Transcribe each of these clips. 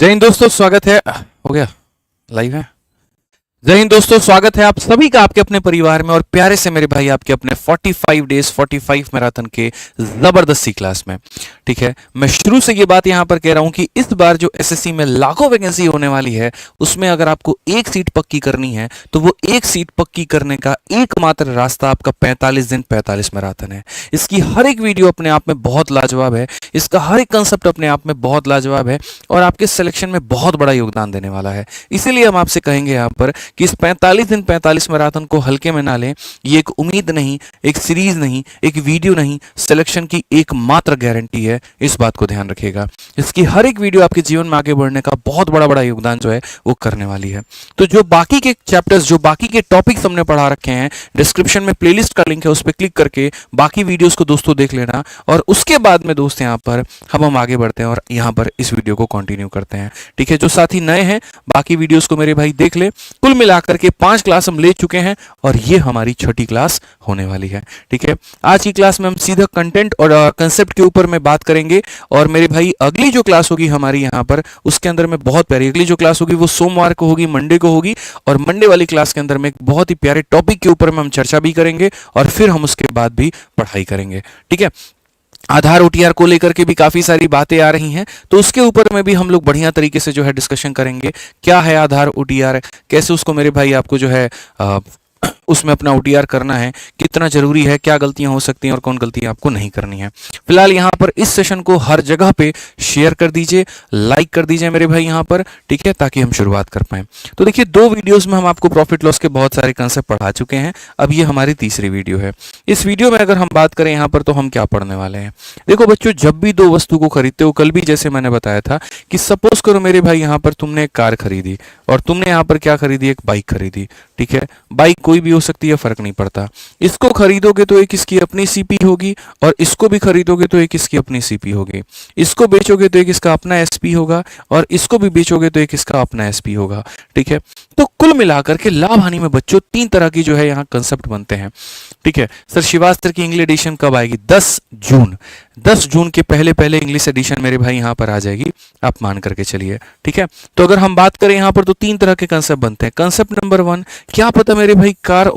जय हिंद दोस्तों, स्वागत है। हो गया लाइव है। जय हिंद दोस्तों, स्वागत है आप सभी का आपके अपने परिवार में और प्यारे से मेरे भाई आपके अपने 45 डेज 45 मैराथन के जबरदस्ती क्लास में। ठीक है, मैं शुरू से ये बात यहां पर कह रहा हूं कि इस बार जो एसएससी में लाखों वैकेंसी होने वाली है उसमें अगर आपको एक सीट पक्की करनी है तो वो एक सीट पक्की करने का एकमात्र रास्ता आपका 45 दिन 45 मैराथन है। इसकी हर एक वीडियो अपने आप में बहुत लाजवाब है, इसका हर एक कंसेप्ट अपने आप में बहुत लाजवाब है और आपके सिलेक्शन में बहुत बड़ा योगदान देने वाला है। इसीलिए हम आपसे कहेंगे यहां पर कि इस 45 दिन 45 मैराथन को हल्के में ना लें। ये एक उम्मीद नहीं, एक सीरीज नहीं, एक वीडियो नहीं, सिलेक्शन की एकमात्र गारंटी है। इस बात को ध्यान रखिएगा। इसकी हर एक वीडियो आपके जीवन में आगे बढ़ने का बहुत बड़ा योगदान जो है वो करने वाली है। तो जो बाकी के चैप्टर्स, जो बाकी के टॉपिक्स हमने पढ़ा रखे हैं, डिस्क्रिप्शन में प्लेलिस्ट का लिंक है, उस पर क्लिक करके बाकी वीडियोस को दोस्तों देख लेना और उसके बाद में दोस्त यहाँ पर हम आगे बढ़ते हैं और यहाँ पर इस वीडियो को कंटिन्यू करते हैं। ठीक है, जो साथी नए हैं बाकी वीडियोस को मेरे भाई देख ले। कुल मिलाकर के 5 क्लास हम ले चुके हैं और ये हमारी छठी क्लास होने वाली है। ठीक है, आज की क्लास में हम सीधा कंटेंट और कंसेप्ट के ऊपर में बात करेंगे और मेरे भाई अगली जो क्लास होगी हमारी यहाँ पर उसके अंदर में बहुत प्यारी अगली जो क्लास होगी वो सोमवार को होगी, मंडे को होगी और मंडे वाली क्लास के अंदर में एक बहुत ही प्यारे टॉपिक के ऊपर में हम चर्चा भी करेंगे और फिर हम उसके बाद भी पढ़ाई करेंगे। ठीक है, आधार ओटीआर को लेकर के भी काफी सारी बातें आ रही हैं तो उसके ऊपर में भी हम लोग बढ़िया तरीके से जो है डिस्कशन करेंगे। क्या है आधार ओटीआर, कैसे उसको मेरे भाई आपको जो है उसमें अपना ओटीआर करना है, कितना जरूरी है, क्या गलतियां हो सकती हैं और कौन गलतियां आपको नहीं करनी है। फिलहाल यहाँ पर इस सेशन को हर जगह पे शेयर कर दीजिए, लाइक कर दीजिए मेरे भाई यहाँ पर। ठीक है, ताकि हम शुरुआत कर पाए। तो देखिए, 2 वीडियोस में हम आपको प्रॉफिट लॉस के बहुत सारे कंसेप्ट पढ़ा चुके हैं। अब ये हमारी तीसरी वीडियो है। इस वीडियो में अगर हम बात करें यहाँ पर तो हम क्या पढ़ने वाले हैं। देखो बच्चों, जब भी 2 वस्तु को खरीदते हो, कल भी जैसे मैंने बताया था कि सपोज करो मेरे भाई यहाँ पर तुमने एक कार खरीदी और तुमने यहाँ पर क्या खरीदी, एक बाइक खरीदी। ठीक है, बाइक कोई भी हो सकती है, फर्क नहीं पड़ता। इसको खरीदोगे तो एक इसकी अपनी सीपी होगी और इसको भी खरीदोगे तो एक इसकी अपनी सीपी होगी। इसको बेचोगे तो एक इसका अपना एसपी होगा और इसको भी बेचोगे तो एक इसका अपना एसपी होगा। ठीक है, तो कुल मिलाकर के लाभ हानि में बच्चों 3 तरह की जो है यहाँ कंसेप्ट बनते हैं। ठीक है सर, शिवास्त्र की इंग्लिश एडिशन कब आएगी? 10 जून। 10 जून के पहले इंग्लिश एडिशन मेरे भाई यहाँ पर आ जाएगी, आप मान करके चलिए। ठीक है, तो अगर हम बात करें यहाँ पर तो 3 तरह के कंसेप्ट बनते हैं। कंसेप्ट नंबर 1, क्या पता मेरे भाई कार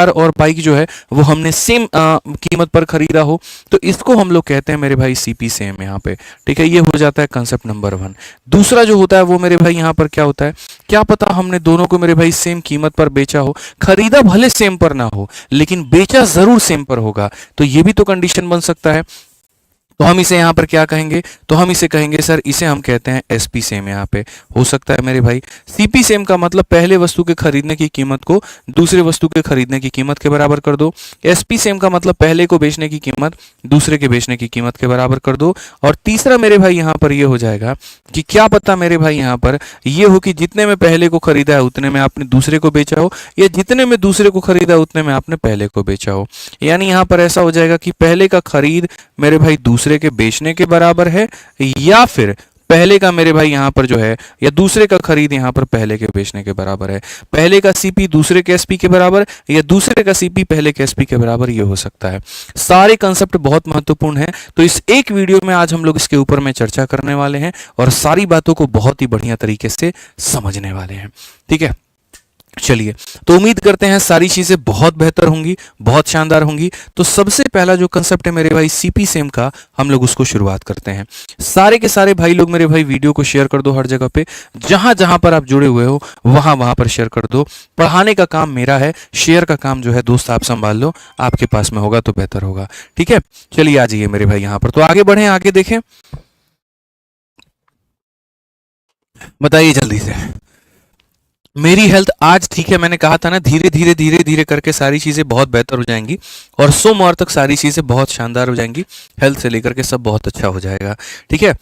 और बाइक जो है वो हमने सेम कीमत पर खरीदा हो, तो इसको हम लोग कहते हैं मेरे भाई सीपी सेम यहाँ पे। ठीक है, ये हो जाता है कंसेप्ट नंबर 1। दूसरा जो होता है वो मेरे भाई यहाँ पर क्या होता है, क्या पता हमने दोनों को मेरे भाई सेम कीमत पर बेचा हो, खरीदा भले सेम पर ना हो लेकिन बेचा जरूर सेम पर होगा, तो ये भी तो कंडीशन बन सकता है। तो हम इसे यहाँ पर क्या कहेंगे, तो हम इसे कहेंगे सर, इसे हम कहते हैं एसपी सेम। यहाँ पे हो सकता है मेरे भाई सीपी सेम का मतलब पहले वस्तु के खरीदने की कीमत को दूसरे वस्तु के खरीदने की कीमत के बराबर कर दो। एसपी सेम का मतलब पहले को बेचने की कीमत दूसरे के बेचने की कीमत के बराबर कर दो। और तीसरा मेरे भाई यहाँ पर ये हो जाएगा कि क्या पता मेरे भाई यहाँ पर ये हो कि जितने में पहले को खरीदा है उतने में आपने दूसरे को बेचा हो, या जितने में दूसरे को खरीदा है उतने में आपने पहले को बेचा हो। यानी यहाँ पर ऐसा हो जाएगा कि पहले का खरीद मेरे भाई दूसरे के बेचने के बराबर है, या फिर पहले का मेरे भाई यहां पर जो है या दूसरे का खरीद यहां पर पहले के बेचने के बराबर है। पहले का सीपी दूसरे के एसपी के बराबर या दूसरे का सीपी पहले के एसपी के बराबर, ये हो सकता है। सारे कंसेप्ट बहुत महत्वपूर्ण हैं, तो इस एक वीडियो में आज हम लोग इसके ऊपर में चर्चा करने वाले हैं और सारी बातों को बहुत ही बढ़िया तरीके से समझने वाले हैं। ठीक है, चलिए, तो उम्मीद करते हैं सारी चीजें बहुत बेहतर होंगी, बहुत शानदार होंगी। तो सबसे पहला जो कंसेप्ट है मेरे भाई सीपी सेम का, हम लोग उसको शुरुआत करते हैं। सारे के सारे भाई लोग मेरे भाई वीडियो को शेयर कर दो, हर जगह पे जहां जहां पर आप जुड़े हुए हो वहां वहां पर शेयर कर दो। पढ़ाने का काम मेरा है, शेयर का काम जो है दोस्त आप संभाल लो, आपके पास में होगा तो बेहतर होगा। ठीक है, चलिए आ जाइए मेरे भाई यहाँ पर, तो आगे बढ़े, आगे देखें, बताइए जल्दी से। मेरी हेल्थ आज ठीक है, मैंने कहा था ना धीरे धीरे करके सारी चीजें बहुत बेहतर हो जाएंगी और सोमवार तक सारी चीजें बहुत शानदार हो जाएंगी। हेल्थ से लेकर के सब बहुत अच्छा हो जाएगा। ठीक है,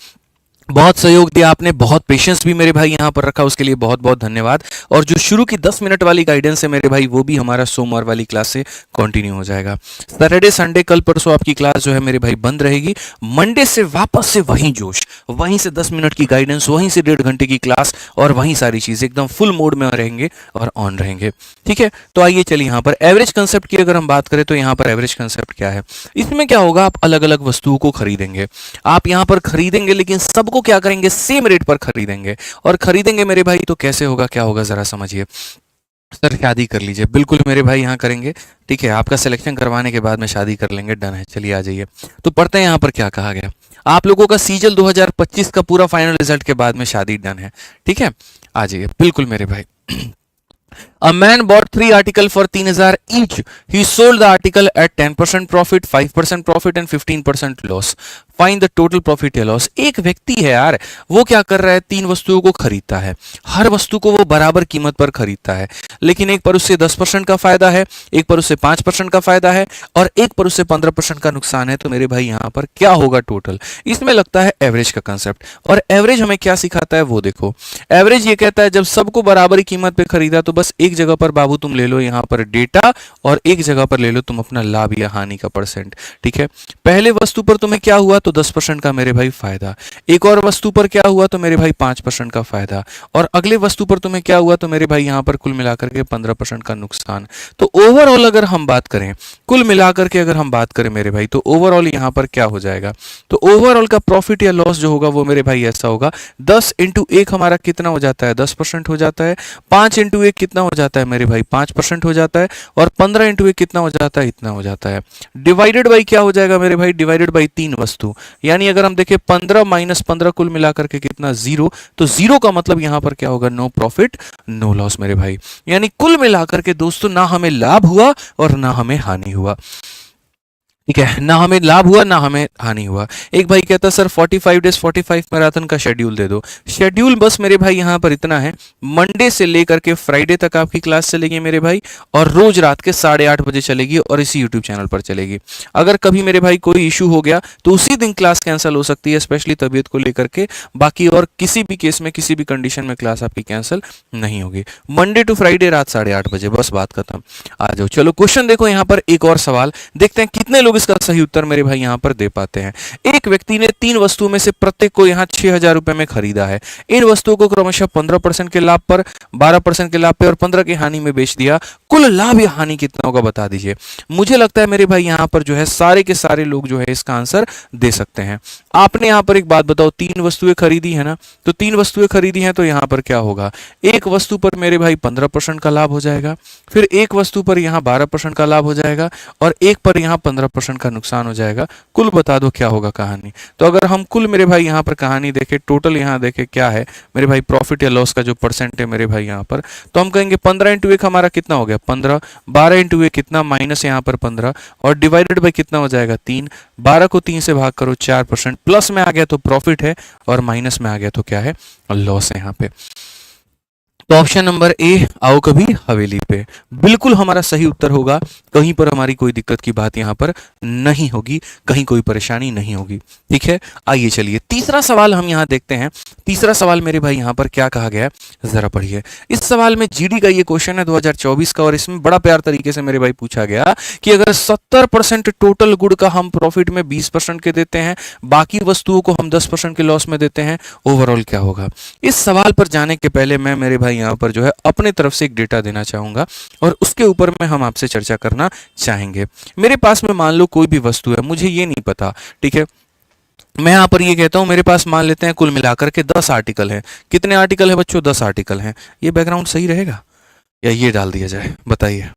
बहुत सहयोग दिया आपने, बहुत पेशेंस भी मेरे भाई यहाँ पर रखा, उसके लिए बहुत बहुत धन्यवाद। और जो शुरू की 10 मिनट वाली गाइडेंस है मेरे भाई, वो भी हमारा सोमवार वाली क्लास से कंटिन्यू हो जाएगा। सैटरडे संडे कल परसों आपकी क्लास जो है मेरे भाई बंद रहेगी। मंडे से वापस से वहीं जोश, वहीं से 10 मिनट की गाइडेंस, वहीं से 1.5 घंटे की क्लास और वहीं सारी चीजें एकदम फुल मोड में रहेंगे और ऑन रहेंगे। ठीक है, तो आइए चलिए यहाँ पर एवरेज कंसेप्ट की अगर हम बात करें तो यहाँ पर एवरेज कंसेप्ट क्या है। इसमें क्या होगा, आप अलग अलग वस्तुओं को खरीदेंगे, आप यहाँ पर खरीदेंगे लेकिन सबको को क्या करेंगे, सेम रेट पर खरीदेंगे। और खरीदेंगे मेरे भाई तो कैसे होगा, क्या होगा जरा समझिए। सर शादी कर लीजिए, बिल्कुल मेरे भाई यहाँ करेंगे। ठीक है, आपका सिलेक्शन करवाने के बाद में शादी कर लेंगे, डन है। चलिए आ जाइए, तो पढ़ते हैं यहाँ पर क्या कहा गया। आप लोगों का सीजल 2025 का पूरा फाइनल रिजल्ट के बाद में शादी डन है। ठीक है, आ जाइए बिल्कुल मेरे भाई। A man bought 3 articles for 3,000 each. He sold the article at 10% profit, 5% profit and 15% loss. Find the total profit या loss. एक व्यक्ति है यार, वो क्या कर रहा है, 3 वस्तुओं को खरीदता है, हर वस्तु को वो बराबर कीमत पर खरीदता है, लेकिन एक पर उससे 10% का फायदा है, एक पर उससे 5% का फायदा है और एक पर उससे 15% का नुकसान है। तो मेरे भाई यहाँ पर क्या होगा टोटल, इसमें लगता है एवरेज का कंसेप्ट। और एवरेज हमें क्या सिखाता है वो देखो। एवरेज ये कहता है जब सबको बराबर कीमत पे खरीदा तो बस एक जगह पर बाबू तुम ले लो यहाँ पर डेटा और एक जगह पर ले लो तुम अपना लाभ या हानि का परसेंट। ठीक है, पहले वस्तु पर तुम्हें क्या हुआ तो 10% का मेरे भाई फायदा, एक और वस्तु पर क्या हुआ तो मेरे भाई 5% का फायदा, और अगले वस्तु पर तुम्हें क्या हुआ तो मेरे भाई यहाँ पर कुल मिलाकर के 15% का नुकसान। तो ओवरऑल अगर हम बात करें, कुल मिलाकर के अगर हम बात करें मेरे भाई, तो ओवरऑल यहाँ पर क्या हो जाएगा, तो ओवरऑल का प्रॉफिट या लॉस जो होगा वो मेरे भाई ऐसा होगा, 10 इंटू 1 हमारा कितना हो जाता है, 10% हो जाता है, 5 इंटू 1 कितना हो जाता है मेरे भाई, 5% हो जाता है, और 15 इंटू 1 कितना हो जाता है, इतना हो जाता है। डिवाइडेड बाई क्या हो जाएगा मेरे भाई, डिवाइडेड बाई 3 वस्तु, यानी अगर हम देखें 15 माइनस 15 कुल मिलाकर के कितना, 0। तो 0 का मतलब यहां पर क्या होगा, नो प्रॉफिट नो लॉस मेरे भाई। यानी कुल मिलाकर के दोस्तों ना हमें लाभ हुआ और ना हमें हानि हुआ। ठीक है, ना हमें लाभ हुआ ना हमें हानि हुआ। एक भाई कहता सर 45 डेज 45 मैराथन का शेड्यूल दे दो। शेड्यूल बस मेरे भाई यहाँ पर इतना है, मंडे से लेकर के फ्राइडे तक आपकी क्लास चलेगी मेरे भाई, और रोज रात के 8:30 बजे चलेगी और इसी यूट्यूब चैनल पर चलेगी। अगर कभी मेरे भाई कोई इशू हो गया तो उसी दिन क्लास कैंसिल हो सकती है, स्पेशली तबीयत को लेकर के। बाकी और किसी भी केस में किसी भी कंडीशन में क्लास आपकी कैंसिल नहीं होगी। मंडे टू फ्राइडे रात 8:30 बजे, बस बात खत्म। आ जाओ, चलो क्वेश्चन देखो यहाँ पर, एक और सवाल देखते हैं कितने लोग इसका सही उत्तर मेरे भाई यहां पर दे पाते हैं। एक व्यक्ति ने 3 वस्तुओं में से प्रत्येक को यहां 6,000 रुपए में खरीदा है। इन वस्तुओं को क्रमशः 15% के लाभ पर, 12% के लाभ पे और 15 की हानि में बेच दिया। कुल लाभ या हानि कितना होगा बता दीजिए। मुझे लगता है मेरे भाई यहां पर जो है सारे के सारे लोग जो है इसका आंसर दे सकते हैं। आपने यहां पर एक बात बताओ, 3 वस्तुएं खरीदी है ना, तो 3 वस्तुएं खरीदी हैं तो यहां पर क्या होगा, एक वस्तु पर मेरे भाई 15% का लाभ हो जाएगा, फिर एक वस्तु पर यहां 12% का लाभ हो जाएगा और एक पर यहां 15% का नुकसान हो जाएगा। कुल बता दो क्या होगा कहानी। तो अगर हम कुल मेरे भाई यहाँ पर कहानी देखें, टोटल यहाँ देखें क्या है मेरे भाई, प्रॉफिट या लॉस का जो परसेंट है मेरे भाई यहाँ पर, तो हम कहेंगे 15 इंटू 1 हमारा कितना हो गया 15, 12 इंटू 1 कितना माइनस यहाँ पर 15 और डिवाइडेड बाई कितना हो जाएगा 3, 12 को 3 से भाग करो 4%, प्लस में आ गया तो प्रॉफिट है और माइनस में आ गया तो क्या है, लॉस है यहाँ पे। तो ऑप्शन नंबर ए, आओ कभी हवेली पे, बिल्कुल हमारा सही उत्तर होगा। कहीं पर हमारी कोई दिक्कत की बात यहां पर नहीं होगी, कहीं कोई परेशानी नहीं होगी। ठीक है, आइए चलिए तीसरा सवाल हम यहां देखते हैं। तीसरा सवाल मेरे भाई यहां पर क्या कहा गया है जरा पढ़िए। इस सवाल में जीडी का ये क्वेश्चन है 2024 का, और इसमें बड़ा प्यार तरीके से मेरे भाई पूछा गया कि अगर 70% टोटल गुड़ का हम प्रॉफिट में 20% के देते हैं, बाकी वस्तुओं को हम 10% के लॉस में देते हैं, ओवरऑल क्या होगा। इस सवाल पर जाने के पहले मैं मेरे भाई यहाँ पर जो है अपने तरफ से एक डेटा देना चाहूंगा और उसके ऊपर में हम आपसे चर्चा करना चाहेंगे। मेरे पास में मान लो कोई भी वस्तु है, मुझे ये नहीं पता, ठीक है, मैं यहां पर ये कहता हूं मेरे पास मान लेते हैं कुल मिलाकर के 10 आर्टिकल हैं। कितने आर्टिकल है बच्चों, 10 आर्टिकल हैं। ये बैकग्राउंड सही रहेगा या ये डाल दिया जाए, बताइए।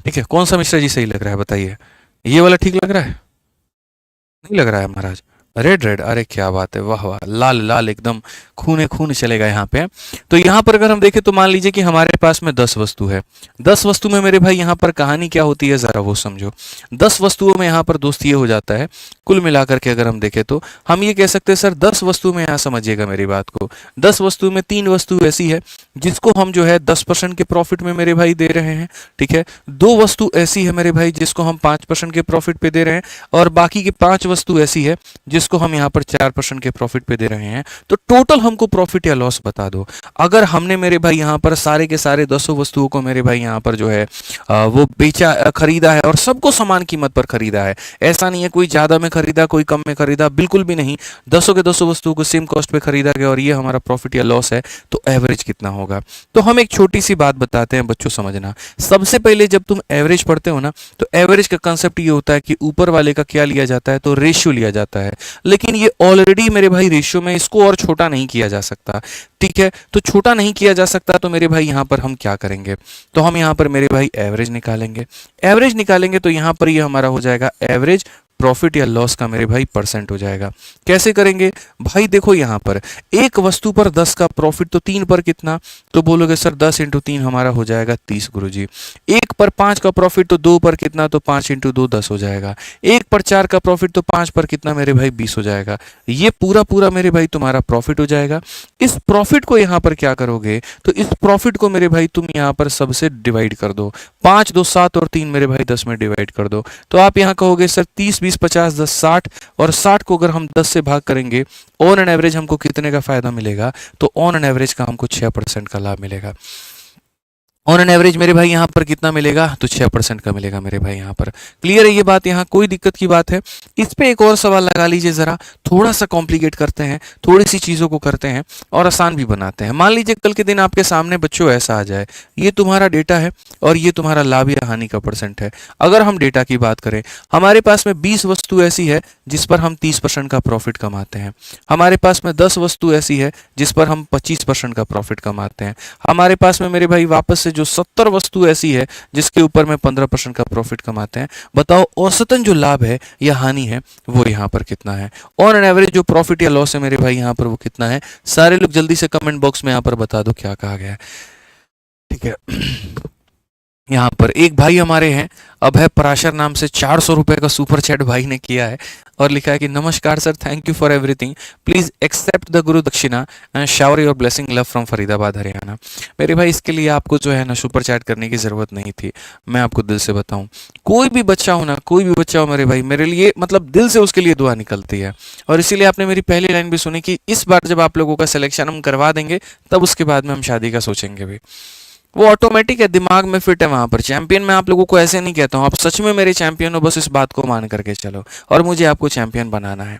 ठीक है, कौन सा मिश्रा जी सही लग रहा है बताइए। ये वाला ठीक लग रहा है, नहीं लग रहा है महाराज, रेड रेड, अरे क्या बात है, वाह वाह, लाल लाल एकदम खूने खून चलेगा यहाँ पे। तो यहाँ पर अगर हम देखें तो मान लीजिए कि हमारे पास में 10 वस्तु है। 10 वस्तु में मेरे भाई यहाँ पर कहानी क्या होती है जरा वो समझो। 10 वस्तुओं में यहाँ पर दोस्त ये हो जाता है, कुल मिलाकर के अगर हम देखें तो हम ये कह सकते हैं सर 10 वस्तु में, यहाँ समझिएगा मेरी बात को, 10 वस्तु में 3 वस्तु ऐसी है जिसको हम जो है 10% के प्रॉफिट में मेरे भाई दे रहे हैं। ठीक है, 2 वस्तु ऐसी है मेरे भाई जिसको हम 5% के प्रॉफिट पे दे रहे हैं, और बाकी की 5 वस्तु ऐसी है जिसको हम यहाँ पर 4% के प्रॉफिट पे दे रहे हैं। तो टोटल हमको प्रॉफिट या लॉस बता दो। अगर हमने मेरे भाई यहाँ पर सारे के सारे 10 वस्तुओं को मेरे भाई यहाँ पर जो है वो बेचा, खरीदा है और सबको समान कीमत पर खरीदा है, ऐसा नहीं है कोई ज्यादा में खरीदा कोई कम में खरीदा, बिल्कुल भी नहीं, 10 के 10 वस्तुओं को सेम कॉस्ट पे खरीदा गया और ये हमारा प्रॉफिट या लॉस है। तो एवरेज कितना होगा। तो हम एक छोटी सी बात बताते हैं बच्चों, समझना। सबसे पहले जब तुम एवरेज पढ़ते हो ना, तो एवरेज का कंसेप्ट ये होता है कि ऊपर वाले का क्या लिया जाता है, तो रेशियो लिया जाता है। लेकिन ये ऑलरेडी मेरे भाई रेशियो में, इसको और छोटा नहीं किया जा सकता। ठीक है, तो छोटा नहीं किया जा सकता तो मेरे भाई यहाँ पर हम क्या करेंगे, तो हम यहाँ पर मेरे भाई एवरेज निकालेंगे। एवरेज निकालेंगे तो यहाँ पर ये हमारा हो जाएगा एवरेज प्रॉफिट या लॉस का मेरे भाई परसेंट हो जाएगा। कैसे करेंगे भाई, देखो यहाँ पर एक वस्तु पर 10 का प्रॉफिट, तो 3 पर कितना, तो बोलोगे सर 10 इंटू 3 हमारा हो जाएगा 30 गुरुजी। एक पर 5 का प्रॉफिट, तो 2 पर कितना, तो 5 इंटू 2 10 हो जाएगा। एक पर 4 का प्रॉफिट, तो 5 पर कितना मेरे भाई 20 हो जाएगा। ये पूरा पूरा मेरे भाई तुम्हारा प्रॉफिट हो जाएगा। इस प्रॉफिट को यहाँ पर क्या करोगे, तो इस प्रॉफिट को मेरे भाई तुम यहाँ पर सबसे डिवाइड कर दो। 5 2 7 और 3 मेरे भाई 10 में डिवाइड कर दो। तो आप यहाँ कहोगे सर 30 20 50 10 60, और 60 को अगर हम 10 से भाग करेंगे ऑन एन एवरेज हमको कितने का फायदा मिलेगा, तो ऑन एन एवरेज का हमको 6% का लाभ मिलेगा। ऑन एन एवरेज मेरे भाई यहाँ पर कितना मिलेगा, तो 6% का मिलेगा मेरे भाई यहाँ पर। क्लियर है ये बात, यहाँ कोई दिक्कत की बात है। इस पे एक और सवाल लगा लीजिए जरा, थोड़ा सा कॉम्प्लिकेट करते हैं, थोड़ी सी चीज़ों को करते हैं और आसान भी बनाते हैं। मान लीजिए कल के दिन आपके सामने बच्चों ऐसा आ जाए, ये तुम्हारा डेटा है और ये तुम्हारा लाभ या हानि का परसेंट है। अगर हम डेटा की बात करें, हमारे पास में 20 वस्तु ऐसी है जिस पर हम 30% का प्रॉफिट कमाते हैं। हमारे पास में 10 वस्तु ऐसी है जिस पर हम 25% का प्रॉफिट कमाते हैं। हमारे पास में मेरे भाई वापस से जो 70 वस्तु ऐसी है जिसके ऊपर में 15% का प्रॉफिट कमाते हैं। बताओ औसतन जो लाभ है या हानि है वो यहाँ पर कितना है। ऑन एन एवरेज जो प्रॉफिट या लॉस है मेरे भाई यहाँ पर वो कितना है। सारे लोग जल्दी से कमेंट बॉक्स में यहाँ पर बता दो क्या कहा गया है। ठीक है, यहाँ पर एक भाई हमारे हैं अभय पराशर नाम से, 400 रुपए का सुपर चैट भाई ने किया है और लिखा है कि नमस्कार sir, thank you for everything, please accept the guru dakshina and shower your blessing love from Faridabad Haryana. मेरे भाई इसके लिए आपको जो है ना सुपर चैट करने की जरूरत नहीं थी। मैं आपको दिल से बताऊं, कोई भी बच्चा हो ना, कोई भी बच्चा हो मेरे भाई, मेरे लिए मतलब दिल से उसके लिए दुआ निकलती है। और इसीलिए आपने मेरी पहली लाइन भी सुनी कि इस बार जब आप लोगों का सिलेक्शन हम करवा देंगे तब उसके बाद में हम शादी का सोचेंगे भी। वो ऑटोमेटिक है, दिमाग में फिट है वहां पर। चैंपियन मैं आप लोगों को ऐसे नहीं कहता हूं, आप सच में मेरे चैंपियन हो, बस इस बात को मान करके चलो और मुझे आपको चैंपियन बनाना है।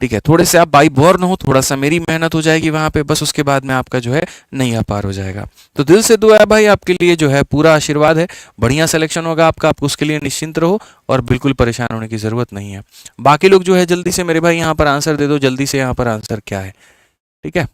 ठीक है, थोड़े से आप बाई बोर्न हो, थोड़ा सा मेरी मेहनत हो जाएगी वहां पे, बस उसके बाद में आपका जो है नैया पार हो जाएगा। तो दिल से दुआ है भाई आपके लिए, जो है पूरा आशीर्वाद है, बढ़िया सिलेक्शन होगा आपका, आप उसके लिए निश्चिंत रहो और बिल्कुल परेशान होने की जरूरत नहीं है। बाकी लोग जो है जल्दी से मेरे भाई यहाँ पर आंसर दे दो, जल्दी से यहाँ पर आंसर क्या है। ठीक है,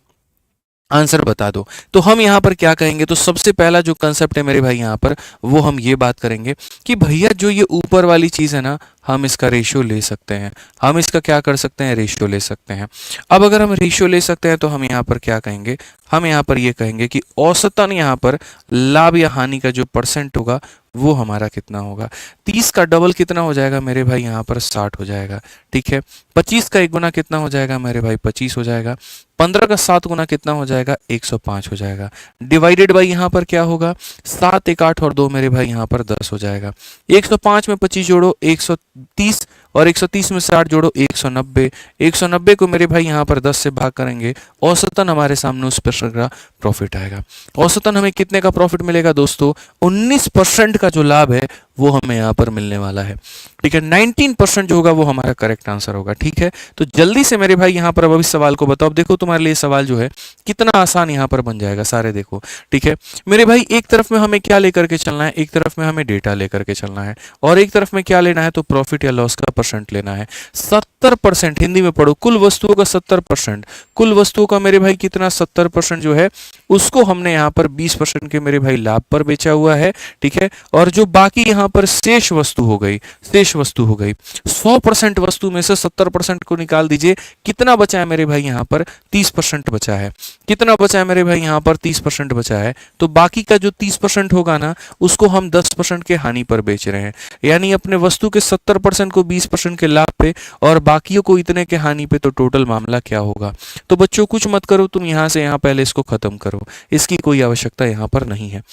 आंसर बता दो। तो हम यहाँ पर क्या कहेंगे, तो सबसे पहला जो कंसेप्ट है मेरे भाई यहाँ पर, वो हम ये बात करेंगे कि भैया जो ये ऊपर वाली चीज़ है ना, हम इसका रेशियो ले सकते हैं। हम इसका क्या कर सकते हैं, रेशियो ले सकते हैं। अब अगर हम रेशियो ले सकते हैं तो हम यहाँ पर क्या कहेंगे, हम यहाँ पर ये कहेंगे कि औसतन यहाँ पर लाभ या हानि का जो परसेंट होगा वो हमारा कितना होगा। 30 का डबल कितना हो जाएगा मेरे भाई, यहाँ पर 60 हो जाएगा। ठीक है, 25 का 1 गुना कितना हो जाएगा मेरे भाई, 25 हो जाएगा। 15 का 7 गुना कितना हो जाएगा, 105 हो जाएगा। डिवाइडेड बाई यहाँ पर क्या होगा, 7 1 8 और 2 मेरे भाई यहाँ पर 10 हो जाएगा। 105 में 25 जोड़ो 130 और 130 में 60 जोड़ो 190। 190 को मेरे भाई यहाँ पर 10 से भाग करेंगे, औसतन हमारे सामने उस प्रश्न का प्रॉफिट आएगा। औसतन हमें कितने का प्रॉफिट मिलेगा दोस्तों, 19% का जो लाभ है वो हमें यहाँ पर मिलने वाला है। ठीक है, 19% जो होगा वो हमारा करेक्ट आंसर होगा। ठीक है, तो जल्दी से मेरे भाई यहाँ पर अब इस सवाल को बताओ। अब देखो तुम्हारे लिए सवाल जो है कितना आसान यहाँ पर बन जाएगा, सारे देखो। ठीक है मेरे भाई, एक तरफ में हमें क्या लेकर के चलना है, एक तरफ में हमें डेटा लेकर के चलना है और एक तरफ में क्या लेना है, तो प्रॉफिट या लॉस का परसेंट लेना है। 70%, हिंदी में पढ़ो, कुल वस्तुओं का 70%, कुल वस्तुओं का मेरे भाई कितना, 70% जो है उसको हमने यहाँ पर 20% के मेरे भाई लाभ पर बेचा हुआ है। ठीक है, और जो बाकी यहाँ पर शेष वस्तु हो गई, शेष वस्तु हो गई 100% वस्तु में से 70% को निकाल दीजिए, कितना बचा है मेरे भाई यहाँ पर, 30% बचा है। कितना बचा है मेरे भाई यहाँ पर, 30% बचा है। तो बाकी का जो 30% होगा ना, उसको हम 10% के हानि पर बेच रहे हैं, यानी अपने वस्तु के 70% को 20% के लाभ पे और बाकियों को इतने के हानि पे। तो टोटल मामला क्या होगा। तो बच्चों कुछ मत करो, तुम यहाँ से यहाँ पहले इसको खत्म करो, इसकी कोई आवश्यकता यहाँ पर नहीं है,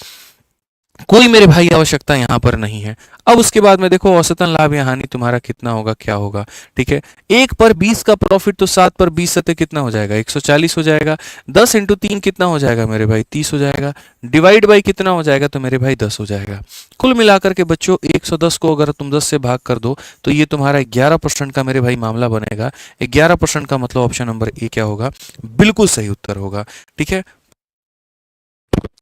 कोई मेरे भाई आवश्यकता यहाँ पर नहीं है। अब उसके बाद में देखो औसतन लाभ या हानि तुम्हारा कितना होगा, क्या होगा। ठीक है, 1 पर 20 का प्रॉफिट, तो 7 पर 20 सतह कितना हो जाएगा, 140 हो जाएगा। 10 इंटू 3 कितना हो जाएगा मेरे भाई, 30 हो जाएगा। डिवाइड बाई कितना हो जाएगा, तो मेरे भाई 10 हो जाएगा। कुल मिलाकर के बच्चों 110 को अगर तुम 10 से भाग कर दो तो ये तुम्हारा 11% का मेरे भाई मामला बनेगा। 11% का मतलब ऑप्शन नंबर ए क्या होगा, बिल्कुल सही उत्तर होगा। ठीक है,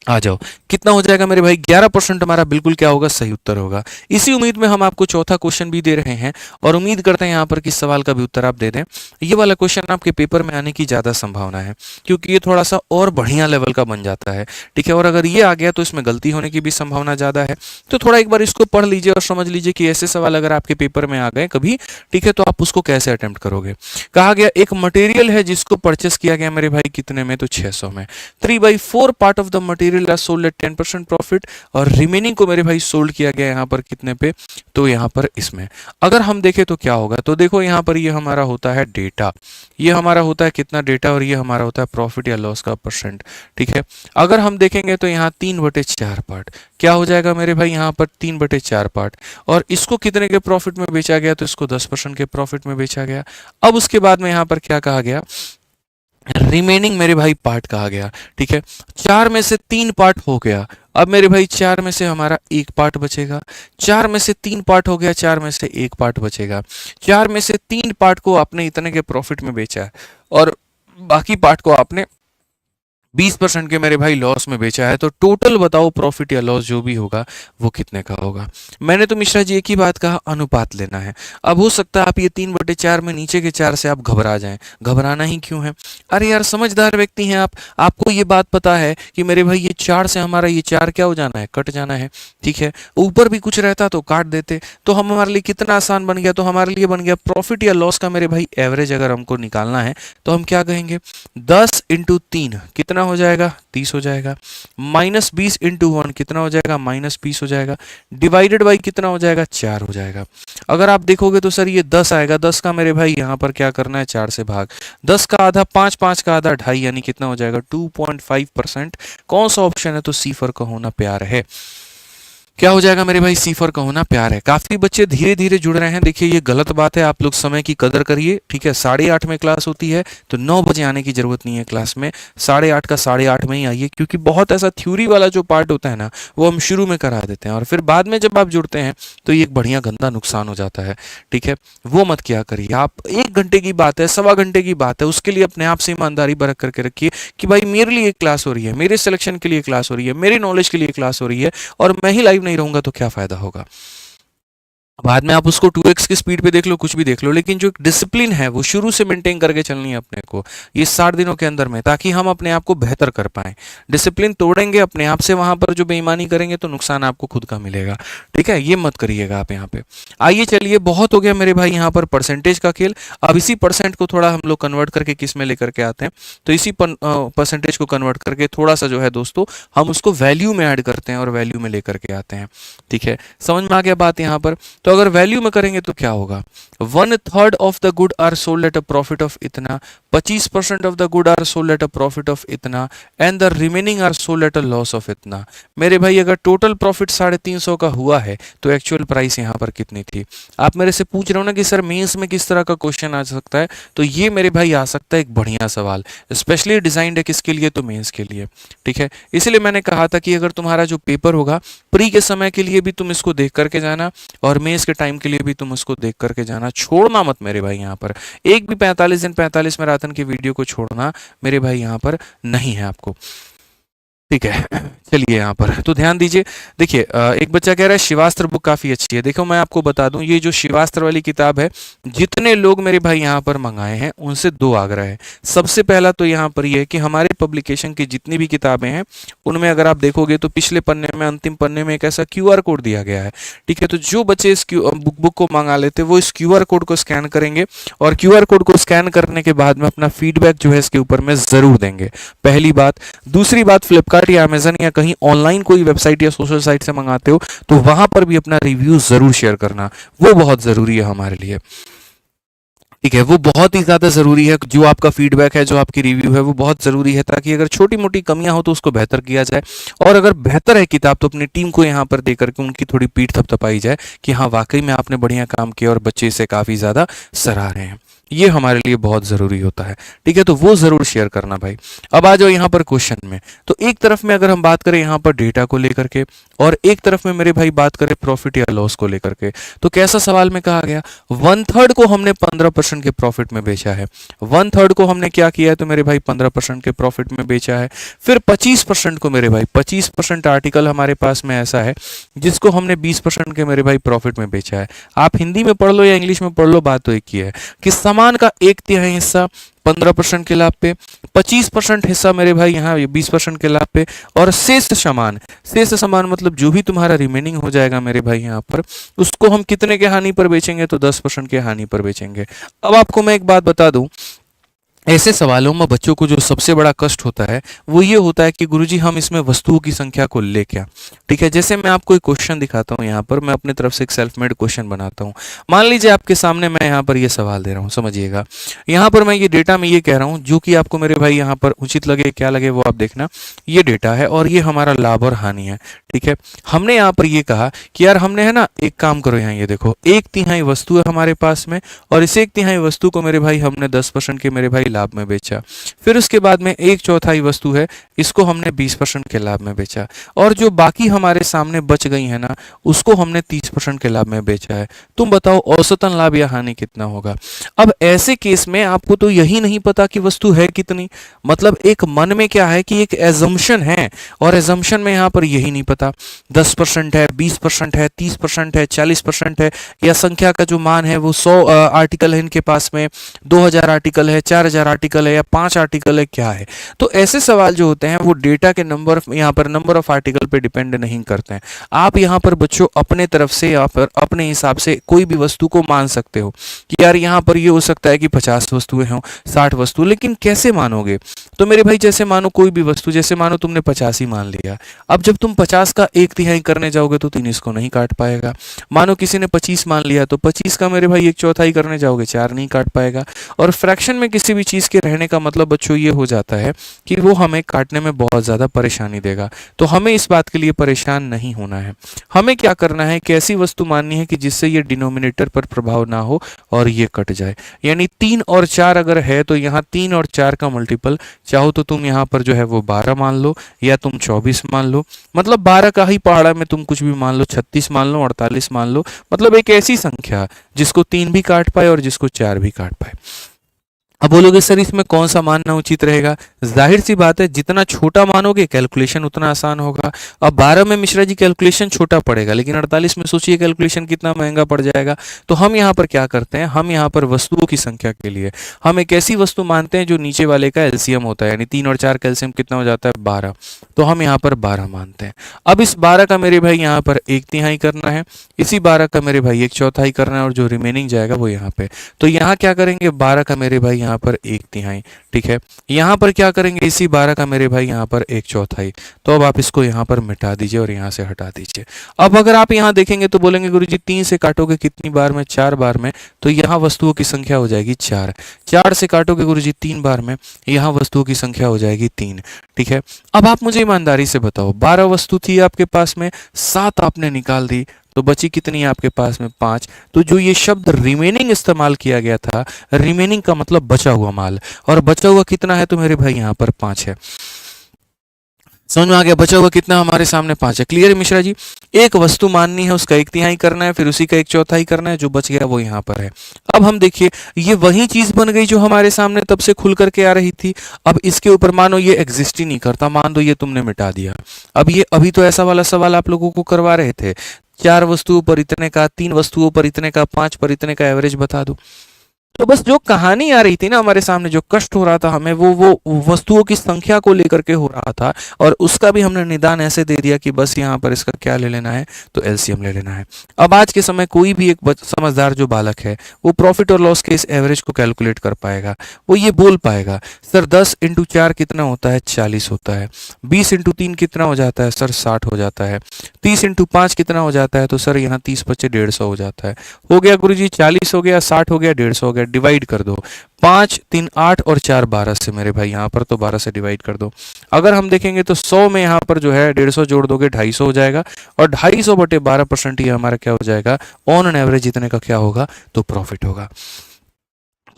आ जाओ, कितना हो जाएगा मेरे भाई? 11% हमारा बिल्कुल क्या होगा? सही उत्तर होगा। इसी उम्मीद में हम आपको चौथा क्वेश्चन भी दे रहे हैं और उम्मीद करते हैं यहाँ पर किस सवाल का भी उत्तर आप दे दें। ये वाला क्वेश्चन आपके पेपर में आने की ज़्यादा संभावना है क्योंकि ये थोड़ा सा और बढ़िया लेवल का बन जाता है, ठीक है। और अगर ये आ गया तो इसमें गलती होने की भी संभावना ज़्यादा है। तो थोड़ा एक बार इसको पढ़ लीजिए और समझ लीजिए कि ऐसे सवाल अगर आपके पेपर में आ गए कभी, ठीक है, तो आप उसको कैसे अटेम्प्ट करोगे। कहा गया एक मटेरियल है जिसको परचेस किया गया मेरे भाई कितने में? तो 600 में। 3/4 part of the material are sold at 10% profit और रिमेनिंग को मेरे भाई सोल्ड किया गया यहाँ पर कितने पे? तो यहाँ पर इसमें अगर हम देखें तो क्या होगा? तो देखो यहाँ पर ये हमारा होता है डेटा, ये हमारा होता है कितना डेटा, और ये हमारा होता है प्रॉफिट या लॉस का परसेंट, ठीक है। अगर हम देखेंगे तो यहाँ 3/4 पार्ट क्या हो जाएगा मेरे भाई? यहाँ पर 3/4 पार्ट, और इसको कितने के प्रॉफिट में बेचा गया? तो इसको 10% के प्रॉफिट में बेचा गया। अब उसके बाद में यहाँ पर क्या कहा गया? रिमेनिंग मेरे भाई पार्ट कहा गया, ठीक है। 4 में से 3 पार्ट हो गया। अब मेरे भाई 4 में से हमारा 1 पार्ट बचेगा। 4 में से 3 पार्ट हो गया, 4 में से 1 पार्ट बचेगा। 4 में से 3 पार्ट को आपने इतने के प्रॉफिट में बेचा है और बाकी पार्ट को आपने 20% के मेरे भाई लॉस में बेचा है। तो टोटल बताओ प्रॉफिट या लॉस जो भी होगा वो कितने का होगा? मैंने तो मिश्रा जी एक ही बात कहा, अनुपात लेना है। अब हो सकता है आप ये 3/4 में नीचे के 4 से आप घबरा जाएं। घबराना ही क्यों है? अरे यार समझदार व्यक्ति हैं आप, आपको ये बात पता है कि मेरे भाई ये 4 से हमारा ये 4 क्या हो जाना है? कट जाना है, ठीक है। ऊपर भी कुछ रहता तो काट देते, तो हम हमारे लिए कितना आसान बन गया। तो हमारे लिए बन गया प्रॉफिट या लॉस का मेरे भाई एवरेज अगर हमको निकालना है तो हम क्या कहेंगे? 10 × 3 कितना हो जाएगा? 30 हो जाएगा। -20 × 1 कितना हो जाएगा? -20 हो जाएगा। डिवाइडेड बाई कितना हो जाएगा? 4 हो जाएगा। अगर आप देखोगे तो सर ये 10 आएगा, 10 का मेरे भाई यहाँ पर क्या करना है? 4 से भाग। 10 का आधा 5, 5 का आधा 2.5, यानी कितना हो जाएगा? 2.5%। कौन सा ऑप्शन है? तो सी फॉर का होना प्यार है। क्या हो जाएगा मेरे भाई? सी फॉर का होना प्यार है। काफी बच्चे धीरे धीरे जुड़ रहे हैं, देखिए ये गलत बात है। आप लोग समय की कदर करिए, ठीक है। 8:30 में क्लास होती है तो 9 बजे आने की जरूरत नहीं है क्लास में। 8:30 का 8:30 में ही आइए, क्योंकि बहुत ऐसा थ्योरी वाला जो पार्ट होता है ना वो हम शुरू में करा देते हैं और फिर बाद में जब आप जुड़ते हैं तो ये एक बढ़िया गंदा नुकसान हो जाता है, ठीक है। वो मत क्या करिए आप। 1 घंटे की बात है, 1.25 घंटे की बात है, उसके लिए अपने आप से ईमानदारी बरक करके रखिए कि भाई मेरे लिए एक क्लास हो रही है, मेरे सिलेक्शन के लिए क्लास हो रही है, मेरी नॉलेज के लिए क्लास हो रही है और मैं ही लाइव नहीं रहूंगा तो क्या फायदा होगा। बाद में आप उसको 2x की स्पीड पे देख लो, कुछ भी देख लो, लेकिन जो एक डिसिप्लिन है वो शुरू से मेंटेन करके चलनी है अपने को ये 60 दिनों के अंदर में, ताकि हम अपने आप को बेहतर कर पाएं। डिसिप्लिन तोड़ेंगे अपने आप से, वहां पर जो बेईमानी करेंगे तो नुकसान आपको खुद का मिलेगा, ठीक है। ये मत करिएगा आप यहाँ पे। आइए चलिए, बहुत हो गया मेरे भाई यहाँ पर परसेंटेज का खेल। अब इसी परसेंट को थोड़ा हम लोग कन्वर्ट करके किस में लेकर के आते हैं? तो इसी परसेंटेज को कन्वर्ट करके थोड़ा सा जो है दोस्तों हम उसको वैल्यू में ऐड करते हैं और वैल्यू में लेकर के आते हैं, ठीक है। समझ में आ गया बात यहाँ पर? तो अगर वैल्यू में करेंगे तो क्या होगा? 1/3 of the good are sold at a profit of इतना, 25% of the good are sold at a profit of इतना, and the remaining are sold at a loss of इतना। मेरे भाई अगर टोटल प्रॉफिट 350 का हुआ है तो एक्चुअल प्राइस यहाँ पर कितनी थी? आप मेरे से पूछ रहे हो ना कि सर मेंस में किस तरह का क्वेश्चन आ सकता है, तो ये मेरे भाई आ सकता है एक बढ़िया सवाल, स्पेशली डिजाइंड है किसके लिए? तो मेंस के लिए, ठीक है। इसलिए मैंने कहा था कि अगर तुम्हारा जो पेपर होगा प्री के समय के लिए भी तुम इसको देख करके जाना और मेंस के टाइम के लिए भी तुम उसको देख करके जाना, छोड़ना मत मेरे भाई। यहाँ पर एक भी 45 दिन 45 मैराथन की वीडियो को छोड़ना मेरे भाई यहाँ पर नहीं है आपको, ठीक है। चलिए यहाँ पर तो ध्यान दीजिए। देखिए एक बच्चा कह रहा है शिवास्त्र बुक काफ़ी अच्छी है। देखो मैं आपको बता दूं, ये जो शिवास्त्र वाली किताब है, जितने लोग मेरे भाई यहाँ पर मंगाए हैं उनसे 2 आग्रह है। सबसे पहला तो यहाँ पर ये है कि हमारे पब्लिकेशन की जितनी भी किताबें हैं उनमें अगर आप देखोगे तो पिछले पन्ने में, अंतिम पन्ने में एक ऐसा QR कोड दिया गया है, ठीक है। तो जो बच्चे इस बुक को मंगा लेते वो इस QR कोड को स्कैन करेंगे और QR कोड को स्कैन करने के बाद में अपना फीडबैक जो है इसके ऊपर में ज़रूर देंगे, पहली बात। दूसरी बात, फ्लिपकार्ट या अमेजन या कहीं ऑनलाइन कोई वेबसाइट या सोशल साइट से मंगाते हो तो वहां पर भी अपना रिव्यू जरूर शेयर करना, वो बहुत जरूरी है हमारे लिए, ठीक है। वो बहुत ही ज्यादा जरूरी है, जो आपका फीडबैक है, जो आपकी रिव्यू है, वो बहुत जरूरी है, ताकि अगर छोटी मोटी कमियां हो तो उसको बेहतर किया जाए। और अगर बेहतर है किताब तो अपनी टीम को यहाँ पर देकर के उनकी थोड़ी पीठ थपथपाई जाए कि हाँ वाकई में आपने बढ़िया काम किया और बच्चे इसे काफी ज्यादा सराह रहे हैं, ये हमारे लिए बहुत ज़रूरी होता है। ठीक है, तो वो ज़रूर शेयर करना भाई। अब आ जाओ यहाँ पर क्वेश्चन में। तो एक तरफ में अगर हम बात करें यहाँ पर डेटा को लेकर के, और एक तरफ में मेरे भाई बात करें प्रॉफिट या लॉस को लेकर के, तो कैसा सवाल में कहा गया, 1/3 को हमने 15% के प्रॉफिट में बेचा है। 1/3 को हमने क्या किया है, तो मेरे भाई 15% के प्रॉफिट में बेचा है। फिर 25% को मेरे भाई 25% आर्टिकल हमारे पास में ऐसा है जिसको हमने 20% के मेरे भाई प्रॉफिट में बेचा है। आप हिंदी में पढ़ लो या इंग्लिश में पढ़ लो, बात तो एक ही है कि सामान का 1/3 हिस्सा 15% के लाभ पे, 25% हिस्सा मेरे भाई यहाँ 20% के लाभ पे, और शेष सामान मतलब जो भी तुम्हारा रिमेनिंग हो जाएगा मेरे भाई यहाँ पर, उसको हम कितने के हानि पर बेचेंगे, तो 10% के हानि पर बेचेंगे। अब आपको मैं एक बात बता दूं, ऐसे सवालों में बच्चों को जो सबसे बड़ा कष्ट होता है वो ये होता है कि गुरुजी हम इसमें वस्तुओं की संख्या को ले क्या। ठीक है, जैसे मैं आपको एक क्वेश्चन दिखाता हूँ, यहाँ पर मैं अपने तरफ से एक सेल्फ मेड क्वेश्चन बनाता हूँ। मान लीजिए आपके सामने मैं यहाँ पर ये सवाल दे रहा हूँ, समझिएगा। यहाँ पर मैं ये डेटा में ये कह रहा हूँ, जो कि आपको मेरे भाई यहाँ पर उचित लगे क्या लगे वो आप देखना। ये डेटा है और ये हमारा लाभ और हानि है। ठीक है, हमने यहाँ पर ये कहा कि यार हमने है ना, एक काम करो, यहाँ ये देखो 1/3 वस्तु है हमारे पास में, और इस 1/3 वस्तु को मेरे भाई हमने 10% के मेरे भाई लाभ में बेचा। फिर उसके बाद में 1/4 वस्तु है, इसको हमने 20% के लाभ में बेचा, और जो बाकी हमारे सामने बच गई है ना, उसको हमने 30% के लाभ में बेचा है। तुम बताओ औसतन लाभ या हानि कितना होगा। अब ऐसे केस में आपको तो यही नहीं पता कि वस्तु है कितनी, मतलब एक मन में क्या है कि एक एजम्पशन है, और एजम्पशन में यहाँ पर यही नहीं पता 10% है, 20% है, 30% है, 40% है, या संख्या का जो मान है वो 100 आर्टिकल है इनके पास में, 2000 आर्टिकल है, 4000 आर्टिकल है, या 5 आर्टिकल है, क्या है। तो ऐसे सवाल जो होते हैं वो डेटा के नंबर, यहाँ पर नंबर ऑफ आर्टिकल पे डिपेंड नहीं करते हैं। आप यहाँ पर बच्चों अपने तरफ से या फिर अपने हिसाब से कोई भी वस्तु को मान सकते हो कि यार यहाँ पर ये हो सकता है कि 50 वस्तुएं हों, 60 वस्तु, लेकिन कैसे मानोगे। तो मेरे भाई जैसे मानो कोई भी वस्तु, जैसे मानो तुमने 50 ही मान लिया, अब जब तुम 50 का 1/3 करने जाओगे तो 3 इसको नहीं काट पाएगा। मानो किसी ने 25 मान लिया, तो 25 का मेरे भाई 1/4 करने जाओगे, 4 नहीं काट पाएगा। और फ्रैक्शन में किसी भी चीज़ के रहने का मतलब बच्चों ये हो जाता है कि वो हमें काटने में बहुत ज़्यादा परेशानी देगा। तो हमें इस बात के लिए परेशान नहीं होना है। हमें क्या करना है कि ऐसी वस्तु माननी है कि जिससे ये डिनोमिनेटर पर प्रभाव ना हो और ये कट जाए। यानी 3 और 4 अगर है तो यहाँ 3 और 4 का मल्टीपल चाहो तो तुम यहाँ पर जो है वो 12 मान लो, या तुम 24 मान लो, मतलब 12 का ही पहाड़ा में तुम कुछ भी मान लो, 36 मान लो, 48 मान लो, मतलब एक ऐसी संख्या जिसको 3 भी काट पाए और जिसको 4 भी काट पाए। अब बोलोगे सर इसमें कौन सा मानना उचित रहेगा। जाहिर सी बात है जितना छोटा मानोगे कैलकुलेशन उतना आसान होगा। अब 12 में मिश्रा जी कैलकुलेशन छोटा पड़ेगा, लेकिन 48 में सोचिए कैलकुलेशन कितना महंगा पड़ जाएगा। तो हम यहाँ पर क्या करते हैं, हम यहाँ पर वस्तुओं की संख्या के लिए हम एक ऐसी वस्तु मानते हैं जो नीचे वाले का एलसीएम होता है, यानी 3 और 4 का एलसीएम कितना हो जाता है 12। तो हम यहाँ पर 12 मानते हैं। अब इस 12 का मेरे भाई यहाँ पर 1/3 करना है, इसी 12 का मेरे भाई 1/4 करना है, और जो रिमेनिंग जाएगा वो यहाँ पे। तो यहाँ क्या करेंगे, 12 का मेरे भाई यहाँ पर 1/3। ठीक है, यहाँ पर क्या करेंगे, इसी 12 का मेरे भाई यहाँ पर 1/4। तो अब आप इसको यहाँ पर मिटा दीजिए और यहाँ से हटा दीजिए। अब अगर आप यहाँ देखेंगे तो बोलेंगे गुरुजी 3 से काटोगे कितनी बार में, 4 बार में, तो यहाँ वस्तुओं की संख्या हो जाएगी 4। 4 से काटोगे गुरुजी 3 बार में, यहाँ वस्तुओं की संख्या हो जाएगी 3। ठीक है, अब आप मुझे ईमानदारी से बताओ, 12 वस्तु थी आपके पास में, 7 आपने निकाल दी, तो बची कितनी है आपके पास में 5। तो जो ये शब्द रिमेनिंग इस्तेमाल किया गया था, रिमेनिंग का मतलब बचा हुआ माल, और बचा हुआ कितना है तो मेरे भाई यहाँ पर 5 है। समझ में आ गया, बचा हुआ कितना हमारे सामने 5 है। क्लियर है मिश्रा जी। एक वस्तु माननी है, उसका 1/3 करना है, फिर उसी का 1/4 करना है, जो बच गया वो यहाँ पर है। अब हम देखिए ये वही चीज बन गई जो हमारे सामने तब से खुल करके आ रही थी। अब इसके ऊपर मानो ये एग्जिस्ट ही नहीं करता, मान दो ये तुमने मिटा दिया। अब ये अभी तो ऐसा वाला सवाल आप लोगों को करवा रहे थे, 4 वस्तुओं पर इतने का, 3 वस्तुओं पर इतने का, 5 पर इतने का एवरेज बता दो। तो बस जो कहानी आ रही थी ना हमारे सामने, जो कष्ट हो रहा था हमें, वो वस्तुओं की संख्या को लेकर के हो रहा था, और उसका भी हमने निदान ऐसे दे दिया कि बस यहाँ पर इसका क्या ले लेना है, तो एलसीएम ले लेना है। अब आज के समय कोई भी एक समझदार जो बालक है वो प्रॉफिट और लॉस के इस एवरेज को कैलकुलेट कर पाएगा। वो ये बोल पाएगा सर 10 × 4 कितना होता है, 40 होता है। 20 × 3 कितना हो जाता है सर, 60 हो जाता है। 30 × 5 कितना हो जाता है, तो सर यहाँ 30 बचे 150 हो जाता है। हो गया गुरुजी, 40 हो गया, 60 हो गया, 150 हो गया। डिवाइड कर दो, 5 3 8 और 4 12 से मेरे भाई, यहाँ पर तो 12 से डिवाइड कर दो। अगर हम देखेंगे तो 100 में यहाँ पर जो है 150 जोड़ दोगे 250 हो जाएगा, और 250 बटे 12% ही हमारा क्या हो जाएगा, ऑन एन एवरेज इतने का क्या होगा, तो प्रॉफिट होगा।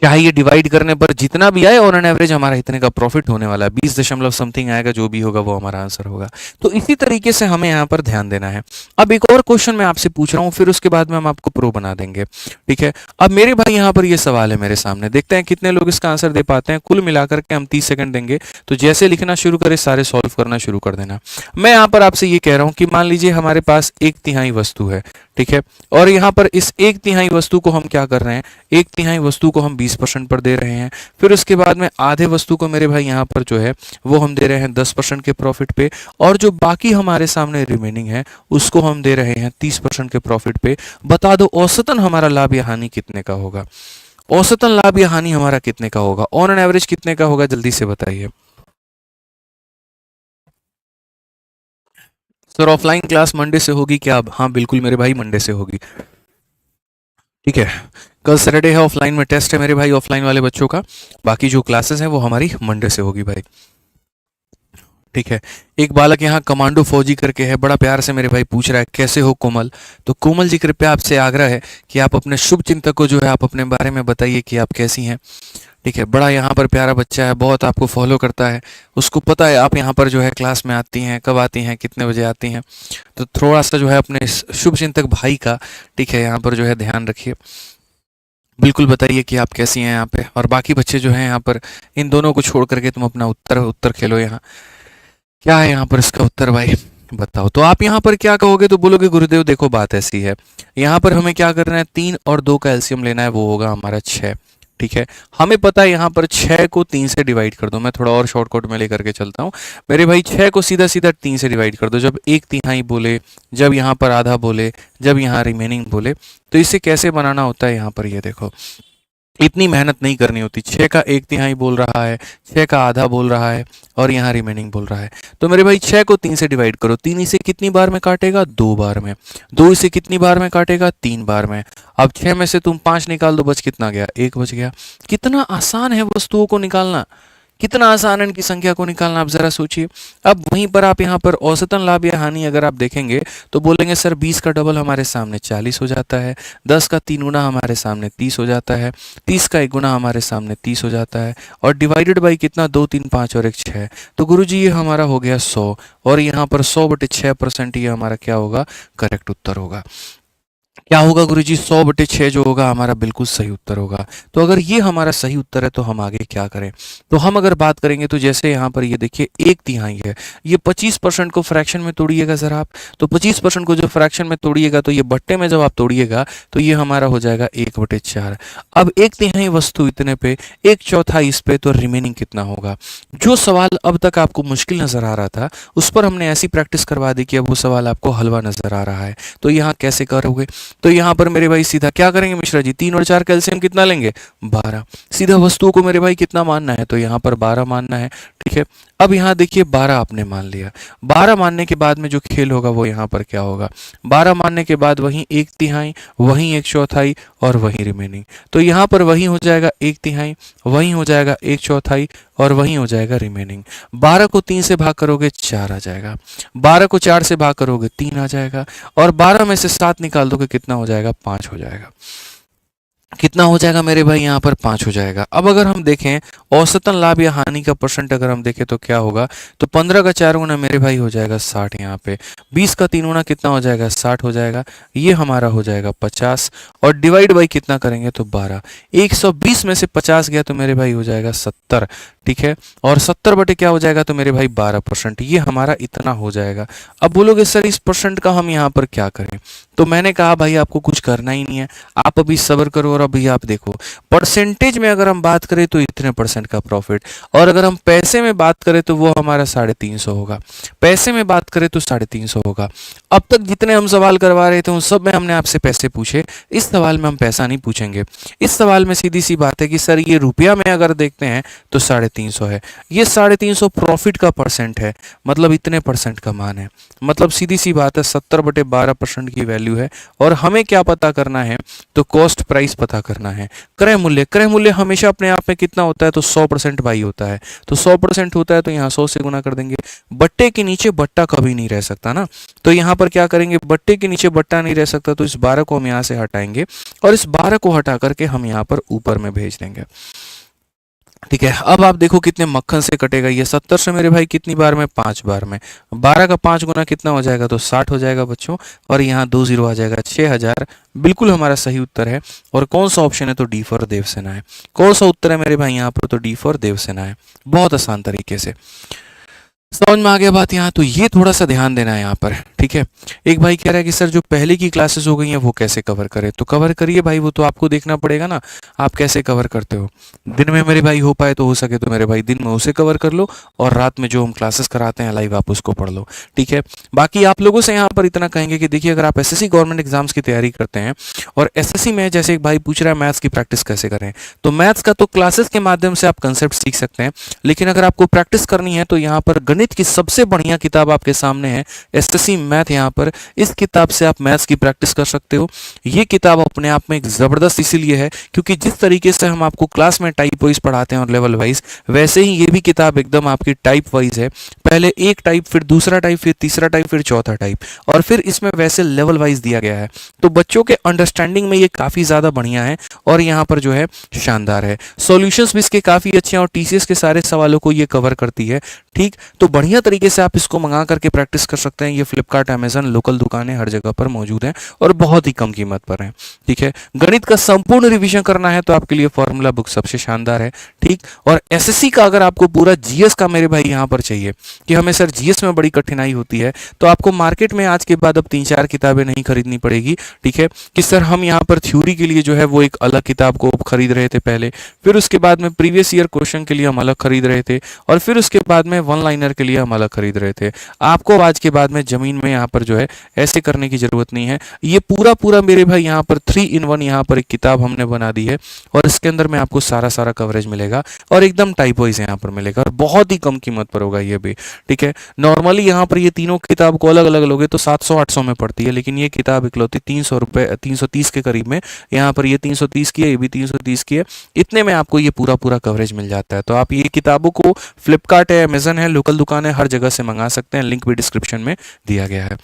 चाहे ये डिवाइड करने पर जितना भी आए, ऑन एन एवरेज हमारा इतने का प्रॉफिट होने वाला है, 20 दशमलव समथिंग आएगा, जो भी होगा वो हमारा आंसर होगा। तो इसी तरीके से हमें यहाँ पर ध्यान देना है। अब एक और क्वेश्चन मैं आपसे पूछ रहा हूँ, फिर उसके बाद में हम आपको प्रो बना देंगे, ठीक है। अब मेरे भाई यहाँ पर ये सवाल है मेरे सामने, देखते हैं कितने लोग इसका आंसर दे पाते हैं। कुल मिलाकर के हम 30 सेकंड देंगे, तो जैसे लिखना शुरू करें सारे सॉल्व करना शुरू कर देना। मैं यहाँ पर आपसे ये कह रहा हूँ कि मान लीजिए हमारे पास 1/3 वस्तु है, ठीक है, और यहाँ पर इस 1/3 वस्तु को हम क्या कर रहे हैं, 1/3 वस्तु को हम 20% पर दे रहे हैं। फिर उसके बाद में आधे वस्तु को मेरे भाई यहाँ पर जो है वो हम दे रहे हैं 10% के प्रॉफिट पे, और जो बाकी हमारे सामने रिमेनिंग है उसको हम दे रहे हैं 30% के प्रॉफिट पे। बता दो औसतन हमारा लाभ या हानि कितने का होगा? औसतन लाभ या हानि हमारा कितने का होगा? ऑन एन एवरेज कितने का होगा? जल्दी से बताइए सर। ऑफलाइन क्लास मंडे से होगी क्या? अब हाँ बिल्कुल मेरे भाई, मंडे से होगी, ठीक है। कल सैटरडे है, ऑफलाइन में टेस्ट है मेरे भाई ऑफलाइन वाले बच्चों का। बाकी जो क्लासेस हैं वो हमारी मंडे से होगी भाई, ठीक है। एक बालक यहाँ कमांडो फौजी करके है, बड़ा प्यार से मेरे भाई पूछ रहा है कैसे हो कोमल। तो कोमल जी कृपया आपसे आग्रह है कि आप अपने शुभ चिंतक को जो है आप अपने बारे में बताइए कि आप कैसी हैं, ठीक है। बड़ा यहाँ पर प्यारा बच्चा है, बहुत आपको फॉलो करता है, उसको पता है आप यहाँ पर जो है क्लास में आती हैं, कब आती हैं, कितने बजे आती हैं। तो थोड़ा सा जो है अपने इस शुभ चिंतक भाई का, ठीक है, यहाँ पर जो है ध्यान रखिए। बिल्कुल बताइए कि आप कैसी हैं यहाँ पे। और बाकी बच्चे जो हैं यहाँ पर, इन दोनों को छोड़ करके तुम अपना उत्तर उत्तर खेलो। यहाँ क्या है यहाँ पर इसका उत्तर भाई बताओ। तो आप यहाँ पर क्या कहोगे? तो बोलोगे गुरुदेव देखो बात ऐसी है, यहाँ पर हमें क्या करना है, 3 और 2 का एलसीएम लेना है, वो होगा हमारा 6, ठीक है। हमें पता है यहाँ पर 6 को 3 से डिवाइड कर दो। मैं थोड़ा और शॉर्टकट में लेकर के चलता हूँ मेरे भाई। 6 को सीधा सीधा 3 से डिवाइड कर दो, जब 1/3 बोले, जब यहाँ पर आधा बोले, जब यहाँ रिमेनिंग बोले। तो इसे कैसे बनाना होता है यहाँ पर ये देखो, इतनी मेहनत नहीं करनी होती। 6 का 1/3 बोल रहा है, 6 का आधा बोल रहा है, और यहाँ रिमेनिंग बोल रहा है। तो मेरे भाई 6 को 3 से डिवाइड करो, 3 इसे कितनी बार में काटेगा? 2 बार में। 2 इसे कितनी बार में काटेगा? 3 बार में। अब 6 में से तुम 5 निकाल दो, बच कितना गया? 1 बच गया। कितना आसान है वस्तुओं को निकालना, कितना आसान है इनकी संख्या को निकालना, आप जरा सोचिए। अब वहीं पर आप यहाँ पर औसतन लाभ या हानि अगर आप देखेंगे तो बोलेंगे सर 20 का डबल हमारे सामने 40 हो जाता है, 10 का 3 गुना हमारे सामने 30 हो जाता है, 30 का 1 गुना हमारे सामने 30 हो जाता है, और डिवाइडेड बाई कितना? 2 3 5 और 1 6। तो गुरुजी ये हमारा हो गया 100, और यहाँ पर 100/6% ये हमारा क्या होगा? करेक्ट उत्तर होगा। क्या होगा गुरुजी? 100/6 जो होगा हमारा बिल्कुल सही उत्तर होगा। तो अगर ये हमारा सही उत्तर है तो हम आगे क्या करें? तो हम अगर बात करेंगे तो जैसे यहाँ पर ये देखिए 1/3 है, ये 25% को फ्रैक्शन में तोड़िएगा सर आप। तो 25% को जो फ्रैक्शन में तोड़िएगा तो ये बट्टे में जब आप तोड़िएगा तो ये हमारा हो जाएगा 1/4। अब 1/3 वस्तु इतने पे, 1/4 इस पे, तो रिमेनिंग कितना होगा? जो सवाल अब तक आपको मुश्किल नजर आ रहा था उस पर हमने ऐसी प्रैक्टिस करवा दी कि अब वो सवाल आपको हलवा नजर आ रहा है। तो यहाँ कैसे करोगे? तो यहाँ पर मेरे भाई सीधा क्या करेंगे मिश्रा जी? 3 और 4 का एलसीएम कितना लेंगे? 12। सीधा वस्तुओं को मेरे भाई कितना मानना है? तो यहाँ पर 12 मानना है, ठीक है। अब यहाँ देखिए 12 आपने मान लिया। 12 मानने के बाद में जो खेल होगा वो यहाँ पर क्या होगा? 12 मानने के बाद वहीं 1/3, वहीं 1/4 और वहीं रिमेनिंग। तो यहाँ पर वहीं हो जाएगा 1/3, वहीं हो जाएगा 1/4 और वहीं हो जाएगा रिमेनिंग। 12 को 3 से भाग करोगे 4 आ जाएगा, 12 को 4 से भाग करोगे 3 आ जाएगा, और 12 में से 7 निकाल दोगे कितना हो जाएगा? 5 हो जाएगा। कितना हो जाएगा मेरे भाई? यहाँ पर 5 हो जाएगा। अब अगर हम देखें औसतन लाभ या हानि का परसेंट अगर हम देखें तो क्या होगा? तो 15 का 4 गुना मेरे भाई हो जाएगा 60, यहाँ पे 20 का 3 गुना कितना हो जाएगा? 60 हो जाएगा, ये हमारा हो जाएगा 50, और डिवाइड बाई कितना करेंगे? तो 12। 120 में से 50 गया तो मेरे भाई हो जाएगा 70, ठीक है। और 70 बटे क्या हो जाएगा? तो मेरे भाई 12%, ये हमारा इतना हो जाएगा। अब बोलोगे सर इस परसेंट का हम यहाँ पर क्या करें? तो मैंने कहा भाई आपको कुछ करना ही नहीं है, आप अभी सब्र करो, और अभी आप देखो परसेंटेज में अगर हम बात करें तो इतने परसेंट का प्रॉफिट, और अगर हम पैसे में बात करें तो वो हमारा 350 होगा। पैसे में बात करें तो 350 होगा। अब तक जितने हम सवाल करवा रहे थे उन सब में हमने आपसे पैसे पूछे, इस सवाल में हम पैसा नहीं पूछेंगे। इस सवाल में सीधी सी बात है कि सर ये रुपया में अगर देखते हैं तो 350 है, ये 350 प्रॉफिट का परसेंट है, मतलब इतने परसेंट का मान है। मतलब सीधी सी बात है 70/12% की वैल्यू है। और हमें क्या पता करना है? तो कॉस्ट प्राइस पता करना है। क्रय मूल्य, क्रय मूल्य हमेशा अपने आप में कितना होता है? तो 100% बाई होता है। तो 100% होता है तो यहाँ 100 से गुना कर देंगे। बट्टे के नीचे बट्टा कभी नहीं रह सकता ना, तो यहाँ पर क्या करेंगे, बट्टे के नीचे बट्टा नहीं रह सकता, तो इस 12 को हम यहाँ से हटाएंगे और इस 12 को हटा करके हम यहाँ पर ऊपर में भेज देंगे। ठीक है, अब आप देखो कितने मक्खन से कटेगा ये 70 से मेरे भाई, कितनी बार में, 5 बार में। 12 का 5 गुना कितना हो जाएगा, तो 60 हो जाएगा बच्चों, और यहाँ 2 जीरो आ जाएगा, 6000 बिल्कुल हमारा सही उत्तर है। और कौन सा ऑप्शन है, तो डी फॉर देवसेना है। कौन सा उत्तर है मेरे भाई यहाँ पर, तो डी फॉर देवसेना है। बहुत आसान तरीके से समझ में आ गया बात यहाँ, तो ये थोड़ा सा ध्यान देना है यहाँ पर। ठीक है, एक भाई कह रहा है कि सर जो पहले की क्लासेस हो गई हैं वो कैसे कवर करें, तो कवर करिए भाई, वो तो आपको देखना पड़ेगा ना आप कैसे कवर करते हो। दिन में मेरे भाई हो पाए तो हो सके तो मेरे भाई दिन में उसे कवर कर लो, और रात में जो हम क्लासेस कराते हैं लाइव आप उसको पढ़ लो। ठीक है, बाकी आप लोगों से यहाँ पर इतना कहेंगे कि देखिए, अगर आप एसएससी गवर्नमेंट एग्जाम्स की तैयारी करते हैं और एसएससी में जैसे एक भाई पूछ रहा है मैथ्स की प्रैक्टिस कैसे करें, तो मैथ्स का तो क्लासेस के माध्यम से आप कंसेप्ट सीख सकते हैं, लेकिन अगर आपको प्रैक्टिस करनी है तो यहाँ पर गणित की सबसे बढ़िया किताब आपके सामने है, एसएससी मैथ। यहाँ पर इस किताब से आप मैथ्स की प्रैक्टिस कर सकते हो। ये किताब अपने आप में एक जबरदस्त इसीलिए है क्योंकि जिस तरीके से हम आपको क्लास में टाइप वाइज पढ़ाते हैं और लेवल वाइज, वैसे ही ये भी किताब एकदम आपकी टाइप वाइज है। पहले एक टाइप, फिर दूसरा टाइप, फिर तीसरा टाइप, फिर चौथा टाइप, और फिर इसमें वैसे लेवल वाइज दिया गया है। तो बच्चों के अंडरस्टैंडिंग में ये काफी ज्यादा बढ़िया है और यहाँ पर जो है शानदार है। सॉल्यूशंस भी इसके काफी अच्छे हैं और टीसीएस के सारे सवालों को ये कवर करती है। ठीक, तो बढ़िया तरीके से आप इसको मंगा करके प्रैक्टिस कर सकते हैं। ये फ्लिपकार्ट, अमेजन, लोकल दुकानें हर जगह पर मौजूद हैं और बहुत ही कम कीमत पर हैं। ठीक है, गणित का संपूर्ण रिवीजन करना है तो आपके लिए फॉर्मूला बुक सबसे शानदार है। ठीक, और एसएससी का अगर आपको पूरा जीएस का मेरे भाई यहाँ पर चाहिए कि हमें सर जीएस में बड़ी कठिनाई होती है, तो आपको मार्केट में आज के बाद अब 3-4 किताबें नहीं खरीदनी पड़ेगी। ठीक है, कि सर हम यहाँ पर थ्योरी के लिए जो है वो एक अलग किताब को खरीद रहे थे पहले, फिर उसके बाद में प्रीवियस ईयर क्वेश्चन के लिए हम अलग खरीद रहे थे, और फिर उसके बाद में वन लाइनर के लिए हम अलग खरीद रहे थे। आपको आज के बाद में जमीन में यहाँ पर जो है ऐसे करने की जरूरत नहीं है। ये पूरा मेरे भाई यहाँ पर 3-in-1 यहाँ पर एक किताब हमने बना दी है और इसके अंदर में आपको सारा कवरेज मिलेगा और एकदम टाइप वाइज यहाँ पर मिलेगा और बहुत ही कम कीमत पर होगा ये भी। ठीक है, नॉर्मली यहाँ पर ये तीनों किताब को अलग अलग लोगे तो 700-800 में पड़ती है, लेकिन ये किताब इकलौती 300 रुपये, 330 के करीब में। यहाँ पर ये 330 की है, ये भी 330 की है, इतने में आपको ये पूरा कवरेज मिल जाता है। तो आप ये किताबों को फ्लिपकार्ट है, अमेजन है, लोकल दुकान है, हर जगह से मंगा सकते हैं। लिंक भी डिस्क्रिप्शन में दिया गया है।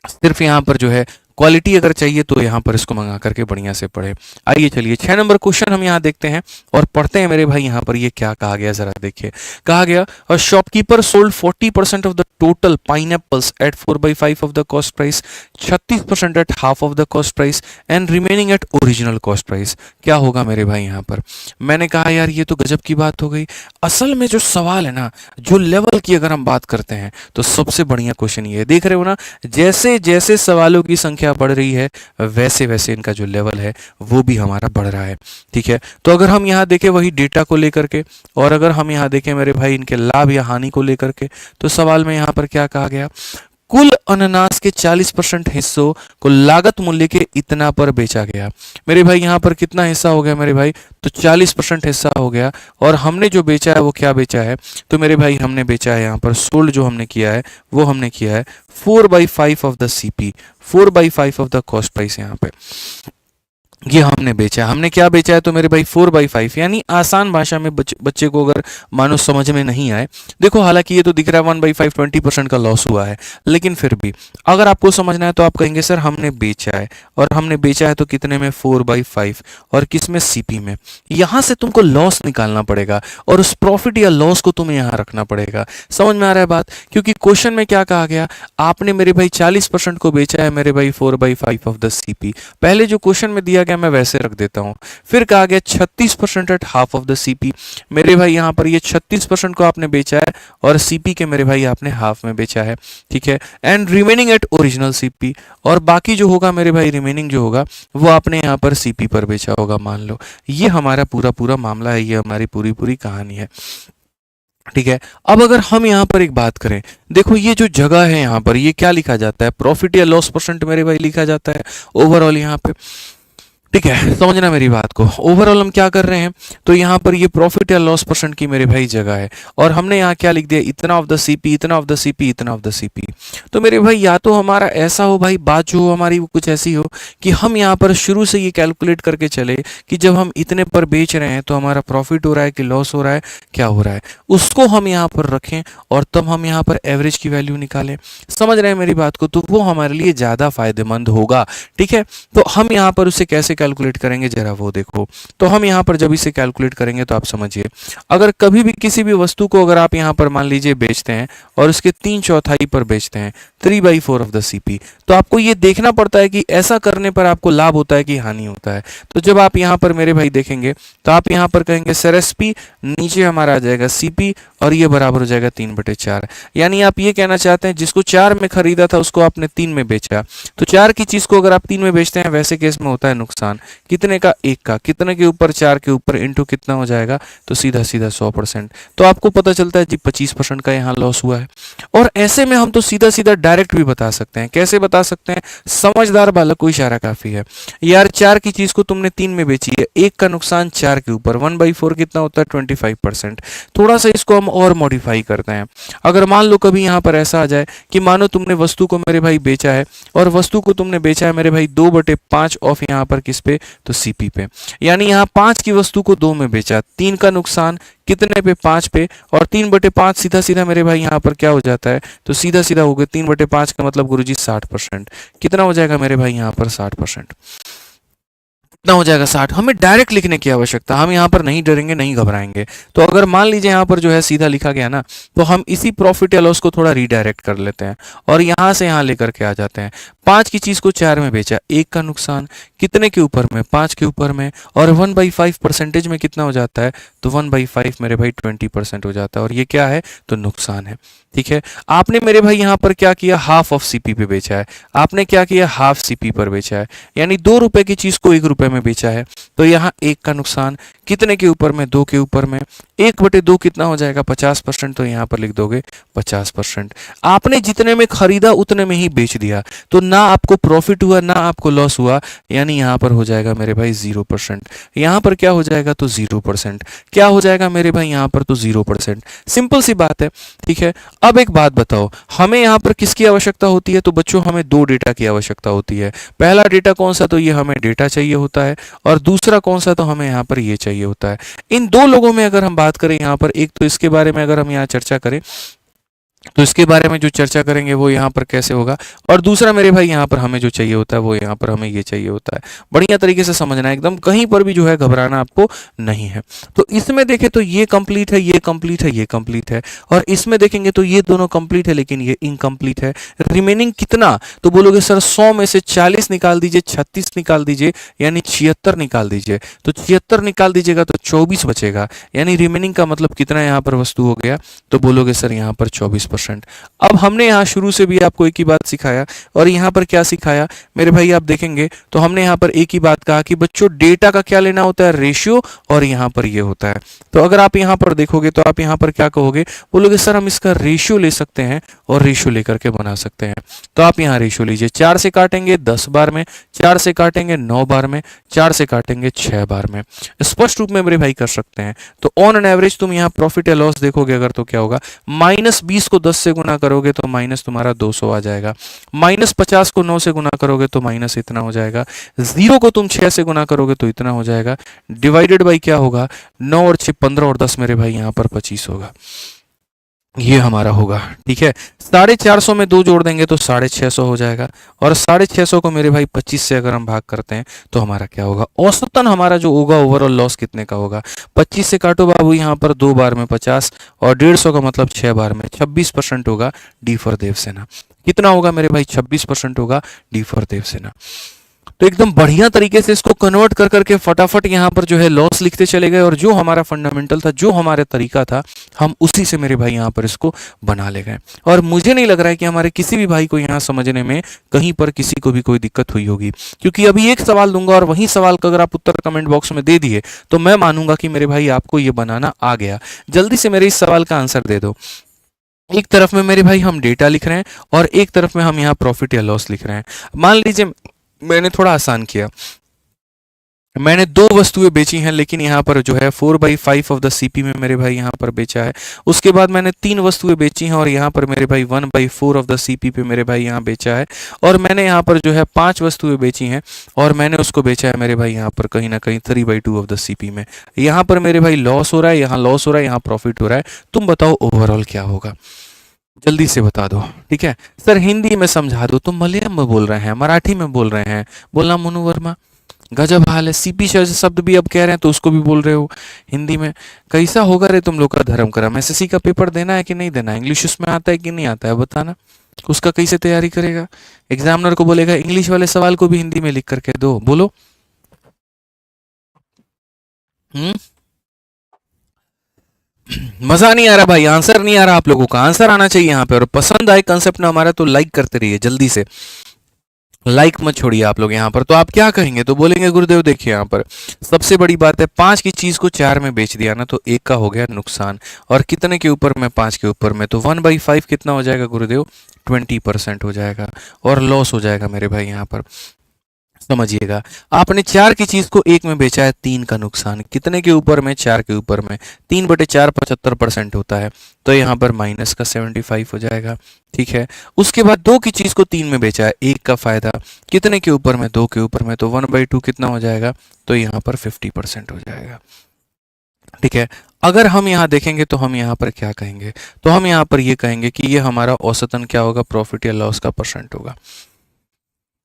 सिर्फ यहाँ पर जो है क्वालिटी अगर चाहिए तो यहाँ पर इसको मंगा करके बढ़िया से पढ़े। आइए चलिए 6 नंबर क्वेश्चन हम यहाँ देखते हैं और पढ़ते हैं मेरे भाई। यहाँ पर ये क्या कहा गया जरा देखिए। कहा गया a shopkeeper sold 40% of the total pineapples at 4/5 of the cost price, 36% at half of the cost price and remaining at original cost price. क्या होगा मेरे भाई यहाँ पर? मैंने कहा यार ये तो गजब की बात हो गई। असल में जो सवाल है ना, जो लेवल की अगर हम बात करते हैं तो सबसे बढ़िया क्वेश्चन ये है। देख रहे हो ना, जैसे जैसे सवालों की संख्या बढ़ रही है वैसे वैसे इनका जो लेवल है वो भी हमारा बढ़ रहा है। ठीक है, तो अगर हम यहाँ देखें वही डेटा को लेकर के, और अगर हम यहाँ देखें मेरे भाई इनके लाभ या हानि को लेकर के, तो सवाल में यहाँ पर क्या कहा गया? कुल अनानास के 40% हिस्सों को लागत मूल्य के इतना पर बेचा गया। मेरे भाई यहाँ पर कितना हिस्सा हो गया मेरे भाई? तो 40% हिस्सा हो गया। और हमने जो बेचा है वो क्या बेचा है? तो मेरे भाई हमने बेचा है यहाँ पर सोल्ड, जो हमने किया है वो हमने किया है 4/5 of the CP, 4/5 of the cost price. यहाँ पे ये हमने बेचा। हमने क्या बेचा है? तो मेरे भाई 4/5, यानी आसान भाषा में बच्चे को अगर मानो समझ में नहीं आए, देखो हालांकि ये तो दिख रहा है 1/5 20% का लॉस हुआ है, लेकिन फिर भी अगर आपको समझना है तो आप कहेंगे सर हमने बेचा है, और हमने बेचा है तो कितने में? 4/5, और किस में? सीपी में। यहां से तुमको लॉस निकालना पड़ेगा और उस प्रॉफिट या लॉस को तुम्हें यहां रखना पड़ेगा। समझ में आ रहा है बात? क्योंकि क्वेश्चन में क्या कहा गया? आपने मेरे भाई 40% को बेचा है मेरे भाई 4/5 ऑफ द सीपी। पहले जो क्वेश्चन में दिया गया मैं वैसे रख देता हूं। फिर कहा गया 36% at half of the CP. मेरे भाई यहां पर ये 36% को आपने बेचा है और सीपी के मेरे भाई आपने हाफ में बेचा है। ठीक है, and remaining at original CP, और बाकी जो होगा मेरे भाई रिमेनिंग जो होगा वो आपने यहां पर सीपी पर बेचा होगा। मान लो ये हमारा पूरा मामला है, ये हमारी पूरी कहानी है। ठीक है, अब अगर हम यहाँ पर एक बात करें, देखो ये जो जगह है यहाँ पर ये क्या लिखा जाता है? प्रॉफिट या लॉस परसेंट मेरे भाई लिखा जाता है ओवरऑल यहाँ पे। ठीक है, समझना मेरी बात को। ओवरऑल हम क्या कर रहे हैं, तो यहाँ पर ये प्रॉफिट या लॉस परसेंट की मेरे भाई जगह है, और हमने यहाँ क्या लिख दिया, इतना ऑफ द सीपी, इतना ऑफ द सीपी, इतना ऑफ द सीपी। तो मेरे भाई या तो हमारा ऐसा हो भाई, बात जो हो हमारी वो कुछ ऐसी हो कि हम यहाँ पर शुरू से ये कैलकुलेट करके चले कि जब हम इतने पर बेच रहे हैं तो हमारा प्रॉफिट हो रहा है कि लॉस हो रहा है, क्या हो रहा है, उसको हम यहाँ पर रखें और तब हम यहाँ पर एवरेज की वैल्यू निकालें। समझ रहे हैं मेरी बात को, तो वो हमारे लिए ज़्यादा फायदेमंद होगा। ठीक है, तो हम यहाँ पर उसे कैसे कैलकुलेट करेंगे जरा वो देखो। तो हम यहाँ पर जब इसे कैलकुलेट करेंगे तो आप समझिए, अगर कभी भी किसी भी वस्तु को अगर आप यहाँ पर मान लीजिए बेचते हैं और उसके 3/4 पर बेचते हैं, 3/4 ऑफ द सीपी, तो आपको ये देखना पड़ता है कि ऐसा करने पर आपको लाभ होता है कि हानि होता है। तो जब आप यहाँ पर मेरे भाई देखेंगे तो आप यहाँ पर कहेंगे सर एसपी, नीचे हमारा आ जाएगा सीपी, और ये बराबर हो जाएगा 3/4। यानी आप ये कहना चाहते हैं जिसको 4 में खरीदा था उसको आपने 3 में बेचा। तो 4 की चीज को अगर आप 3 में बेचते हैं, वैसे केस में होता है नुकसान। कितने का? 1 का। कितने के ऊपर? 4 के ऊपर, इंटू कितना हो जाएगा, तो सीधा सीधा 100%। तो आपको पता चलता है जी 25% का यहाँ लॉस हुआ है। और ऐसे में हम तो सीधा सीधा डायरेक्ट भी बता सकते हैं। कैसे बता सकते हैं? समझदार बालक को इशारा काफी है। यार 4 की चीज को तुमने 3 में बेची है, 1 का नुकसान 4 के ऊपर, 1/4 कितना होता है? 25%। थोड़ा सा इसको हम और मॉडिफाई करते हैं। अगर मान लो कभी यहाँ पर ऐसा आ जाए कि मानो तुमने वस्तु को मेरे भाई बेचा है, और वस्तु को तुमने बेचा है मेरे भाई 2/5 ऑफ यहाँ पर किस पे, तो सीपी पे। यानी यहाँ 5 की वस्तु को 2 में बेचा, 3 का नुकसान कितने पे? 5 पे, और 3/5 सीधा सीधा मेरे भाई यहाँ पर क्या हो जाता है, तो सीधा सीधा हो गया 3/5 का मतलब गुरुजी 60%। कितना हो जाएगा मेरे भाई यहाँ पर? 60%। कितना हो जाएगा? 60। हमें डायरेक्ट लिखने की आवश्यकता, हम यहाँ पर नहीं डरेंगे, नहीं घबराएंगे। तो अगर मान लीजिए यहाँ पर जो है सीधा लिखा गया ना, तो हम इसी प्रॉफिट या लॉस को थोड़ा रीडायरेक्ट कर लेते हैं और यहाँ से यहाँ लेकर के आ जाते हैं। 5 की चीज को 4 में बेचा, 1 का नुकसान कितने के ऊपर में? 5 के ऊपर में, और 1/5 परसेंटेज में कितना हो जाता है, तो 1/5 मेरे भाई 20% हो जाता है, और ये क्या है, तो नुकसान है। ठीक है, आपने मेरे भाई यहाँ पर क्या किया, हाफ ऑफ सीपी पे बेचा है। आपने क्या किया, हाफ सीपी पर बेचा है, यानी 2 रुपए की चीज को 1 रुपए में बेचा है। तो यहाँ 1 का नुकसान कितने के ऊपर में? 2 के ऊपर में। 1/2 कितना हो जाएगा? 50%। तो यहाँ पर लिख दोगे 50%। आपने जितने में खरीदा उतने में ही बेच दिया, तो ना आपको प्रॉफिट हुआ ना आपको लॉस हुआ, यानी यहाँ पर हो जाएगा मेरे भाई 0%। यहाँ पर क्या हो जाएगा, तो 0%। क्या हो जाएगा मेरे भाई यहाँ पर, तो 0%। सिंपल सी बात है। ठीक है, अब एक बात बताओ, हमें यहाँ पर किसकी आवश्यकता होती है, तो बच्चों हमें 2 डेटा की आवश्यकता होती है। पहला डेटा कौन सा, तो ये हमें डेटा चाहिए होता है, और दूसरा कौन सा, तो हमें यहाँ पर ये चाहिए होता है। इन 2 लोगों में अगर हम बात करें यहाँ पर, एक तो इसके बारे में अगर हम यहाँ चर्चा करें, तो इसके बारे में जो चर्चा करेंगे वो यहाँ पर कैसे होगा, और दूसरा मेरे भाई यहाँ पर हमें जो चाहिए होता है वो यहाँ पर हमें ये चाहिए होता है। बढ़िया तरीके से समझना है एकदम, कहीं पर भी जो है घबराना आपको नहीं है। तो इसमें देखें तो ये कंप्लीट है, ये कंप्लीट है, ये कंप्लीट है, और इसमें देखेंगे तो ये दोनों कंप्लीट है लेकिन ये इनकम्प्लीट है। रिमेनिंग कितना, तो बोलोगे सर 100 में से 40 निकाल दीजिए, 36 निकाल दीजिए, यानी 76 निकाल दीजिए। तो 76 निकाल दीजिएगा तो 24 बचेगा, यानी रिमेनिंग का मतलब कितना यहाँ पर वस्तु हो गया, तो बोलोगे सर यहाँ पर 24%। अब हमने यहाँ शुरू से भी आपको एक ही बात सिखाया, और यहाँ पर क्या सिखाया मेरे भाई, आप देखेंगे तो हमने यहाँ पर एक ही बात कहा कि बच्चों डेटा का क्या लेना होता है, रेशियो, और यहाँ पर ये होता है। तो अगर आप यहाँ पर देखोगे तो आप यहाँ पर क्या कहोगे, बोलोगे सर हम इसका रेशियो ले सकते हैं और रेशियो लेकर के बना सकते हैं। तो आप यहाँ रेशियो लीजिए, 4 से काटेंगे 10 बार में, 4 से काटेंगे 9 बार में, 4 से काटेंगे 6 बार में। स्पष्ट रूप में मेरे भाई कर सकते हैं। तो ऑन एन एवरेज तुम यहाँ प्रॉफिट या लॉस देखोगे अगर, तो क्या होगा, -20 को 10 से गुना करोगे तो माइनस तुम्हारा 200 आ जाएगा, -50 को 9 से गुना करोगे तो माइनस इतना हो जाएगा, 0 को तुम 6 से गुना करोगे तो इतना हो जाएगा, डिवाइडेड बाई क्या होगा, 9 और 6 15 और 10 मेरे भाई यहाँ पर 25 होगा। ये हमारा होगा। ठीक है, 450 में 2 जोड़ देंगे तो 650 हो जाएगा, और 650 को मेरे भाई 25 से अगर हम भाग करते हैं तो हमारा क्या होगा, औसतन हमारा जो होगा ओवरऑल लॉस कितने का होगा। 25 से काटो बाबू यहाँ पर 2 बार में 50, और 150 का मतलब 6 बार में 26% होगा, डी फॉर देवसेना। कितना होगा मेरे भाई, 26% होगा, डी फॉर देवसेना। तो एकदम बढ़िया तरीके से इसको कन्वर्ट कर करके फटाफट यहाँ पर जो है लॉस लिखते चले गए, और जो हमारा फंडामेंटल था, जो हमारा तरीका था, हम उसी से मेरे भाई यहाँ पर इसको बना ले गए। और मुझे नहीं लग रहा है कि हमारे किसी भी भाई को यहाँ समझने में कहीं पर किसी को भी कोई दिक्कत हुई होगी, क्योंकि अभी एक सवाल दूंगा और वही सवाल का अगर आप उत्तर कमेंट बॉक्स में दे दिए तो मैं मानूंगा कि मेरे भाई आपको ये बनाना आ गया। जल्दी से मेरे इस सवाल का आंसर दे दो। एक तरफ में मेरे भाई हम डेटा लिख रहे हैं और एक तरफ में हम यहाँ प्रॉफिट या लॉस लिख रहे हैं। मान लीजिए मैंने थोड़ा आसान किया, मैंने दो वस्तुएं बेची हैं, लेकिन यहाँ पर जो है 4/5 ऑफ द सीपी में मेरे भाई यहाँ पर बेचा है। उसके बाद मैंने तीन वस्तुएं बेची हैं और यहाँ पर मेरे भाई 1/4 ऑफ द सीपी पे मेरे भाई यहाँ बेचा है। और मैंने यहाँ पर जो है पांच वस्तुएं बेची हैं और मैंने उसको बेचा है मेरे भाई यहाँ पर कहीं ना कहीं 3/2 ऑफ द सीपी में। यहाँ पर मेरे भाई लॉस हो रहा है, यहाँ लॉस हो रहा है, यहाँ प्रॉफिट हो रहा है। तुम बताओ ओवरऑल क्या होगा, जल्दी से बता दो। ठीक है सर, हिंदी में समझा दो। तुम मलयालम में बोल रहे हैं, मराठी में बोल रहे हैं, बोलना मनु वर्मा। गजब हाल है, सीपी शब्द भी अब कह रहे हैं तो उसको भी बोल रहे हो हिंदी में। कैसा होगा रे तुम लोग का धर्म करम। एसएससी का पेपर देना है कि नहीं देना है, इंग्लिश उसमें आता है कि नहीं आता है बताना। उसका कैसे तैयारी करेगा, एग्जामिनर को बोलेगा इंग्लिश वाले सवाल को भी हिंदी में लिख करके दो, बोलो। मजा नहीं आ रहा भाई, आंसर नहीं आ रहा आप लोगों का, आंसर आना चाहिए यहाँ पे। और पसंद आए कंसेप्ट ना हमारा तो लाइक करते रहिए जल्दी से, लाइक मत छोड़िए आप लोग यहाँ पर। तो आप क्या कहेंगे, तो बोलेंगे गुरुदेव देखिए यहाँ पर सबसे बड़ी बात है, पांच की चीज को चार में बेच दिया ना तो एक का हो गया नुकसान। और कितने के ऊपर में, पांच के ऊपर में, तो 1/5 कितना हो जाएगा गुरुदेव, 20% हो जाएगा और लॉस हो जाएगा मेरे भाई यहाँ पर। समझिएगा, आपने चार की चीज को एक में बेचा है, तीन का नुकसान। कितने के ऊपर में, चार के ऊपर में, 3/4 75% होता है, तो यहाँ पर माइनस का 75 हो जाएगा। ठीक है, उसके बाद दो की चीज को तीन में बेचा है, एक का फायदा। कितने के ऊपर में, दो के ऊपर में, तो 1/2 कितना हो जाएगा, तो यहाँ पर 50% हो जाएगा। ठीक है, अगर हम यहाँ देखेंगे तो हम यहाँ पर क्या कहेंगे, तो हम यहाँ पर ये कहेंगे कि ये हमारा औसतन क्या होगा, प्रॉफिट या लॉस का परसेंट होगा।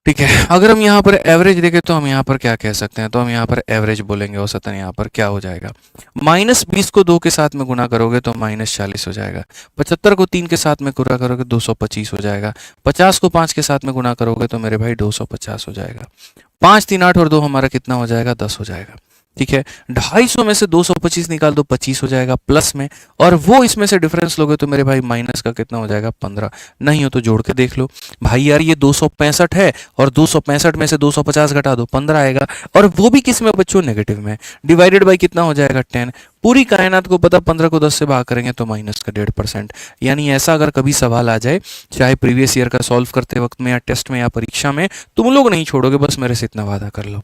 ठीक है, अगर हम यहाँ पर एवरेज देखें तो हम यहाँ पर क्या कह सकते हैं, तो हम यहाँ पर एवरेज बोलेंगे। औसतन यहाँ पर क्या हो जाएगा, -20 को 2 के साथ में गुना करोगे तो -40 हो जाएगा। 75 को 3 के साथ में गुना करोगे 225 हो जाएगा। 50 को 5 के साथ में गुना करोगे तो मेरे भाई 250 हो जाएगा। 5 3 8 और 2 हमारा कितना हो जाएगा, 10 हो जाएगा। ठीक है, 250 में से 225 निकाल दो, 25 हो जाएगा प्लस में, और वो इसमें से डिफरेंस लोगे तो मेरे भाई माइनस का कितना हो जाएगा, 15। नहीं हो तो जोड़ के देख लो भाई यार, ये 265 है और 265 में से 250 घटा दो, 15 आएगा। और वो भी किस में बच्चों, नेगेटिव में। डिवाइडेड बाई कितना हो जाएगा, 10। पूरी कायनात को पता, 15 को 10 से भाग करेंगे तो माइनस का 1.5%। यानी ऐसा अगर कभी सवाल आ जाए, चाहे प्रीवियस ईयर का सॉल्व करते वक्त में या टेस्ट में या परीक्षा में, तुम लोग नहीं छोड़ोगे, बस मेरे से इतना वादा कर लो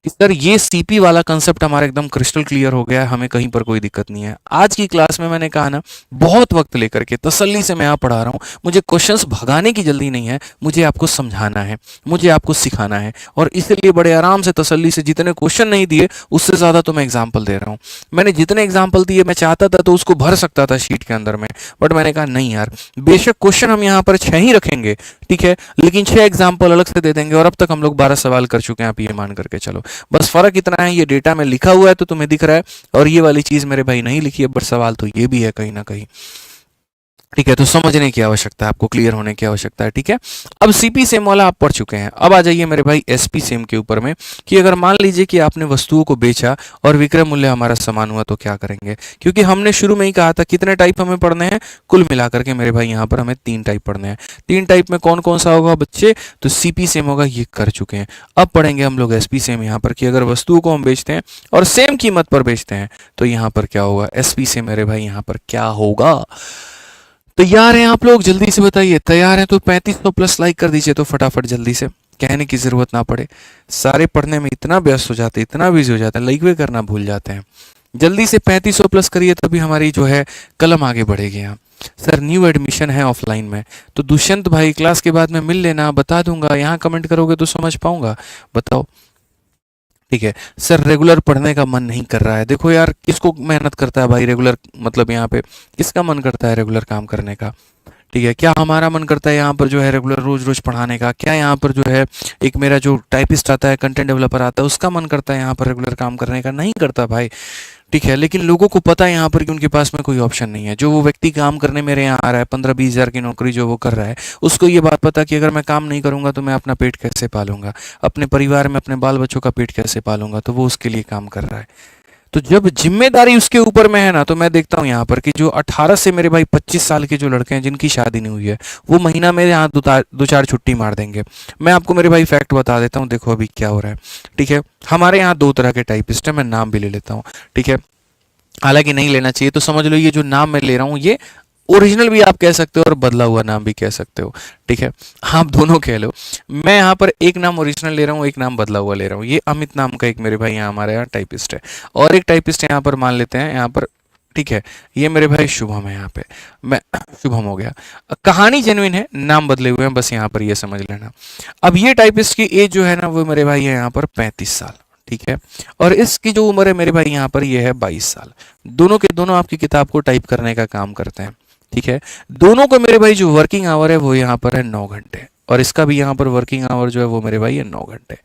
कि सर ये सीपी वाला कंसेप्ट हमारा एकदम क्रिस्टल क्लियर हो गया है, हमें कहीं पर कोई दिक्कत नहीं है। आज की क्लास में मैंने कहा ना, बहुत वक्त लेकर के तसल्ली से मैं यहाँ पढ़ा रहा हूँ। मुझे क्वेश्चंस भगाने की जल्दी नहीं है, मुझे आपको समझाना है, मुझे आपको सिखाना है, और इसलिए बड़े आराम से तसल्ली से, जितने क्वेश्चन नहीं दिए उससे ज़्यादा तो मैं एग्जाम्पल दे रहा हूँ। मैंने जितने एग्जाम्पल दिए, मैं चाहता था तो उसको भर सकता था शीट के अंदर में, बट मैंने कहा नहीं यार, बेशक क्वेश्चन हम यहाँ पर 6 ही रखेंगे, ठीक है, लेकिन 6 एग्जाम्पल अलग से दे देंगे। और अब तक हम लोग 12 सवाल कर चुके हैं, आप ये मान करके चलो। बस फर्क इतना है, ये डेटा में लिखा हुआ है तो तुम्हें दिख रहा है, और ये वाली चीज मेरे भाई नहीं लिखी है, बट सवाल तो ये भी है कहीं ना कहीं। ठीक है, तो समझने की आवश्यकता है आपको, क्लियर होने की आवश्यकता है। ठीक है, अब सीपी सेम वाला आप पढ़ चुके हैं, अब आ जाइए मेरे भाई एसपी सेम के ऊपर में, कि अगर मान लीजिए कि आपने वस्तुओं को बेचा और विक्रय मूल्य हमारा समान हुआ तो क्या करेंगे। क्योंकि हमने शुरू में ही कहा था कितने टाइप हमें पढ़ने हैं, कुल मिलाकर के मेरे भाई यहाँ पर हमें 3 टाइप पढ़ने हैं। 3 टाइप में कौन कौन सा होगा बच्चे, तो सीपी सेम होगा, ये कर चुके हैं। अब पढ़ेंगे हम लोग एसपी सेम यहाँ पर, कि अगर वस्तुओं को हम बेचते हैं और सेम कीमत पर बेचते हैं तो यहाँ पर क्या होगा, एसपी सेम मेरे भाई यहाँ पर क्या होगा। तैयार हैं आप लोग, जल्दी से बताइए। तैयार हैं तो 3500 प्लस लाइक कर दीजिए तो फटाफट, जल्दी से, कहने की जरूरत ना पड़े। सारे पढ़ने में इतना व्यस्त हो जाते हैं, इतना बिजी हो जाते हैं, लाइक भी करना भूल जाते हैं। जल्दी से 3500 प्लस करिए, तभी हमारी जो है कलम आगे बढ़ेगी। यहाँ सर न्यू एडमिशन है ऑफलाइन में, तो दुष्यंत भाई क्लास के बाद में मिल लेना, बता दूंगा। यहाँ कमेंट करोगे तो समझ पाऊंगा, बताओ। ठीक है सर, रेगुलर पढ़ने का मन नहीं कर रहा है। देखो यार, किसको मेहनत करता है भाई रेगुलर, मतलब यहाँ पे किसका मन करता है रेगुलर काम करने का। ठीक है, क्या हमारा मन करता है यहाँ पर जो है रेगुलर रोज रोज पढ़ाने का, क्या यहाँ पर जो है एक मेरा जो टाइपिस्ट आता है, कंटेंट डेवलपर आता है, उसका मन करता है यहाँ पर रेगुलर काम करने का, नहीं करता भाई। ठीक है, लेकिन लोगों को पता है यहाँ पर कि उनके पास में कोई ऑप्शन नहीं है। जो वो व्यक्ति काम करने मेरे यहाँ आ रहा है, 15-20 हज़ार की नौकरी जो वो कर रहा है, उसको ये बात पता कि अगर मैं काम नहीं करूँगा तो मैं अपना पेट कैसे पालूंगा, अपने परिवार में अपने बाल बच्चों का पेट कैसे पालूंगा, तो वो उसके लिए काम कर रहा है। तो जब जिम्मेदारी उसके ऊपर में है ना, तो मैं देखता हूँ यहाँ पर कि जो 18 से मेरे भाई 25 साल के जो लड़के हैं जिनकी शादी नहीं हुई है, वो महीना में यहाँ 2-4 छुट्टी मार देंगे। मैं आपको मेरे भाई फैक्ट बता देता हूँ, देखो अभी क्या हो रहा है। ठीक है, हमारे यहाँ 2 तरह के टाइपिस्ट है, मैं नाम भी ले लेता हूँ। ठीक है, हालांकि नहीं लेना चाहिए, तो समझ लो ये जो नाम मैं ले रहा हूँ ये ओरिजिनल भी आप कह सकते हो और बदला हुआ नाम भी कह सकते हो, ठीक है, आप दोनों कह लो। मैं यहाँ पर एक नाम ओरिजिनल ले रहा हूँ, एक नाम बदला हुआ ले रहा हूँ। ये अमित नाम का एक मेरे भाई यहाँ हमारे यहाँ टाइपिस्ट है, और एक टाइपिस्ट यहाँ पर मान लेते हैं यहाँ पर, ठीक है, ये मेरे भाई शुभम है यहाँ पे, मैं शुभम हो गया। कहानी जेन्युइन है, नाम बदले हुए हैं, बस यहाँ पर ये समझ लेना। अब ये टाइपिस्ट की एज जो है ना वो मेरे भाई है यहाँ पर 35 साल, ठीक है, और इसकी जो उम्र है मेरे भाई यहाँ पर ये है 22 साल। दोनों के दोनों आपकी किताब को टाइप करने का काम करते हैं, ठीक है। दोनों को मेरे भाई जो वर्किंग आवर है वो यहाँ पर है 9 घंटे, और इसका भी यहाँ पर वर्किंग आवर जो है वो मेरे भाई है 9 घंटे,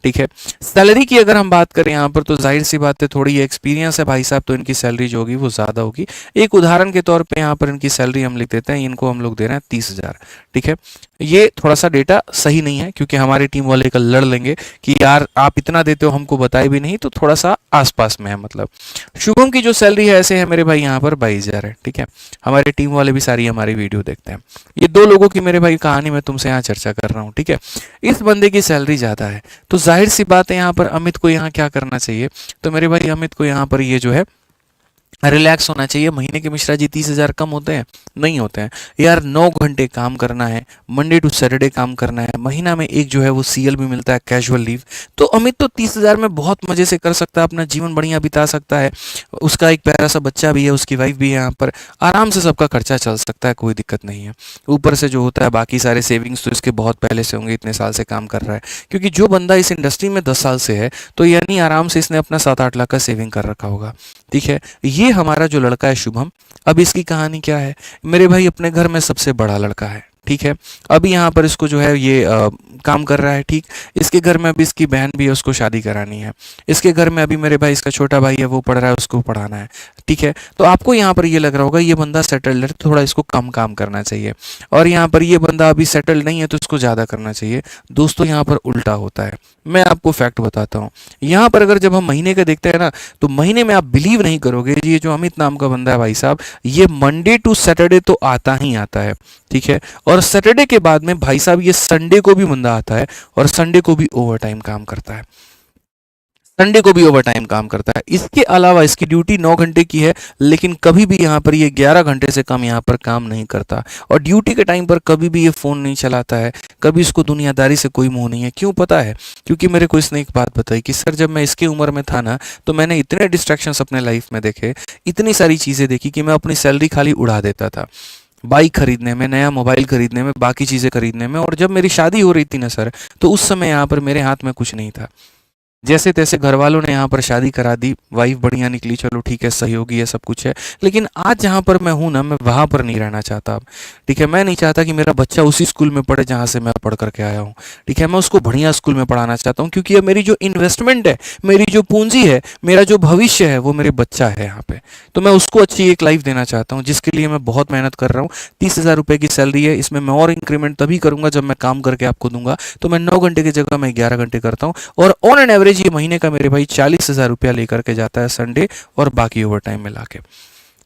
ठीक है। सैलरी की अगर हम बात करें यहाँ पर तो जाहिर सी बात है, थोड़ी एक्सपीरियंस है भाई साहब तो इनकी सैलरी जो होगी वो ज़्यादा होगी। एक उदाहरण के तौर पे यहाँ पर इनकी सैलरी हम लिख देते हैं, इनको हम लोग दे रहे हैं 30,000, ठीक है। ये थोड़ा सा डेटा सही नहीं है क्योंकि हमारी टीम वाले कल लड़ लेंगे कि यार आप इतना देते हो हमको बताए भी नहीं, तो थोड़ा सा आसपास में है मतलब। शुभम की जो सैलरी है ऐसे है मेरे भाई यहाँ पर 22,000 है, ठीक है। हमारे टीम वाले भी सारी हमारी वीडियो देखते हैं। ये दो लोगों की मेरे भाई कहानी मैं तुमसे यहाँ चर्चा कर रहा हूँ, ठीक है। इस बंदे की सैलरी ज़्यादा है तो जाहिर सी बात है यहाँ पर अमित को यहाँ क्या करना चाहिए, तो मेरे भाई अमित को यहाँ पर ये जो है रिलैक्स होना चाहिए। महीने के मिश्रा जी 30,000 कम होते हैं? नहीं होते हैं यार। 9 घंटे काम करना है, मंडे टू सैटरडे काम करना है, महीना में एक जो है वो सीएल भी मिलता है, कैजुअल लीव। तो अमित तो 30,000 में बहुत मजे से कर सकता है, अपना जीवन बढ़िया बिता सकता है। उसका एक प्यारा सा बच्चा भी है, उसकी वाइफ भी है यहाँ पर, आराम से सबका खर्चा चल सकता है, कोई दिक्कत नहीं है। ऊपर से जो होता है बाकी सारे सेविंग्स तो इसके बहुत पहले से होंगे, इतने साल से काम कर रहा है। क्योंकि जो बंदा इस इंडस्ट्री में 10 साल से है तो यानी आराम से इसने अपना 7-8 लाख का सेविंग कर रखा होगा, ठीक है। ये हमारा जो लड़का है शुभम, अब इसकी कहानी क्या है मेरे भाई, अपने घर में सबसे बड़ा लड़का है, ठीक है। अभी यहाँ पर इसको जो है ये काम कर रहा है, ठीक। इसके घर में अभी इसकी बहन भी है, उसको शादी करानी है। इसके घर में अभी मेरे भाई इसका छोटा भाई है, वो पढ़ रहा है, उसको पढ़ाना है, ठीक है। तो आपको यहाँ पर ये लग रहा होगा ये बंदा सेटल्ड है, थोड़ा इसको कम काम करना चाहिए, और यहाँ पर ये बंदा अभी सेटल्ड नहीं है तो इसको ज़्यादा करना चाहिए। दोस्तों यहाँ पर उल्टा होता है, मैं आपको फैक्ट बताता हूँ। यहाँ पर अगर जब हम महीने का देखते हैं ना तो महीने में आप बिलीव नहीं करोगे, ये जो अमित नाम का बंदा है भाई साहब, ये मंडे टू सैटरडे तो आता ही आता है, ठीक है। और सैटरडे के बाद में भाई साहब ये संडे को भी बंदा आता है, और संडे को भी ओवर टाइम काम करता है, संडे को भी ओवर टाइम काम करता है। इसके अलावा इसकी ड्यूटी 9 घंटे की है, लेकिन कभी भी यहाँ पर ये 11 घंटे से कम यहाँ पर काम नहीं करता, और ड्यूटी के टाइम पर कभी भी ये फ़ोन नहीं चलाता है, कभी इसको दुनियादारी से कोई मोह नहीं है। क्यों पता है? क्योंकि मेरे को इसने एक बात बताई कि सर जब मैं इसकी उम्र में था ना तो मैंने इतने डिस्ट्रैक्शंस अपने लाइफ में देखे, इतनी सारी चीज़ें देखी कि मैं अपनी सैलरी खाली उड़ा देता था, बाइक खरीदने में, नया मोबाइल खरीदने में, बाकी चीज़ें खरीदने में। और जब मेरी शादी हो रही थी ना सर, तो उस समय यहाँ पर मेरे हाथ में कुछ नहीं था। जैसे तैसे घर वालों ने यहाँ पर शादी करा दी, वाइफ बढ़िया निकली, चलो ठीक है, सहयोगी है, सब कुछ है। लेकिन आज जहाँ पर मैं हूँ ना, मैं वहाँ पर नहीं रहना चाहता अब, ठीक है। मैं नहीं चाहता कि मेरा बच्चा उसी स्कूल में पढ़े जहाँ से मैं पढ़ करके आया हूँ, ठीक है। मैं उसको बढ़िया स्कूल में पढ़ाना चाहता हूँ, क्योंकि ये मेरी जो इन्वेस्टमेंट है, मेरी जो पूंजी है, मेरा जो भविष्य है, वो मेरे बच्चा है यहाँ पे। तो मैं उसको अच्छी एक लाइफ देना चाहता हूँ, जिसके लिए मैं बहुत मेहनत कर रहा हूँ। 30,000 रुपये की सैलरी है, इसमें मैं और इंक्रीमेंट तभी करूँगा जब मैं काम करके आपको दूंगा। तो मैं 9 घंटे की जगह मैं 11 घंटे करता हूँ, और ऑन एन एवरेज ये महीने का मेरे भाई 40,000 रुपया लेकर के जाता है संडे और बाकी ओवर टाइम में लाके।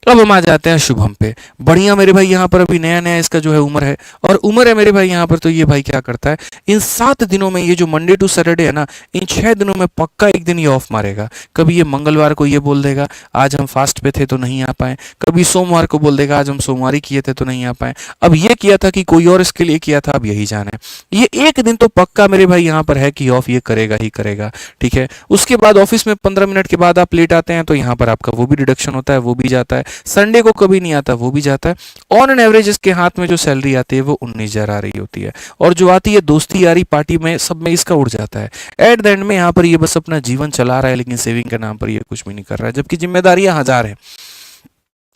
अब हम आ जाते हैं शुभम पे। बढ़िया मेरे भाई यहाँ पर अभी नया नया इसका जो है उम्र है, और उम्र है मेरे भाई यहाँ पर, तो ये भाई क्या करता है, इन 7 दिनों में, ये जो मंडे टू सैटरडे है ना, इन 6 दिनों में पक्का एक दिन ये ऑफ मारेगा। कभी ये मंगलवार को ये बोल देगा आज हम फास्ट पे थे तो नहीं आ पाए, कभी सोमवार को बोल देगा आज हम सोमवारी किए थे तो नहीं आ पाए, अब ये किया था कि कोई और इसके लिए किया था, अब यही जाने। ये एक दिन तो पक्का मेरे भाई यहाँ पर है कि ऑफ ये करेगा ही करेगा, ठीक है। उसके बाद ऑफिस में 15 मिनट के बाद आप लेट आते हैं तो यहाँ पर आपका वो भी डिडक्शन होता है, वो भी जाता है। संडे को कभी नहीं आता, वो भी जाता है। ऑन एन एवरेज इसके हाथ में जो सैलरी आती है वो 19,000 आ रही होती है, और जो आती है दोस्ती यारी पार्टी में सब में इसका उड़ जाता है। एट द एंड में यहाँ पर ये बस अपना जीवन चला रहा है, लेकिन सेविंग के नाम पर ये कुछ भी नहीं कर रहा है, जबकि जिम्मेदारियां 1000 है।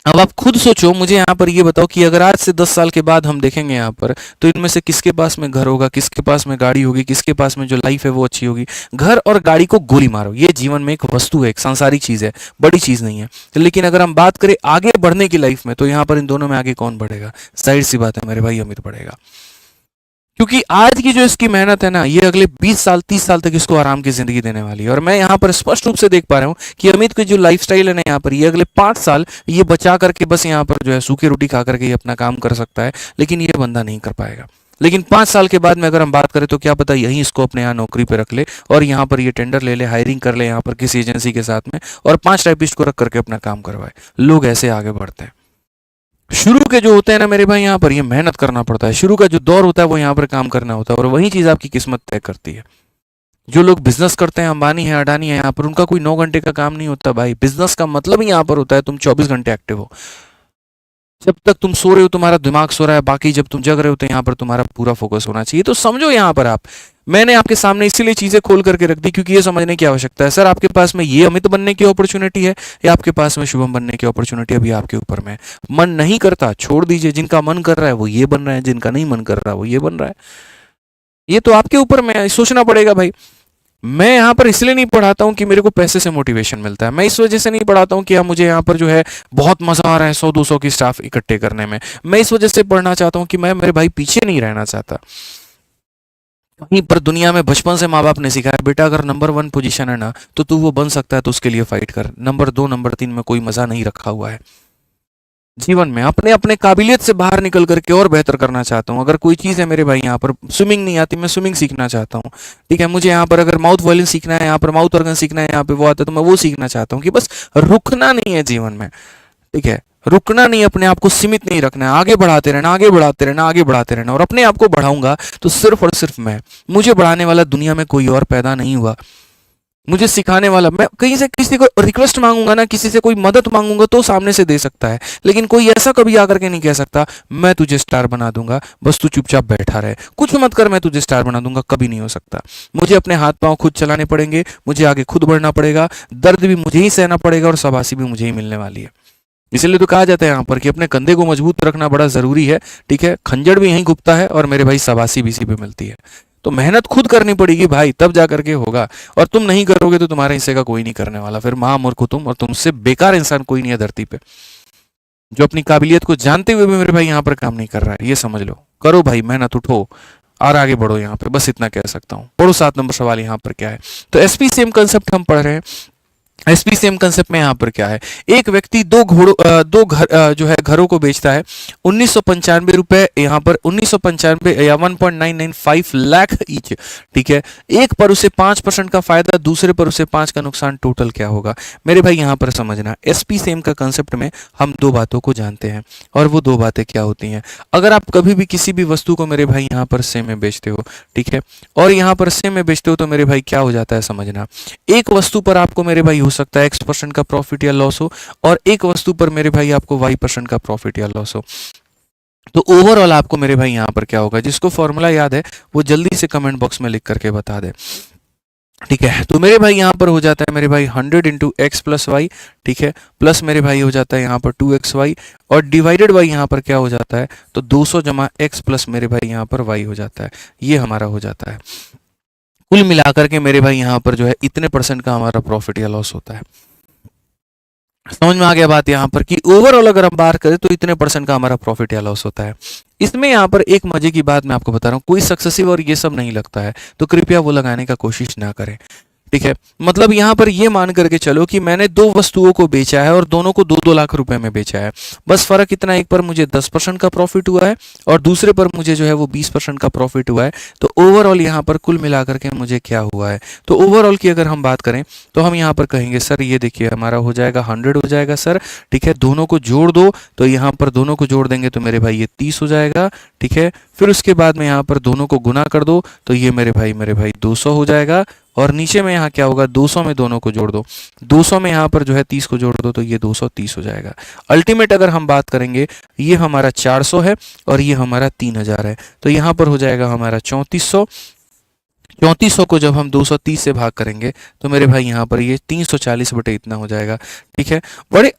अब आप खुद सोचो, मुझे यहाँ पर ये बताओ कि अगर आज से 10 साल के बाद हम देखेंगे यहाँ पर, तो इनमें से किसके पास में घर होगा, किसके पास में गाड़ी होगी, किसके पास में जो लाइफ है वो अच्छी होगी। घर और गाड़ी को गोली मारो, ये जीवन में एक वस्तु है, एक सांसारिक चीज़ है, बड़ी चीज़ नहीं है। लेकिन अगर हम बात करें आगे बढ़ने की लाइफ में, तो यहाँ पर इन दोनों में आगे कौन बढ़ेगा? जाहिर सी बात है मेरे भाई, अमित बढ़ेगा। क्योंकि आज की जो इसकी मेहनत है ना, ये अगले 20 साल 30 साल तक इसको आराम की जिंदगी देने वाली है। और मैं यहाँ पर स्पष्ट रूप से देख पा रहा हूँ कि अमित की जो लाइफस्टाइल है ना, यहाँ पर ये अगले 5 साल ये बचा करके बस यहाँ पर जो है सूखी रोटी खा करके ये अपना काम कर सकता है, लेकिन ये बंदा नहीं कर पाएगा। लेकिन 5 साल के बाद में अगर हम बात करें तो क्या पता यहीं इसको अपने यहाँ नौकरी पे रख ले, और यहाँ पर ये टेंडर ले ले, हायरिंग कर ले यहाँ पर किसी एजेंसी के साथ में, और 5 टाइपिस्ट को रख करके अपना काम करवाए। लोग ऐसे आगे बढ़ते हैं। शुरू के जो होते हैं ना मेरे भाई यहाँ पर ये मेहनत करना पड़ता है, शुरू का जो दौर होता है वो यहाँ पर काम करना होता है, और वही चीज आपकी किस्मत तय करती है। जो लोग बिजनेस करते हैं, अंबानी है, अडानी है, यहाँ पर उनका कोई 9 घंटे का काम नहीं होता भाई। बिजनेस का मतलब ही यहाँ पर होता है तुम 24 घंटे एक्टिव हो। जब तक तुम सो रहे हो तुम्हारा दिमाग सो रहा है, बाकी जब तुम जग रहे हो तो यहाँ पर तुम्हारा पूरा फोकस होना चाहिए। तो समझो यहाँ पर आप, मैंने आपके सामने इसीलिए चीजें खोल करके रख दी क्योंकि ये समझने की आवश्यकता है, सर आपके पास में ये अमित बनने की अपॉर्चुनिटी है या आपके पास में शुभम बनने की अपॉर्चुनिटी अभी आपके ऊपर में है। मन नहीं करता छोड़ दीजिए, जिनका मन कर रहा है वो ये बन रहा है, जिनका नहीं मन कर रहा है वो ये बन रहा है। ये तो आपके ऊपर में सोचना पड़ेगा भाई। मैं यहाँ पर इसलिए नहीं पढ़ाता हूँ कि मेरे को पैसे से मोटिवेशन मिलता है, मैं इस वजह से नहीं पढ़ाता हूँ कि मुझे यहाँ पर जो है बहुत मजा आ रहा है 100-200 की स्टाफ इकट्ठे करने में। मैं इस वजह से पढ़ना चाहता हूँ कि मैं मेरे भाई पीछे नहीं रहना चाहता। कहीं पर दुनिया में बचपन से माँ बाप ने सिखाया बेटा अगर नंबर 1 पोजीशन है ना तो तू वो बन सकता है, तो उसके लिए फाइट कर। नंबर 2 नंबर 3 में कोई मजा नहीं रखा हुआ है। जीवन में अपने अपने काबिलियत से बाहर निकल करके और बेहतर करना चाहता हूँ। अगर कोई चीज़ है मेरे भाई, यहाँ पर स्विमिंग नहीं आती, मैं स्विमिंग सीखना चाहता हूँ, ठीक है। मुझे यहाँ पर अगर माउथ वॉयलिन सीखना है, यहाँ पर माउथ ऑर्गन सीखना है, यहाँ पे वो आता है तो मैं वो सीखना चाहता हूँ। कि बस रुकना नहीं है जीवन में, ठीक है। रुकना नहीं, अपने आप को सीमित नहीं रखना है, आगे बढ़ाते रहना, आगे बढ़ाते रहना, आगे बढ़ाते रहना। और अपने आप को बढ़ाऊंगा तो सिर्फ और सिर्फ मैं, मुझे बढ़ाने वाला दुनिया में कोई और पैदा नहीं हुआ। मुझे सिखाने वाला, मैं कहीं से किसी को रिक्वेस्ट मांगूंगा ना, किसी से कोई मदद मांगूंगा तो सामने से दे सकता है, लेकिन कोई ऐसा कभी आकर के नहीं कह सकता मैं तुझे स्टार बना दूंगा, बस तू चुपचाप बैठा रहे, कुछ मत कर, मैं तुझे स्टार बना दूंगा। कभी नहीं हो सकता। मुझे अपने हाथ पांव खुद चलाने पड़ेंगे, मुझे आगे खुद बढ़ना पड़ेगा, दर्द भी मुझे ही सहना पड़ेगा और शाबाशी भी मुझे ही मिलने वाली है। इसलिए तो कहा जाता है यहाँ पर कि अपने कंधे को मजबूत रखना बड़ा जरूरी है, ठीक है। खंजर भी यहीं घुपता है और मेरे भाई शाबाशी भी इसी पे मिलती है। तो मेहनत खुद करनी पड़ेगी भाई, तब जा करके होगा। और तुम नहीं करोगे तो तुम्हारे हिस्से का कोई नहीं करने वाला। फिर महामूर्ख हो तुम, और तुमसे बेकार इंसान कोई नहीं है धरती पे जो अपनी काबिलियत को जानते हुए भी मेरे भाई यहाँ पर काम नहीं कर रहा है। ये समझ लो, करो भाई मेहनत, उठो और आगे बढ़ो। यहाँ पे बस इतना कह सकता हूँ। पढ़ो 7 नंबर सवाल यहाँ पर क्या है। तो एसपी सेम कंसेप्ट हम पढ़ रहे हैं। एसपी सेम कंसेप्ट में यहाँ पर क्या है, एक व्यक्ति दो घर जो है घरों को बेचता है 1995 रुपए, यहाँ पर 1995 या 1.995 लाख ईच, ठीक है। एक पर उसे 5% का फायदा, दूसरे पर उसे 5 का नुकसान, टोटल क्या होगा। मेरे भाई यहाँ पर समझना, एसपी सेम का कंसेप्ट में हम 2 बातों को जानते हैं, और वो 2 बातें क्या होती हैं। अगर आप कभी भी किसी भी वस्तु को मेरे भाई यहाँ पर सेम में बेचते हो, ठीक है, और यहाँ पर सेम में बेचते हो, तो मेरे भाई क्या हो जाता है समझना। एक वस्तु पर आपको मेरे भाई हो सकता है X% का प्रॉफिट या लॉस हो, और एक वस्तु पर मेरे भाई आपको Y% का प्रॉफिट या लॉस हो। तो ओवरऑल आपको मेरे भाई यहाँ पर क्या होगा, जिसको फॉर्मूला याद है वो जल्दी से कमेंट बॉक्स में लिख करके बता दे, ठीक है। तो मेरे भाई यहाँ पर हो जाता है मेरे भाई 100 इंटू एक्स प्लस वाई, ठीक है, प्लस मेरे भाई हो जाता है यहाँ पर 2xy, और डिवाइडेड बाई यहाँ पर क्या हो जाता है, तो 200 जमा एक्स प्लस मेरे भाई यहाँ पर वाई हो जाता है। ये हमारा हो जाता है। कुल मिलाकर के मेरे भाई यहाँ पर जो है इतने % का हमारा प्रॉफिट या लॉस होता है। समझ में आ गया बात यहाँ पर कि ओवरऑल अगर हम बात करें तो इतने % का हमारा प्रॉफिट या लॉस होता है। इसमें यहाँ पर एक मजे की बात मैं आपको बता रहा हूँ, कोई सक्सेसिव और ये सब नहीं लगता है तो कृपया वो लगाने का कोशिश ना करें, ठीक है। मतलब यहाँ पर ये मान करके चलो कि मैंने 2 वस्तुओं को बेचा है और दोनों को 2-2 लाख रुपए में बेचा है। बस फर्क इतना, एक पर मुझे 10% का प्रॉफिट हुआ है और दूसरे पर मुझे जो है वो 20% का प्रॉफिट हुआ है। तो ओवरऑल यहाँ पर कुल मिलाकर के मुझे क्या हुआ है, तो ओवरऑल की अगर हम बात करें तो हम यहाँ पर कहेंगे सर ये देखिए हमारा हो जाएगा 100 हो जाएगा सर, ठीक है। दोनों को जोड़ दो, तो यहाँ पर दोनों को जोड़ देंगे तो मेरे भाई ये 30 हो जाएगा, ठीक है। फिर उसके बाद में यहाँ पर दोनों को गुना कर दो तो ये मेरे भाई 200 हो जाएगा, और नीचे में यहाँ क्या होगा, 200 में दोनों को जोड़ दो, 200 में यहाँ पर जो है 30 को जोड़ दो तो ये 230 हो जाएगा। अल्टीमेट अगर हम बात करेंगे, ये हमारा 400 है और ये हमारा 3000 है, तो यहाँ पर हो जाएगा हमारा 3400। 3400 को जब हम 230 से भाग करेंगे तो मेरे भाई यहाँ पर ये 340 बटे इतना हो जाएगा, ठीक है। बड़े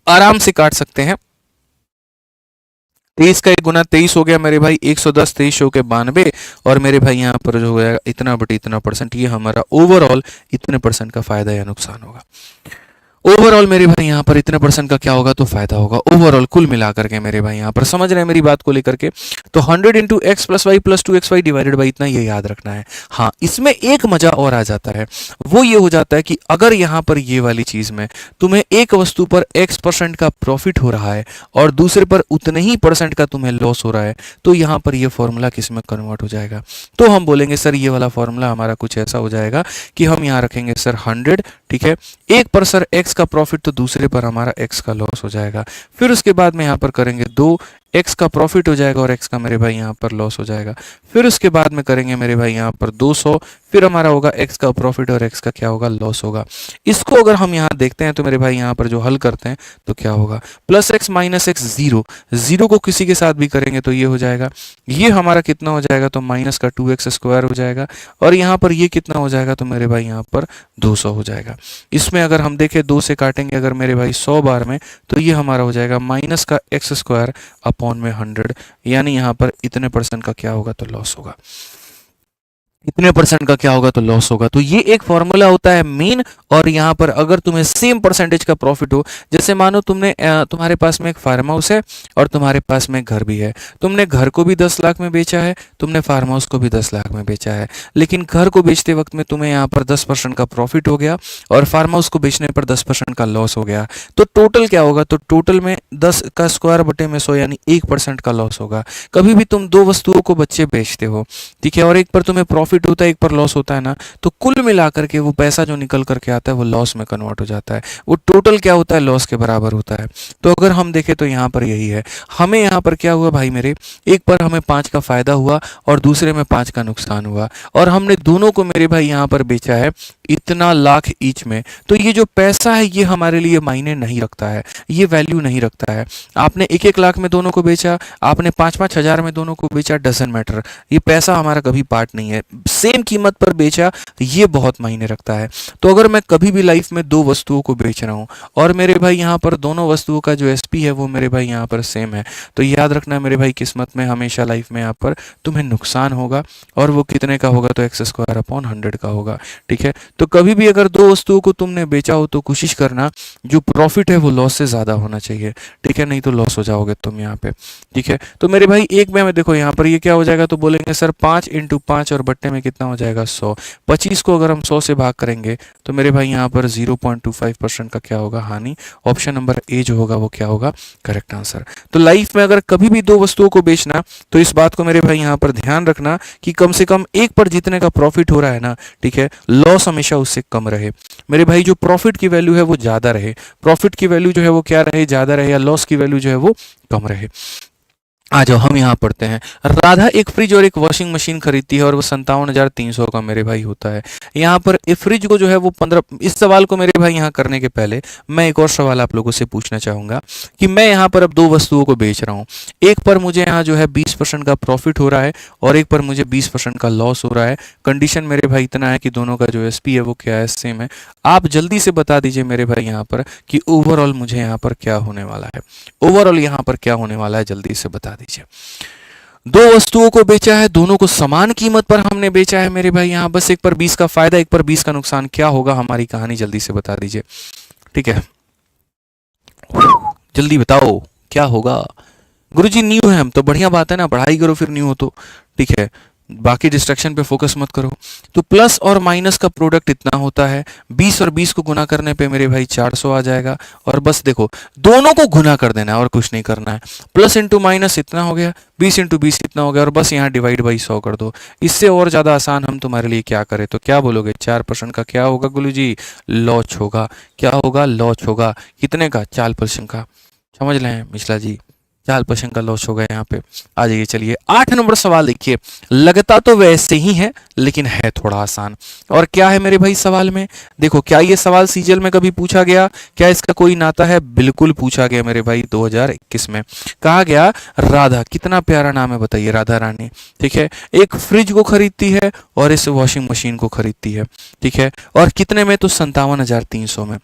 आराम से काट सकते हैं। 23 का 1 गुना 23 हो गया मेरे भाई 110, 23 के 92, और मेरे भाई यहाँ पर जो हो जाएगा इतना बटे इतना %। ये हमारा ओवरऑल इतने % का फायदा या नुकसान होगा। ओवरऑल मेरे भाई यहाँ पर इतने % का क्या होगा, तो फायदा होगा ओवरऑल कुल मिलाकर के। मेरे भाई यहाँ पर समझ रहे हैं मेरी बात को लेकर के। तो 100 into x plus y plus 2xy divided by इतना, ये याद रखना है। हाँ, इसमें एक मजा और आ जाता है, वो ये हो जाता है कि अगर यहाँ पर ये वाली चीज में तुम्हें एक वस्तु पर X% का प्रॉफिट हो रहा है और दूसरे पर उतने ही % का तुम्हें लॉस हो रहा है, तो यहाँ पर ये फॉर्मूला किस में कन्वर्ट हो जाएगा। तो हम बोलेंगे सर ये वाला फॉर्मूला हमारा कुछ ऐसा हो जाएगा कि हम यहाँ रखेंगे सर 100, ठीक है। एक पर सर एक्स का प्रॉफिट तो दूसरे पर हमारा x का लॉस हो जाएगा। फिर उसके बाद में यहाँ पर करेंगे 2 x का प्रॉफिट हो जाएगा और x का मेरे भाई यहाँ पर लॉस हो जाएगा। फिर उसके बाद में करेंगे मेरे भाई यहाँ पर 200, फिर हमारा होगा x का प्रॉफिट और x का क्या होगा, लॉस होगा। इसको अगर हम यहाँ देखते हैं तो मेरे भाई यहाँ पर जो हल करते हैं तो क्या होगा, प्लस x माइनस एक्स 0, 0 को किसी के साथ भी करेंगे तो ये हो जाएगा, ये हमारा कितना हो जाएगा तो माइनस का 2x स्क्वायर हो जाएगा, और यहाँ पर ये कितना हो जाएगा तो मेरे भाई यहाँ पर 200 हो जाएगा। इसमें अगर हम देखें 2 से काटेंगे अगर मेरे भाई 100 बार में, तो ये हमारा हो जाएगा माइनस का x स्क्वायर अपॉन में 100, यानी यहाँ पर इतने % का क्या होगा तो लॉस होगा, इतने % का क्या होगा तो लॉस होगा। तो ये एक फॉर्मूला होता है मेन। और यहाँ पर अगर तुम्हें सेम परसेंटेज का प्रॉफिट हो, जैसे मानो तुमने तुम्हारे पास में एक फार्म हाउस है और तुम्हारे पास में घर भी है, तुमने घर को भी 10 लाख में बेचा है, तुमने फार्म हाउस को भी 10 लाख में बेचा है, लेकिन घर को बेचते वक्त में तुम्हें यहाँ पर 10% का प्रॉफिट हो गया और फार्म हाउस को बेचने पर 10% का लॉस हो गया, तो टोटल क्या होगा, तो टोटल में 10 का स्क्वायर बटे में 100 यानी 1% का लॉस होगा। कभी भी तुम 2 वस्तुओं को बच्चे बेचते हो, ठीक है, और एक पर तुम्हें प्रॉफिट होता है, एक पर लॉस होता है ना, तो कुल मिलाकर के वो पैसा जो निकल करके आता है वो लॉस में कन्वर्ट हो जाता है, वो टोटल क्या होता है, लॉस के बराबर होता है। तो अगर हम देखें तो यहाँ पर यही है, हमें यहाँ पर क्या हुआ भाई मेरे, एक पर हमें 5 का फायदा हुआ और दूसरे में 5 का नुकसान हुआ, और हमने दोनों को मेरे भाई यहाँ पर बेचा है इतना लाख ईच में। तो ये जो पैसा है ये हमारे लिए मायने नहीं रखता है, ये वैल्यू नहीं रखता है। आपने 1-1 लाख में दोनों को बेचा, आपने 5-5 हज़ार में दोनों को बेचा, डजंट मैटर, ये पैसा हमारा कभी पार्ट नहीं है। सेम कीमत पर बेचा, ये बहुत मायने रखता है। तो अगर मैं कभी भी लाइफ में 2 वस्तुओं को बेच रहा हूँ और मेरे भाई यहाँ पर दोनों वस्तुओं का जो एसपी है वो मेरे भाई यहाँ पर सेम है, तो याद रखना मेरे भाई, किस्मत में हमेशा लाइफ में यहाँ पर तुम्हें नुकसान होगा, और वो कितने का होगा तो एक्स स्क्वायर अपॉन 100 का होगा, ठीक है। तो कभी भी अगर 2 वस्तुओं को तुमने बेचा हो तो कोशिश करना जो प्रॉफिट है वो लॉस से ज़्यादा होना चाहिए, ठीक है, नहीं तो लॉस हो जाओगे तुम यहाँ पे, ठीक है। तो मेरे भाई एक में देखो यहाँ पर ये क्या हो जाएगा, तो बोलेंगे सर 5 × 5 और बट्टे में कितना हो जाएगा 100, 25 को अगर हम 100 से भाग करेंगे तो मेरे भाई यहाँ पर 0.25% का क्या होगा, हानि। ऑप्शन नंबर ए जो होगा वो क्या होगा, करेक्ट आंसर। तो लाइफ में अगर कभी भी 2 वस्तुओं को बेचना तो इस बात को मेरे भाई यहाँ पर ध्यान रखना कि कम से कम एक पर जितने का प्रॉफिट हो रहा है ना, ठीक है, लॉस हमेशा उससे कम रहे। मेरे भाई जो प्रॉफिट की वैल्यू है वो ज्यादा रहे, प्रॉफिट की वैल्यू जो है वो क्या रहे, ज्यादा रहे, या लॉस की वैल्यू जो है वो कम रहे। आ जाओ हम यहाँ पढ़ते हैं। राधा एक फ्रिज और एक वॉशिंग मशीन खरीदती है और वो 57,300 का मेरे भाई होता है। यहाँ पर एक फ्रिज को जो है वो 15, इस सवाल को मेरे भाई यहाँ करने के पहले मैं एक और सवाल आप लोगों से पूछना चाहूँगा कि मैं यहाँ पर अब 2 वस्तुओं को बेच रहा हूँ, एक पर मुझे यहाँ जो है 20% का प्रॉफिट हो रहा है और एक पर मुझे 20% का लॉस हो रहा है। कंडीशन मेरे भाई इतना है कि दोनों का जो एसपी है वो क्या है, सेम है। आप जल्दी से बता दीजिए मेरे भाई यहाँ पर कि ओवरऑल मुझे यहाँ पर क्या होने वाला है, ओवरऑल यहाँ पर क्या होने वाला है, जल्दी से बता दीजिए। 2 वस्तुओं को बेचा है, दोनों को समान कीमत पर हमने बेचा है मेरे भाई यहाँ, बस एक पर 20 का फायदा, एक पर 20 का नुकसान। क्या होगा हमारी कहानी, जल्दी से बता दीजिए, ठीक है, जल्दी बताओ क्या होगा। गुरुजी न्यू है हम तो, बढ़िया बात है ना, पढ़ाई करो फिर न्यू हो तो, ठीक है, बाकी डिस्ट्रैक्शन पे फोकस मत करो। तो प्लस और माइनस का प्रोडक्ट इतना होता है, 20 और 20 को गुना करने पे मेरे भाई 400 आ जाएगा, और बस देखो दोनों को गुना कर देना है और कुछ नहीं करना है। प्लस इंटू माइनस इतना हो गया, 20 × 20 इतना हो गया, और बस यहाँ डिवाइड बाई 100 कर दो। इससे और ज़्यादा आसान हम तुम्हारे लिए क्या करें, तो क्या बोलोगे, 4% का क्या होगा गुरुजी, लॉस होगा। क्या होगा, लॉस होगा। कितने का, 4% का, समझ लें मिश्रा जी, 4% का लॉस होगा यहाँ पे। आ जाइए, चलिए 8 नंबर सवाल देखिए। लगता तो वैसे ही है लेकिन है थोड़ा आसान। और क्या है मेरे भाई सवाल में, देखो क्या ये सवाल सीजीएल में कभी पूछा गया, क्या इसका कोई नाता है, बिल्कुल पूछा गया मेरे भाई 2021 में। कहा गया राधा, कितना प्यारा नाम है बताइए, राधा रानी, ठीक है, एक फ्रिज को खरीदती है और इस वॉशिंग मशीन को खरीदती है, ठीक है, और कितने में, तो 57,300 में।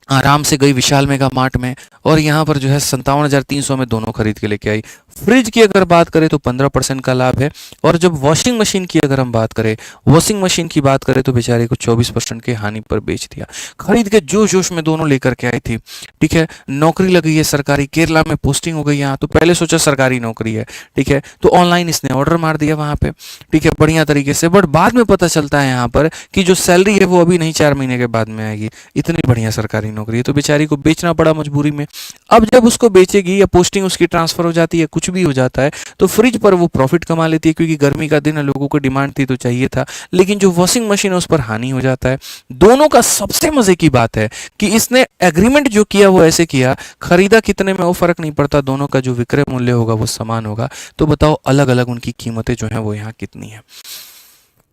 आराम से गई विशाल मेगा मार्ट में और यहाँ पर जो है 57,300 में दोनों खरीद के लेके आई। फ्रिज की अगर बात करें तो 15% का लाभ है, और जब वॉशिंग मशीन की अगर हम बात करें, वॉशिंग मशीन की बात करें तो बेचारे को 24% के हानि पर बेच दिया। खरीद के जोश जोश में दोनों लेकर के आई थी, ठीक है, नौकरी लगी है सरकारी, केरला में पोस्टिंग हो गई यहाँ, तो पहले सोचा सरकारी नौकरी है, ठीक है, तो ऑनलाइन इसने ऑर्डर मार दिया वहाँ पे, ठीक है, बढ़िया तरीके से। बट बाद में पता चलता है यहाँ पर कि जो सैलरी है वो अभी नहीं 4 महीने के बाद में आएगी। इतनी बढ़िया सरकारी नौकरी है, तो बेचारी को बेचना पड़ा मजबूरी में। अब जब उसको बेचेगी या पोस्टिंग उसकी ट्रांसफर हो जाती है, कुछ भी हो जाता है, तो फ्रिज पर वो प्रॉफिट कमा लेती है, क्योंकि गर्मी का दिन है, लोगों को डिमांड थी तो चाहिए था। लेकिन जो वॉशिंग मशीन है उस पर हानि हो जाता है। दोनों का सबसे मजे की बात है कि इसने एग्रीमेंट जो किया वो ऐसे किया, खरीदा कितने में वो फर्क नहीं पड़ता, दोनों का जो विक्रय मूल्य होगा वो समान होगा। तो बताओ अलग अलग उनकी कीमतें जो है वो यहाँ कितनी है।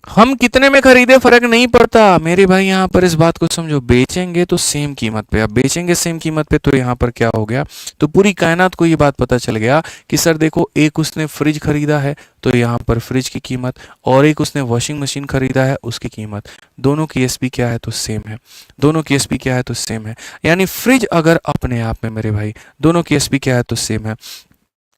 हम कितने में खरीदे फर्क नहीं पड़ता मेरे भाई, यहाँ पर इस बात को समझो, बेचेंगे तो सेम कीमत पे। अब बेचेंगे सेम कीमत पे तो यहाँ पर क्या हो गया, तो पूरी कायनात को ये बात पता चल गया कि सर देखो, एक उसने फ्रिज खरीदा है तो यहाँ पर फ्रिज की कीमत, और एक उसने वॉशिंग मशीन खरीदा है उसकी कीमत, दोनों की एसपी क्या है तो सेम है। दोनों की एसपी क्या है तो सेम है। यानी फ्रिज अगर अपने आप में मेरे भाई दोनों की एसपी क्या है तो सेम है।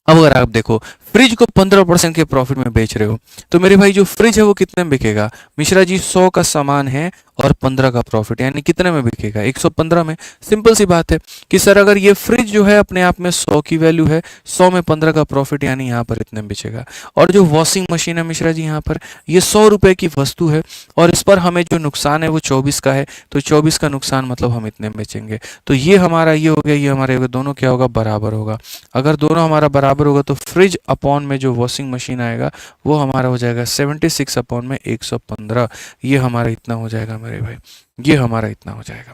अब अगर आप देखो फ्रिज को 15% के प्रॉफिट में बेच रहे हो, तो मेरे भाई जो फ्रिज है वो कितने में बिकेगा मिश्रा जी? 100 का सामान है और 15 का प्रॉफिट, यानी कितने में बिकेगा? 115 में। सिंपल सी बात है कि सर अगर ये फ्रिज जो है अपने आप में 100 की वैल्यू है, 100 में 15 का प्रॉफिट, यानी यहाँ पर इतने में बिकेगा। और जो वॉशिंग मशीन है मिश्रा जी, यहाँ पर ये 100 रुपए की वस्तु है और इस पर हमें जो नुकसान है वो 24 का है, तो 24 का नुकसान मतलब हम इतने में बेचेंगे। तो ये हमारा ये हो गया, ये हमारे हो गया, दोनों क्या होगा? बराबर होगा। अगर दोनों हमारा बराबर होगा तो फ्रिज अपॉन में जो वॉशिंग मशीन आएगा वो हमारा हो जाएगा 76 अपॉन में 115। ये हमारा इतना हो जाएगा मेरे भाई, ये हमारा इतना हो जाएगा।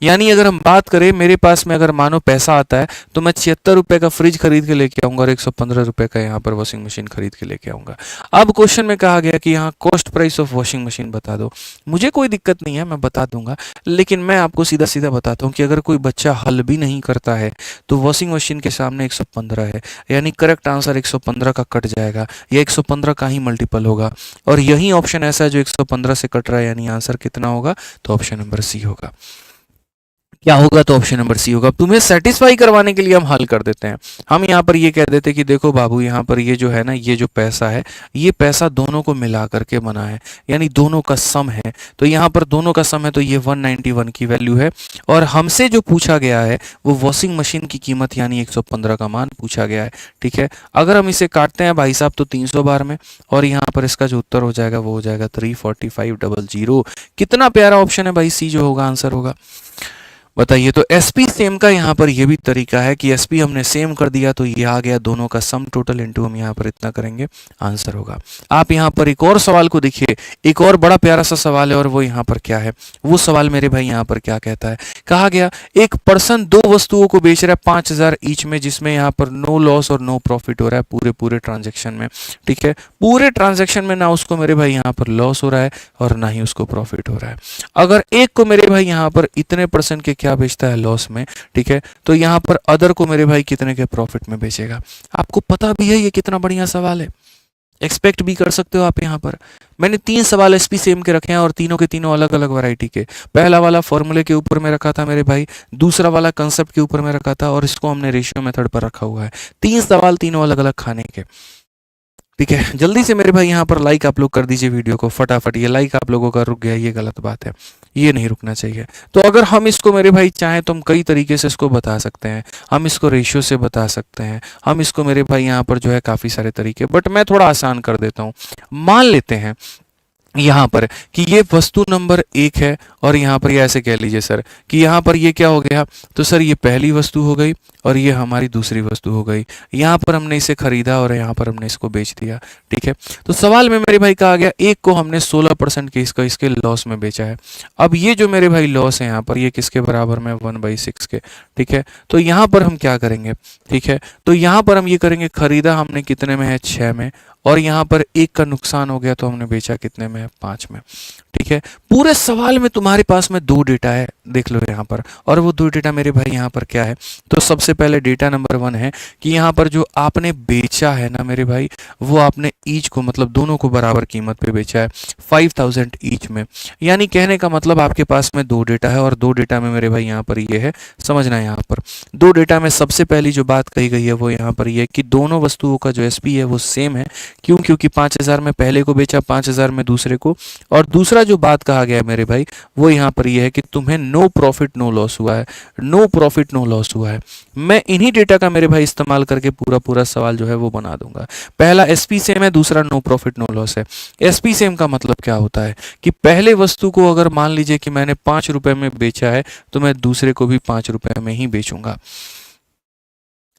यानी अगर हम बात करें, मेरे पास में अगर मानो पैसा आता है तो मैं 76 रुपए का फ्रिज खरीद के लेके आऊंगा और 115 रुपए का यहाँ पर वॉशिंग मशीन खरीद के लेके आऊंगा। अब क्वेश्चन में कहा गया कि यहाँ cost price of washing machine बता दो। मुझे कोई दिक्कत नहीं है, मैं बता दूंगा, लेकिन मैं आपको सीधा सीधा बताता हूँ कि अगर कोई बच्चा हल भी नहीं करता है तो वॉशिंग मशीन के सामने 115 है, यानी करेक्ट आंसर 115 का कट जाएगा या 115 का ही मल्टीपल होगा। और यही ऑप्शन ऐसा है जो 115 से कट रहा है, यानी आंसर कितना होगा? तो ऑप्शन नंबर सी होगा। क्या होगा? तो ऑप्शन नंबर सी होगा। तुम्हें सेटिस्फाई करवाने के लिए हम हल कर देते हैं। हम यहाँ पर ये कह देते हैं कि देखो बाबू, यहाँ पर ये जो है ना, ये जो पैसा है, ये पैसा दोनों को मिला करके बना है, यानी दोनों का सम है। तो यहाँ पर दोनों का सम है, तो ये 191 की वैल्यू है। और हमसे जो पूछा गया है वो वॉशिंग मशीन की कीमत, यानी 115 का मान पूछा गया है। ठीक है, अगर हम इसे काटते हैं भाई साहब तो 300 बार में, और यहाँ पर इसका जो उत्तर हो जाएगा वो हो जाएगा 34500। कितना प्यारा ऑप्शन है भाई, सी जो होगा आंसर होगा। बताइए, तो एसपी सेम का यहाँ पर यह भी तरीका है कि एसपी हमने सेम कर दिया तो ये आ गया दोनों का सम टोटल इनटू हम यहाँ पर इतना करेंगे, आंसर होगा। आप यहाँ पर एक और सवाल को देखिए, एक और बड़ा प्यारा सा सवाल है, और वो यहाँ पर क्या है, वो सवाल मेरे भाई यहाँ पर क्या कहता है, कहा गया एक पर्सन दो वस्तुओं को बेच रहा है 5000 ईच में, जिसमें यहाँ पर नो लॉस और नो प्रॉफिट हो रहा है पूरे ट्रांजेक्शन में। ठीक है, पूरे ट्रांजेक्शन में ना उसको मेरे भाई यहाँ पर लॉस हो रहा है और ना ही उसको प्रॉफिट हो रहा है। अगर एक को मेरे भाई यहाँ पर इतने परसेंट के क्या बेचता है? लॉस में। ठीक है, तो यहाँ पर अदर को मेरे भाई कितने के प्रॉफिट में बेचेगा? आपको पता भी है ये कितना बढ़िया सवाल है, एक्सपेक्ट भी कर सकते हो आप। यहाँ पर मैंने 3 सवाल एसपी सेम के रखे हैं और तीनों के तीनों अलग अलग वैरायटी के। पहला वाला फॉर्मूले के ऊपर में रखा था मेरे भाई, दूसरा वाला कंसेप्ट के ऊपर में रखा था, और इसको हमने रेशियो मेथड पर रखा हुआ है। 3 सवाल तीनों अलग अलग खाने के। ठीक है, जल्दी से मेरे भाई यहाँ पर लाइक आप लोग कर दीजिए वीडियो को फटाफट। ये लाइक आप लोगों का रुक गया, ये गलत बात है, ये नहीं रुकना चाहिए। तो अगर हम इसको मेरे भाई चाहें तो हम कई तरीके से इसको बता सकते हैं। हम इसको रेशियो से बता सकते हैं, हम इसको मेरे भाई यहाँ पर जो है काफ़ी सारे तरीके, बट मैं थोड़ा आसान कर देता हूँ। मान लेते हैं यहाँ पर कि ये वस्तु नंबर 1 है, और यहाँ पर ये ऐसे कह लीजिए सर कि यहाँ पर ये क्या हो गया, तो सर ये पहली वस्तु हो गई और ये हमारी दूसरी वस्तु हो गई। यहाँ पर हमने इसे खरीदा और यहाँ पर हमने इसको बेच दिया। ठीक है, तो सवाल में मेरे भाई कहा गया एक को हमने 16% के इसके लॉस में बेचा है। अब ये जो मेरे भाई लॉस है यहाँ पर, ये किसके बराबर में? 1/6 के। ठीक है, तो यहाँ पर हम क्या करेंगे? ठीक है, तो यहाँ पर हम ये करेंगे, खरीदा हमने कितने में है? 6 में, और यहाँ पर 1 का नुकसान हो गया तो हमने बेचा कितने में? 5 में। ठीक है, पूरे सवाल में तुम्हारे पास में 2 डेटा है, देख लो यहाँ पर, और वो 2 डेटा मेरे भाई यहाँ पर क्या है? तो सबसे पहले डेटा नंबर 1 है कि यहाँ पर जो आपने बेचा है ना मेरे भाई, वो आपने ईच को, मतलब दोनों को बराबर कीमत पे बेचा है 5000 ईच में। यानी कहने का मतलब आपके पास में 2 डेटा है, और 2 डेटा में मेरे भाई यहाँ पर ये है, समझना है यहाँ पर 2 डेटा में सबसे पहली जो बात कही गई है वो यहाँ पर ये है कि दोनों वस्तुओं का जो एसपी है वो सेम है, क्यों? क्योंकि 5,000 में पहले को बेचा, 5,000 में दूसरे को। और दूसरा जो बात कहा गया है मेरे भाई वो यहाँ पर ये है कि तुम्हें नो प्रॉफिट नो लॉस हुआ है, नो प्रॉफिट नो लॉस हुआ है। मैं इन्हीं डेटा का मेरे भाई इस्तेमाल करके पूरा पूरा सवाल जो है वो बना दूंगा। पहला एसपी सेम है, दूसरा नो प्रॉफिट नो लॉस है। एसपी सेम का मतलब क्या होता है कि पहले वस्तु को अगर मान लीजिए कि मैंने 5 रुपए में बेचा है तो मैं दूसरे को भी 5 रुपए में ही बेचूंगा।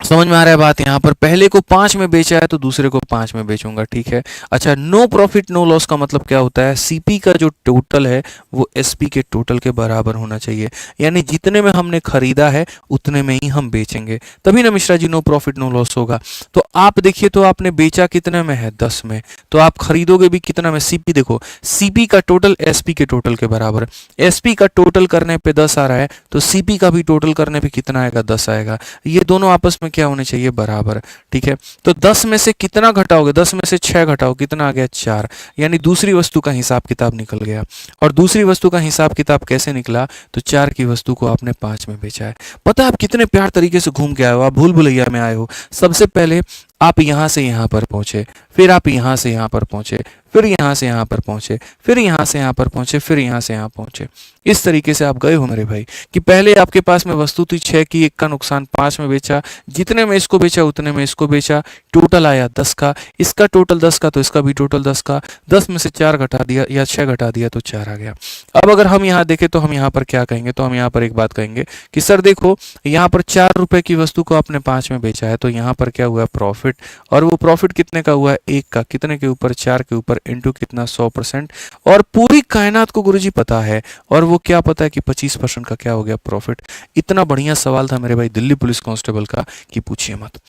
समझ में आ रहा है बात? यहाँ पर पहले को 5 में बेचा है तो दूसरे को 5 में बेचूंगा, ठीक है। अच्छा, नो प्रॉफिट नो लॉस का मतलब क्या होता है? सीपी का जो टोटल है वो एसपी के टोटल के बराबर होना चाहिए, यानी जितने में हमने खरीदा है उतने में ही हम बेचेंगे, तभी ना Mishra ji no profit no loss होगा। तो आप देखिए, तो आपने बेचा कितने में है? 10 में, तो आप खरीदोगे भी कितना में? सीपी देखो, सीपी का टोटल एसपी के टोटल के बराबर। एसपी का टोटल करने पे 10 आ रहा है तो सीपी का भी टोटल करने पे कितना आएगा? 10 आएगा। ये दोनों आपस में क्या होने चाहिए? बराबर, ठीक है। तो 10 में से कितना घटाओगे? 10 में से 6 घटाओ, कितना आ गया? 4, यानी दूसरी वस्तु का हिसाब किताब निकल गया। और दूसरी वस्तु का हिसाब किताब कैसे निकला? तो 4 की वस्तु को आपने 5 में बेचा है। पता है आप कितने प्यार तरीके से घूम के आए हो, आप भूल भुलैया में आए हो। सबसे पहले आप यहां से यहां पर पहुंचे, फिर आप यहां से यहां पर पहुंचे, फिर यहां से यहां पर पहुंचे, फिर यहां से यहां पर पहुंचे, फिर यहां से यहां पहुंचे। इस तरीके से आप गए हो मेरे भाई कि पहले आपके पास में वस्तु थी 6 की, 1 का नुकसान 5 में बेचा, जितने में इसको बेचा उतने में इसको बेचा, टोटल आया 10 का। इसका टोटल 10 का तो इसका भी टोटल 10 का। 10 में से 4 घटा दिया या 6 घटा दिया तो 4 आ गया। अब अगर हम यहाँ देखें तो हम यहाँ पर क्या कहेंगे? तो हम यहाँ पर एक बात कहेंगे कि सर देखो, यहाँ पर 4 रुपए की वस्तु को आपने 5 में बेचा है तो यहाँ पर क्या हुआ? प्रॉफिट। और वो प्रॉफिट कितने का हुआ है? 1 का। कितने के ऊपर? 4 के ऊपर, इंटू कितना? 100%। और पूरी कायनात को गुरुजी पता है, और वो क्या पता है कि 25% का क्या हो गया? प्रॉफिट। इतना बढ़िया सवाल था मेरे भाई दिल्ली पुलिस कांस्टेबल का कि पूछिए मत।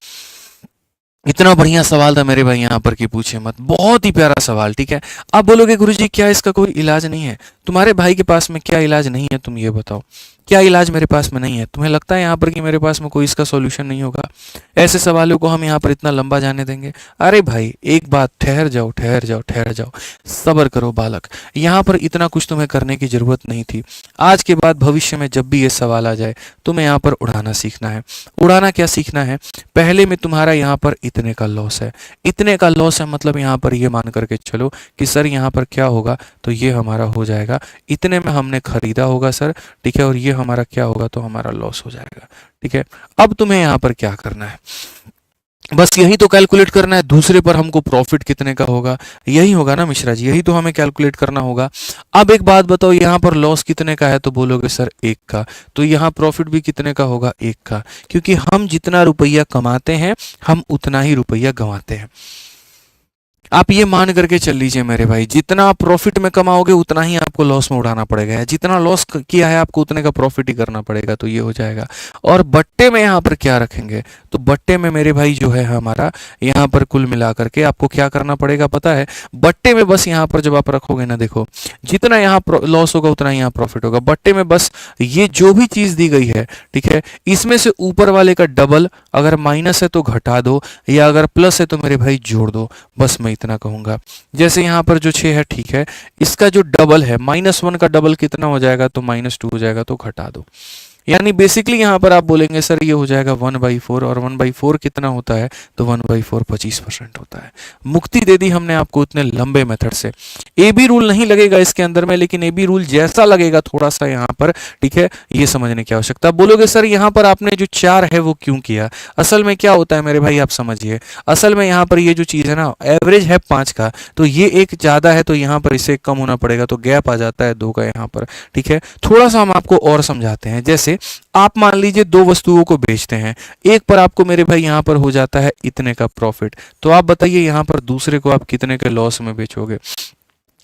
इतना बढ़िया सवाल था मेरे भाई यहाँ पर कि पूछे मत, बहुत ही प्यारा सवाल, ठीक है। आप बोलोगे गुरुजी क्या इसका कोई इलाज नहीं है? तुम्हारे भाई के पास में क्या इलाज नहीं है? तुम ये बताओ, क्या इलाज मेरे पास में नहीं है? तुम्हें लगता है यहाँ पर कि मेरे पास में कोई इसका सॉल्यूशन नहीं होगा? ऐसे सवालों को हम यहाँ पर इतना लंबा जाने देंगे? अरे भाई एक बात, ठहर जाओ ठहर जाओ ठहर जाओ, सब्र करो बालक। यहाँ पर इतना कुछ तुम्हें करने की जरूरत नहीं थी। आज के बाद भविष्य में जब भी ये सवाल आ जाए तुम्हें यहाँ पर उड़ाना सीखना है। उड़ाना क्या सीखना है? पहले में तुम्हारा यहाँ पर इतने का लॉस है, इतने का लॉस है मतलब यहाँ पर ये मान करके चलो कि सर यहाँ पर क्या होगा? तो ये हमारा हो जाएगा इतने में हमने खरीदा होगा सर, ठीक है। और ये हमारा क्या होगा? तो हमारा लॉस हो जाएगा, ठीक है। अब तुम्हें यहाँ पर क्या करना है? बस यही तो कैलकुलेट करना है। दूसरे पर हमको प्रॉफिट कितने का होगा, यही होगा ना मिश्रा जी, यही तो हमें कैलकुलेट करना होगा। अब एक बात बताओ, यहाँ पर लॉस कितने का है? तो बोलोगे सर 1 का। तो यहाँ प्रॉफिट भी कितने का होगा? 1 का, क्योंकि हम जितना रुपया कमाते हैं हम उतना ही रुपया गंवाते हैं। आप ये मान करके चल लीजिए मेरे भाई, जितना आप प्रॉफिट में कमाओगे उतना ही आपको लॉस में उड़ाना पड़ेगा, जितना लॉस किया है आपको उतने का प्रॉफिट ही करना पड़ेगा। तो ये हो जाएगा। और बट्टे में यहाँ पर क्या रखेंगे? तो बट्टे में मेरे भाई जो है हमारा यहाँ पर कुल मिला करके आपको क्या करना पड़ेगा पता है? बट्टे में बस यहाँ पर जब आप रखोगे ना, देखो जितना यहाँ लॉस होगा उतना ही यहाँ प्रॉफिट होगा। बट्टे में बस ये जो भी चीज दी गई है, ठीक है, इसमें से ऊपर वाले का डबल, अगर माइनस है तो घटा दो, या अगर प्लस है तो मेरे भाई जोड़ दो। बस मैं इतना कहूंगा। जैसे यहाँ पर जो 6 है, ठीक है, इसका जो डबल है -1 का डबल कितना हो जाएगा? तो -2 हो जाएगा, तो घटा दो। यानी बेसिकली यहाँ पर आप बोलेंगे सर ये हो जाएगा 1/4, और 1/4 कितना होता है? तो 1/4 25% होता है। मुक्ति दे दी हमने आपको इतने लंबे मेथड से। ए बी रूल नहीं लगेगा इसके अंदर में, लेकिन ए बी रूल जैसा लगेगा थोड़ा सा यहाँ पर, ठीक है, ये समझने की आवश्यकता। बोलोगे सर यहाँ पर आपने जो 4 है वो क्यों किया? असल में क्या होता है मेरे भाई, आप समझिए। असल में यहाँ पर ये जो चीज है ना, एवरेज है 5 का, तो ये एक ज्यादा है तो यहाँ पर इसे कम होना पड़ेगा, तो गैप आ जाता है 2 का यहाँ पर, ठीक है। थोड़ा सा हम आपको और समझाते हैं। जैसे आप मान लीजिए 2 वस्तुओं को बेचते हैं, एक पर आपको मेरे भाई यहाँ पर हो जाता है इतने का प्रॉफिट, तो आप बताइए यहाँ पर दूसरे को आप कितने के लॉस में बेचोगे?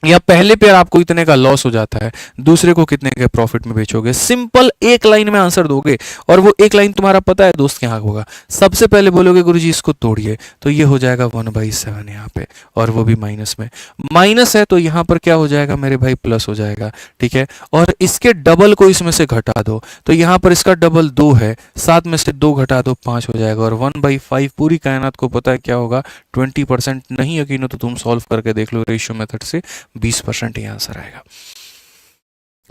या पहले पे आपको इतने का लॉस हो जाता है, दूसरे को कितने के प्रॉफिट में बेचोगे? सिंपल एक लाइन में आंसर दोगे, और वो एक लाइन तुम्हारा पता है दोस्त क्या होगा? सबसे पहले बोलोगे गुरुजी इसको तोड़िए, तो ये हो जाएगा 1/7 यहाँ पे, और वो भी माइनस में। माइनस है तो यहाँ पर क्या हो जाएगा मेरे भाई? प्लस हो जाएगा, ठीक है। और इसके डबल को इसमें से घटा दो, तो यहाँ पर इसका डबल 2 है, 7 में से 2 घटा दो 5 हो जाएगा। और 1/5 पूरी कायनात को पता है क्या होगा? 20%। नहीं यकीन हो तो तुम सॉल्व करके देख लो रेशियो मेथड से, 20% ही आंसर आएगा।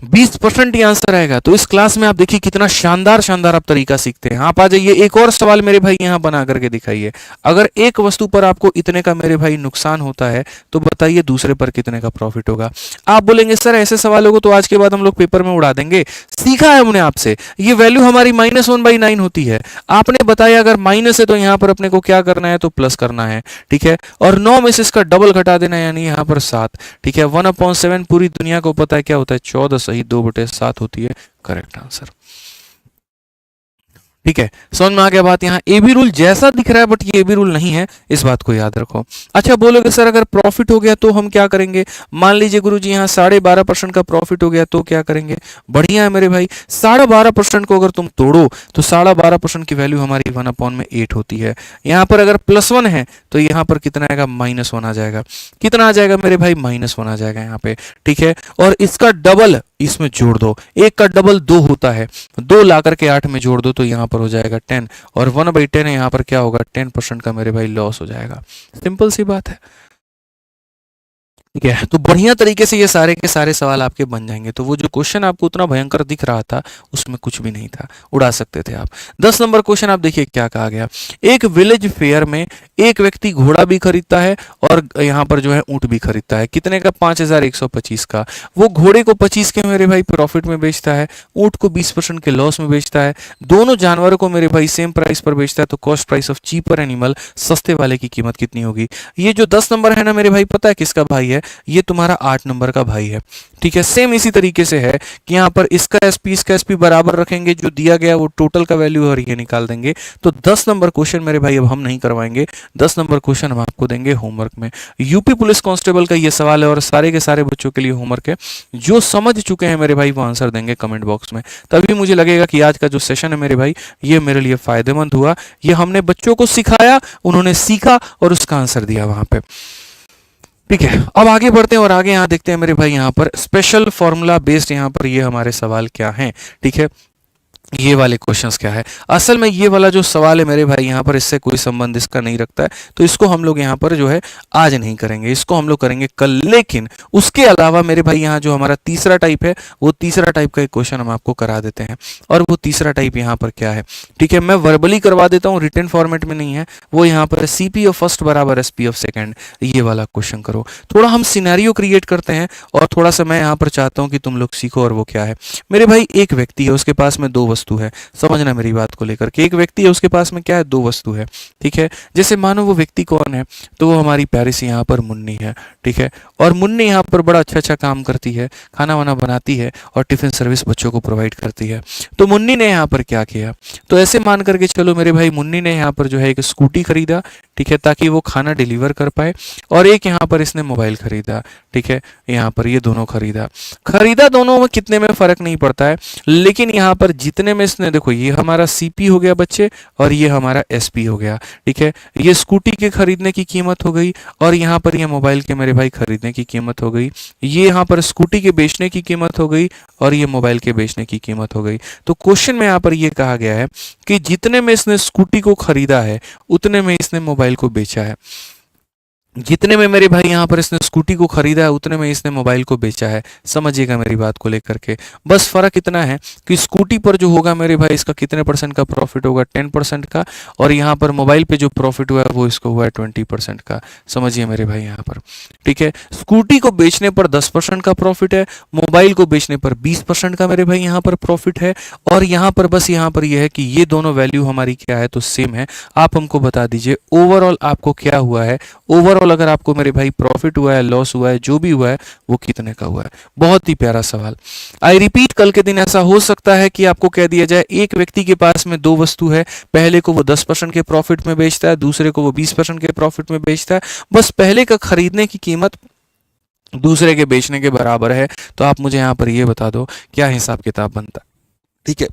20% ही आंसर आएगा। तो इस क्लास में आप देखिए कितना शानदार शानदार आप तरीका सीखते हैं। आप आ जाइए, एक और सवाल मेरे भाई यहाँ बना करके दिखाइए। अगर एक वस्तु पर आपको इतने का मेरे भाई नुकसान होता है तो बताइए दूसरे पर कितने का प्रॉफिट होगा। आप बोलेंगे सर ऐसे सवालों को तो आज के बाद हम लोग पेपर में उड़ा देंगे, सीखा है हमने आपसे, ये वैल्यू हमारी -1/9 होती है। आपने बताया अगर माइनस है तो यहाँ पर अपने को क्या करना है, तो प्लस करना है, ठीक है। और 9 में से इसका डबल घटा देना है, यानी यहाँ पर 7, ठीक है। 1/7 पूरी दुनिया को पता है क्या होता है, 14 सही 2/7 होती है करेक्ट आंसर, ठीक है। समझ में आ गया बात। यहाँ ए बी रूल जैसा दिख रहा है बट ये ए बी रूल नहीं है, इस बात को याद रखो। अच्छा बोलोगे सर अगर प्रॉफिट हो गया तो हम क्या करेंगे। मान लीजिए गुरुजी यहाँ 12.5% का प्रॉफिट हो गया तो क्या करेंगे। बढ़िया है मेरे भाई, 12.5% को अगर तुम तोड़ो तो 12.5% की वैल्यू हमारी 1/8 होती है। यहाँ पर अगर +1 है तो यहाँ पर कितना आएगा, -1 आ जाएगा। कितना आ जाएगा मेरे भाई, -1 आ जाएगा यहाँ पे, ठीक है। और इसका डबल इसमें जोड़ दो, एक का डबल 2 होता है, 2 ला करके 8 में जोड़ दो तो यहाँ पर हो जाएगा 10, और 1/10 है, यहाँ पर क्या होगा 10% का मेरे भाई लॉस हो जाएगा। सिंपल सी बात है, ठीक है। तो बढ़िया तरीके से ये सारे के सारे सवाल आपके बन जाएंगे। तो वो जो क्वेश्चन आपको उतना भयंकर दिख रहा था उसमें कुछ भी नहीं था, उड़ा सकते थे आप। 10 नंबर क्वेश्चन आप देखिए क्या कहा गया। एक विलेज फेयर में एक व्यक्ति घोड़ा भी खरीदता है और यहाँ पर जो है ऊंट भी खरीदता है। कितने का, 5125 का। वो घोड़े को 25 के मेरे भाई प्रॉफिट में बेचता है, ऊंट को 20% के लॉस में बेचता है। दोनों जानवरों को मेरे भाई सेम प्राइस पर बेचता है, तो cost price of cheaper animal, सस्ते वाले की कीमत कितनी होगी। ये जो 10 नंबर है ना मेरे भाई, पता है किसका भाई है, ये तुम्हारा 8 नंबर का भाई है, ठीक है। सेम इसी तरीके से है कि यहाँ पर इसका एसपी इसका एसपी बराबर रखेंगे, जो दिया गया वो टोटल का वैल्यू और ये निकाल देंगे। तो 10 नंबर क्वेश्चन मेरे भाई अब हम नहीं करवाएंगे, 10 नंबर क्वेश्चन हम आपको देंगे होमवर्क में। यूपी पुलिस कांस्टेबल का ये सवाल है और सारे के सारे बच्चों के लिए होमवर्क है। जो समझ चुके हैं मेरे भाई वो आंसर देंगे कमेंट बॉक्स में, तभी मुझे लगेगा कि आज का जो सेशन है मेरे भाई ये मेरे लिए फायदेमंद हुआ। ये हमने बच्चों को सिखाया, उन्होंने सीखा और उसका आंसर दिया वहां पे, ठीक है। अब आगे बढ़ते हैं और आगे यहाँ देखते हैं मेरे भाई, यहाँ पर स्पेशल फॉर्मूला बेस्ड यहाँ पर ये हमारे सवाल क्या हैं, ठीक है। ये वाले क्वेश्चंस क्या है, असल में ये वाला जो सवाल है मेरे भाई यहाँ पर इससे कोई संबंध इसका नहीं रखता है, तो इसको हम लोग यहाँ पर जो है आज नहीं करेंगे, इसको हम लोग करेंगे कल। लेकिन उसके अलावा मेरे भाई यहाँ जो हमारा तीसरा टाइप है वो तीसरा टाइप का एक क्वेश्चन हम आपको करा देते हैं। और वो तीसरा टाइप यहाँ पर क्या है, ठीक है, मैं वर्बली करवा देता हूँ, रिटन फॉर्मेट में नहीं है। वो यहाँ पर सीपी ऑफ फर्स्ट बराबर एसपी ऑफ सेकेंड, ये वाला क्वेश्चन करो। थोड़ा हम सिनेरियो क्रिएट करते हैं और थोड़ा सा मैं यहाँ पर चाहता हूँ कि तुम लोग सीखो। और वो क्या है मेरे भाई, एक व्यक्ति है, उसके पास में 2 वस्तु है। समझना मेरी बात को लेकर के, एक व्यक्ति है उसके पास में क्या है, 2 वस्तु है, ठीक है। जैसे मानो वो व्यक्ति कौन है, तो वो हमारी प्यारी सी यहाँ पर मुन्नी है, ठीक है। और मुन्नी यहाँ पर बड़ा अच्छा अच्छा काम करती है, खाना वाना बनाती है और टिफिन सर्विस बच्चों को प्रोवाइड करती है। तो मुन्नी ने यहाँ पर क्या किया, तो ऐसे मान करके चलो मेरे भाई, मुन्नी ने यहाँ पर जो है एक स्कूटी खरीदा, ठीक है, ताकि वो खाना डिलीवर कर पाए। और एक यहाँ पर इसने मोबाइल खरीदा, ठीक है, यहाँ पर ये दोनों खरीदा दोनों में कितने में फर्क नहीं पड़ता है, लेकिन यहाँ पर जितने में इसने, देखो ये हमारा सीपी हो गया बच्चे और ये हमारा एसपी हो गया, ठीक है। ये स्कूटी के खरीदने की कीमत हो गई और यहाँ पर ये मोबाइल के मेरे भाई खरीदने की कीमत हो गई। ये यहाँ पर स्कूटी के बेचने की कीमत हो गई और ये मोबाइल के बेचने की कीमत हो गई। तो क्वेश्चन में यहाँ पर ये कहा गया है कि जितने में इसने स्कूटी को खरीदा है उतने में इसने मोबाइल को बेचा है। जितने में मेरे भाई यहाँ पर इसने स्कूटी को खरीदा है उतने में इसने मोबाइल को बेचा है। समझिएगा मेरी बात को लेकर के, बस फर्क इतना है कि स्कूटी पर जो होगा मेरे भाई इसका कितने % का प्रॉफिट होगा, 10% का, और यहाँ पर मोबाइल पे जो प्रॉफिट हुआ है वो इसको हुआ है 20% का। समझिए मेरे भाई यहाँ पर, ठीक है। स्कूटी को बेचने पर 10% का प्रॉफिट है, मोबाइल को बेचने पर 20% का मेरे भाई यहाँ पर प्रॉफिट है। और यहाँ पर बस यहाँ पर यह है कि ये दोनों वैल्यू हमारी क्या है, तो सेम है। आप हमको बता दीजिए ओवरऑल आपको क्या हुआ है, ओवरऑल अगर आपको मेरे भाई प्रॉफिट हुआ है, लॉस हुआ है, जो भी हुआ है वो कितने का हुआ है। बहुत ही प्यारा सवाल। आई रिपीट, कल के दिन ऐसा हो सकता है कि आपको कह दिया जाए एक व्यक्ति के पास में 2 वस्तु है, पहले को वो 10% के प्रॉफिट में बेचता है, दूसरे को वो 20% के प्रॉफिट में बेचता है। बस पहले का खरीदने की कीमत दूसरे के बेचने के बराबर है। तो आप मुझे यहाँ पर ये बता दो क्या हिसाब किताब बनता है, ठीक है।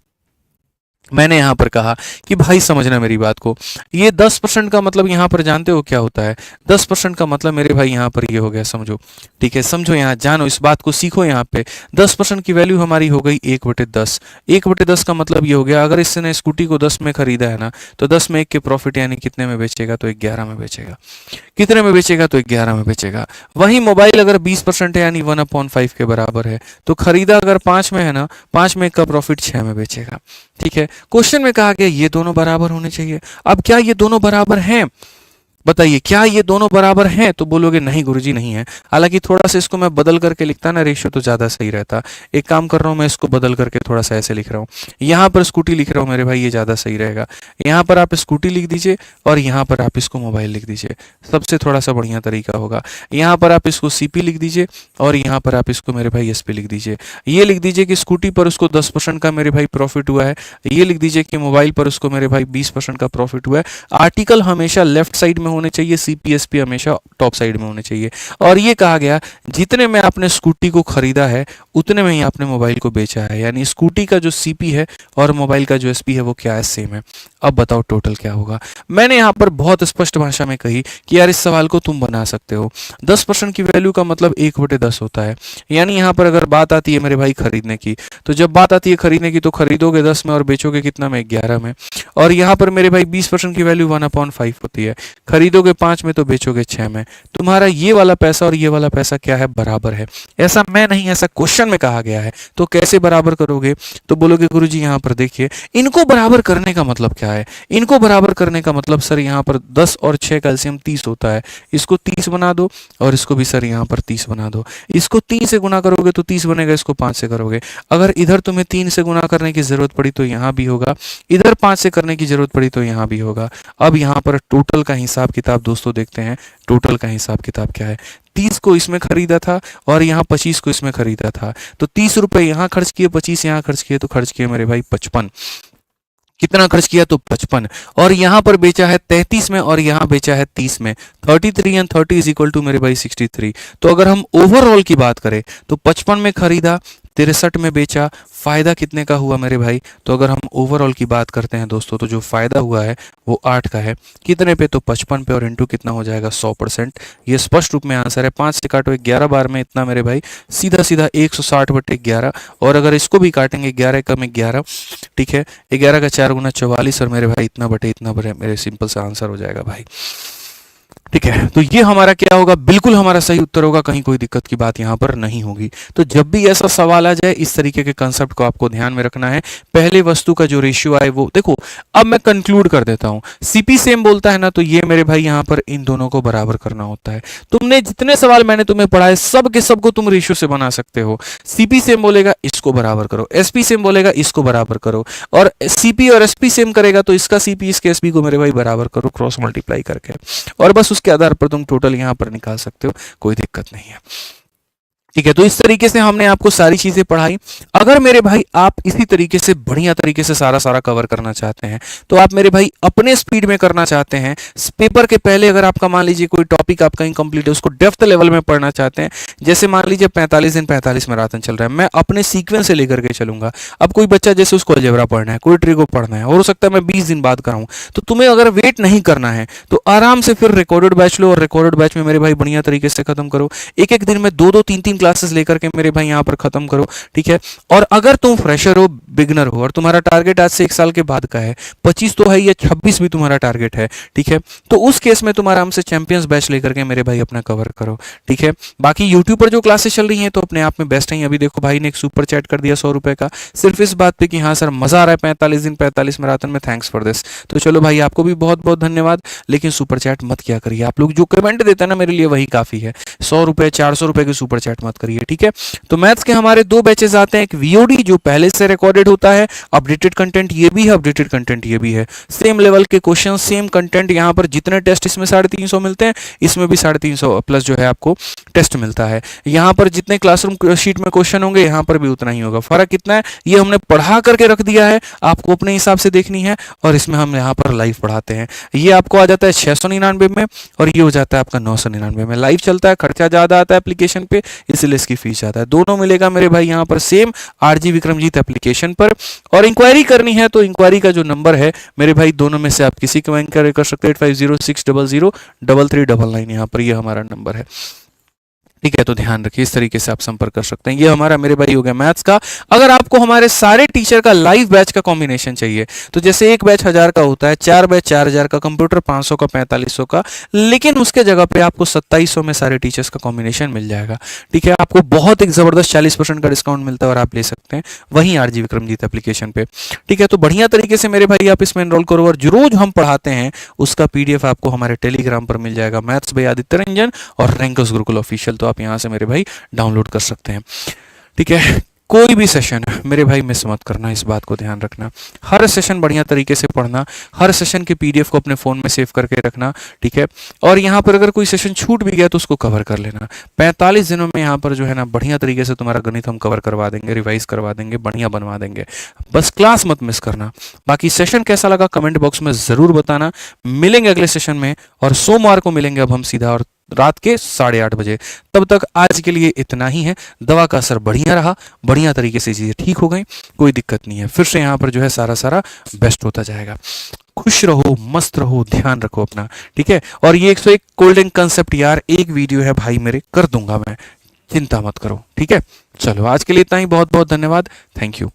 मैंने यहां पर कहा कि भाई समझना मेरी बात को, ये 10% का मतलब यहां पर जानते हो क्या होता है? 10% का मतलब मेरे भाई यहां पर ये हो गया, समझो। ठीक है, समझो, यहां जानो, इस बात को सीखो। यहां पे 10% की वैल्यू हमारी हो गई 1/10। 1/10 का मतलब ये हो गया, अगर इसने स्कूटी को 10 में खरीदा है ना, तो 10 में 1 के प्रॉफिट यानी कितने में बेचेगा? तो 11 में बेचेगा। कितने में बेचेगा? तो 11 में बेचेगा। वही मोबाइल अगर 20% है यानी 1/5 के बराबर है, तो खरीदा अगर 5 में है ना, 5 में 1 का प्रॉफिट 6 में बेचेगा। ठीक है, क्वेश्चन में कहा गया ये दोनों बराबर होने चाहिए। अब क्या ये दोनों बराबर हैं? बताइए, क्या ये दोनों बराबर हैं? तो बोलोगे नहीं गुरुजी नहीं है। हालांकि थोड़ा सा इसको मैं बदल करके लिखता ना रेशियो, तो ज्यादा सही रहता। एक काम कर रहा हूं, मैं इसको बदल करके थोड़ा सा ऐसे लिख रहा हूँ। यहाँ पर स्कूटी लिख रहा हूँ मेरे भाई, ये ज्यादा सही रहेगा। यहाँ पर आप स्कूटी लिख दीजिए और यहाँ पर आप इसको मोबाइल लिख दीजिए, सबसे थोड़ा सा बढ़िया तरीका होगा। यहाँ पर आप इसको सीपी लिख दीजिए और यहाँ पर आप इसको मेरे भाई एसपी लिख दीजिए। ये लिख दीजिए कि स्कूटी पर उसको 10% का मेरे भाई प्रॉफिट हुआ है। ये लिख दीजिए कि मोबाइल पर उसको मेरे भाई 20% का प्रॉफिट हुआ है। आर्टिकल हमेशा लेफ्ट साइड में होने चाहिए, सीपीएसपी हमेशा टॉप साइड में होने चाहिए। और ये कहा गया जितने में आपने स्कूटी को खरीदा है उतने में ही आपने मोबाइल को बेचा है, यानी स्कूटी का जो सीपी है और मोबाइल का जो एसपी है वो क्या है? सेम है। अब बताओ टोटल क्या होगा? मैंने यहाँ पर बहुत स्पष्ट भाषा में कही कि यार इस सवाल को तुम बना सकते हो। 10% की वैल्यू का मतलब 1/10 होता है। यानी यहाँ पर अगर बात आती है मेरे भाई खरीदने की, तो जब बात आती है खरीदने की तो खरीदोगे 10 में और बेचोगे कितना में? 11 में। और यहाँ पर मेरे भाई 20% की वैल्यू 1/5 होती है। खरीदोगे 5 में तो बेचोगे 6 में। तुम्हारा ये वाला पैसा और ये वाला पैसा क्या है? बराबर है। ऐसा मैं नहीं, ऐसा क्वेश्चन में कहा गया है। तो कैसे बराबर करोगे? तो बोलोगे गुरुजी यहाँ पर देखिए, इनको बराबर करने का मतलब क्या है? इनको बराबर करने का मतलब सर यहाँ पर 10 और 6 का एलसीएम 30 होता है। इसको 30 बना दो और इसको भी सर यहाँ पर 30 बना दो। इसको 3 से गुना करोगे तो 30 बनेगा, इसको 5 से करोगे। अगर इधर तुम्हें 3 से गुना करने की जरूरत पड़ी तो यहाँ भी होगा, इधर 5 से करने की जरूरत पड़ी तो यहाँ भी होगा। अब यहाँ पर टोटल का हिसाब किताब दोस्तों देखते हैं। टोटल का हिसाब किताब क्या है? 30 को इसमें खरीदा था और यहाँ 25 को इसमें खरीदा था, तो 30 रुपए यहाँ खर्च किए, 25 यहाँ खर्च किए, तो खर्च किए मेरे भाई 55। कितना खर्च किया? तो 55। और यहाँ पर बेचा है 33 में और यहाँ बेचा है 30 में। 33 एंड 30 इज इक्वल टू मेरे भाई 63। तो अगर हम ओवरऑल की बात करें तो 55 में खरीदा, 63 में बेचा, फायदा कितने का हुआ मेरे भाई? तो अगर हम ओवरऑल की बात करते हैं दोस्तों तो जो फायदा हुआ है वो 8 का है। कितने पे? तो 55 पे, और इंटू कितना हो जाएगा? 100%। ये स्पष्ट रूप में आंसर है। 5 से काटो 11 बार में इतना मेरे भाई, सीधा सीधा 160/11। और अगर इसको भी काटेंगे 11 का में 11, ठीक है, 11 का 4 गुना 44 और मेरे भाई इतना बटे इतना बटे, मेरे सिंपल सा आंसर हो जाएगा भाई। ठीक है, तो ये हमारा क्या होगा? बिल्कुल हमारा सही उत्तर होगा, कहीं कोई दिक्कत की बात यहां पर नहीं होगी। तो जब भी ऐसा सवाल आ जाए इस तरीके के कंसेप्ट को आपको ध्यान में रखना है। पहले वस्तु का जो रेशियो आए वो देखो। अब मैं कंक्लूड कर देता हूं। सीपी सेम बोलता है ना, तो ये मेरे भाई यहां पर इन दोनों को बराबर करना होता है। तुमने जितने सवाल मैंने तुम्हें पढ़ाए सब के सब को तुम रेशियो से बना सकते हो। सीपी सेम बोलेगा इसको बराबर करो, एसपी सेम बोलेगा इसको बराबर करो, और सीपी और एसपी सेम करेगा तो इसका सीपी इसके एसपी को मेरे भाई बराबर करो क्रॉस मल्टीप्लाई करके, और बस उसके आधार पर तुम टोटल यहां पर निकाल सकते हो, कोई दिक्कत नहीं है। ठीक है, तो इस तरीके से हमने आपको सारी चीजें पढ़ाई। अगर मेरे भाई आप इसी तरीके से बढ़िया तरीके से सारा कवर करना चाहते हैं तो आप मेरे भाई अपने स्पीड में करना चाहते हैं, पेपर के पहले अगर आपका मान लीजिए कोई टॉपिक आपका इनकम्प्लीट है, उसको डेप्थ लेवल में पढ़ना चाहते हैं, जैसे मान लीजिए 45 दिन 45 मैराथन चल रहा है, मैं अपने सीक्वेंस से लेकर के चलूंगा। अब कोई बच्चा जैसे उसको अलजेब्रा पढ़ना है, कोई ट्रिको पढ़ना है, और हो सकता है मैं 20 दिन बाद कराऊं, तो तुम्हें अगर वेट नहीं करना है तो आराम से फिर रिकॉर्डेड बैच लो, और रिकॉर्डेड बैच में मेरे भाई बढ़िया तरीके से खत्म करो। एक एक दिन में 2-2 3-3 क्लासेस लेकर के मेरे भाई यहाँ पर खत्म करो। ठीक है, और अगर तुम फ्रेशर हो, बिगनर हो, और तुम्हारा टारगेट आज से 1 साल के बाद का है, 25 तो है या 26 भी तुम्हारा टारगेट है, ठीक है, तो उस केस में तुम आराम से चैंपियंस बैच लेकर के मेरे भाई अपना कवर करो। ठीक है, बाकी यूट्यूब पर जो क्लासेस चल रही हैं तो अपने आप में बेस्ट हैं। अभी देखो भाई ने एक सुपर चैट कर दिया 100 रुपए का, सिर्फ इस बात पे कि हाँ सर मजा आ रहा है 45 दिन 45 मैराथन में, थैंक्स फॉर दिस। तो चलो भाई आपको भी बहुत बहुत धन्यवाद, लेकिन सुपर चैट मत किया करिए। आप लोग जो कमेंट देते हैं ना मेरे लिए वही काफी है, 100 रुपए 400 रुपए की सुपर चैट मत करिए। ठीक है, तो मैथ्स के हमारे 2 बैचेस आते हैं, एक वीओडी जो पहले से रिकॉर्डेड होता है, अपडेटेड कंटेंट ये भी है, अपडेटेड कंटेंट ये भी है, सेम लेवल के क्वेश्चन, सेम कंटेंट। यहाँ पर जितने टेस्ट इसमें 350 मिलते हैं, इसमें भी 350 प्लस जो है आपको टेस्ट मिलता है। यहाँ पर जितने क्लासरूम शीट में क्वेश्चन होंगे यहाँ पर भी उतना ही होगा। फर्क कितना है, ये हमने पढ़ा करके रख दिया है, आपको अपने हिसाब से देखनी है, और इसमें हम यहाँ पर लाइव पढ़ाते हैं। ये आपको आ जाता है 699 में, और ये हो जाता है आपका 999 में। लाइव चलता है, खर्चा ज्यादा आता है एप्लीकेशन पे, इसलिए इससे लेस की फीस ज्यादा है। दोनों मिलेगा मेरे भाई यहाँ पर सेम आरजी विक्रमजीत एप्लीकेशन पर। और इंक्वायरी करनी है तो इंक्वायरी का जो नंबर है मेरे भाई, दोनों में से आप किसी को इंक्वायरी कर सकते हैं। 8506003399 यहाँ पर, ये हमारा नंबर है। ठीक है, तो ध्यान रखिए, इस तरीके से आप संपर्क कर सकते हैं। ये हमारा मेरे भाई हो गया मैथ्स का। अगर आपको हमारे सारे टीचर का लाइव बैच का कॉम्बिनेशन चाहिए तो जैसे एक बैच 1000 का होता है, 4 बैच 4000 का, कंप्यूटर 500 का, 4500 का, लेकिन उसके जगह पे आपको 2700 में सारे टीचर्स का कॉम्बिनेशन मिल जाएगा। ठीक है, आपको बहुत एक जबरदस्त 40% का डिस्काउंट मिलता है और आप ले सकते हैं वहीं आरजी विक्रमजीत एप्लीकेशन पे। ठीक है, तो बढ़िया तरीके से मेरे भाई आप इसमें एनरोल करो और जो रोज हम पढ़ाते हैं उसका पीडीएफ आपको हमारे टेलीग्राम पर मिल जाएगा, मैथ्स बाय आदित्य रंजन और रैंकर्स गुरुकुल ऑफिशियल। तो आप यहां से मेरे भाई डाउनलोड कर सकते हैं। ठीक है, कोई भी सेशन मेरे भाई मिस मत करना, इस बात को ध्यान रखना। हर सेशन बढ़िया तरीके से पढ़ना, हर सेशन के पीडीएफ को अपने फोन में सेव करके रखना। ठीक है, और यहाँ पर अगर कोई सेशन छूट भी गया तो उसको कवर कर लेना। 45 दिनों में यहाँ पर जो है ना बढ़िया तरीके से तुम्हारा गणित हम कवर करवा देंगे, रिवाइज करवा देंगे, बढ़िया बनवा देंगे। बस क्लास मत मिस करना। बाकी सेशन कैसा लगा कमेंट बॉक्स में जरूर बताना। मिलेंगे अगले सेशन में और सोमवार को मिलेंगे अब हम सीधा, और रात के 8:30 बजे। तब तक आज के लिए इतना ही है। दवा का असर बढ़िया रहा, बढ़िया तरीके से चीजें ठीक हो गई, कोई दिक्कत नहीं है। फिर से यहाँ पर जो है सारा बेस्ट होता जाएगा। खुश रहो, मस्त रहो, ध्यान रखो अपना। ठीक है, और ये 101 कोल्ड कंसेप्ट यार एक वीडियो है भाई मेरे, कर दूंगा मैं, चिंता मत करो। ठीक है, चलो आज के लिए इतना ही। बहुत बहुत धन्यवाद, थैंक यू।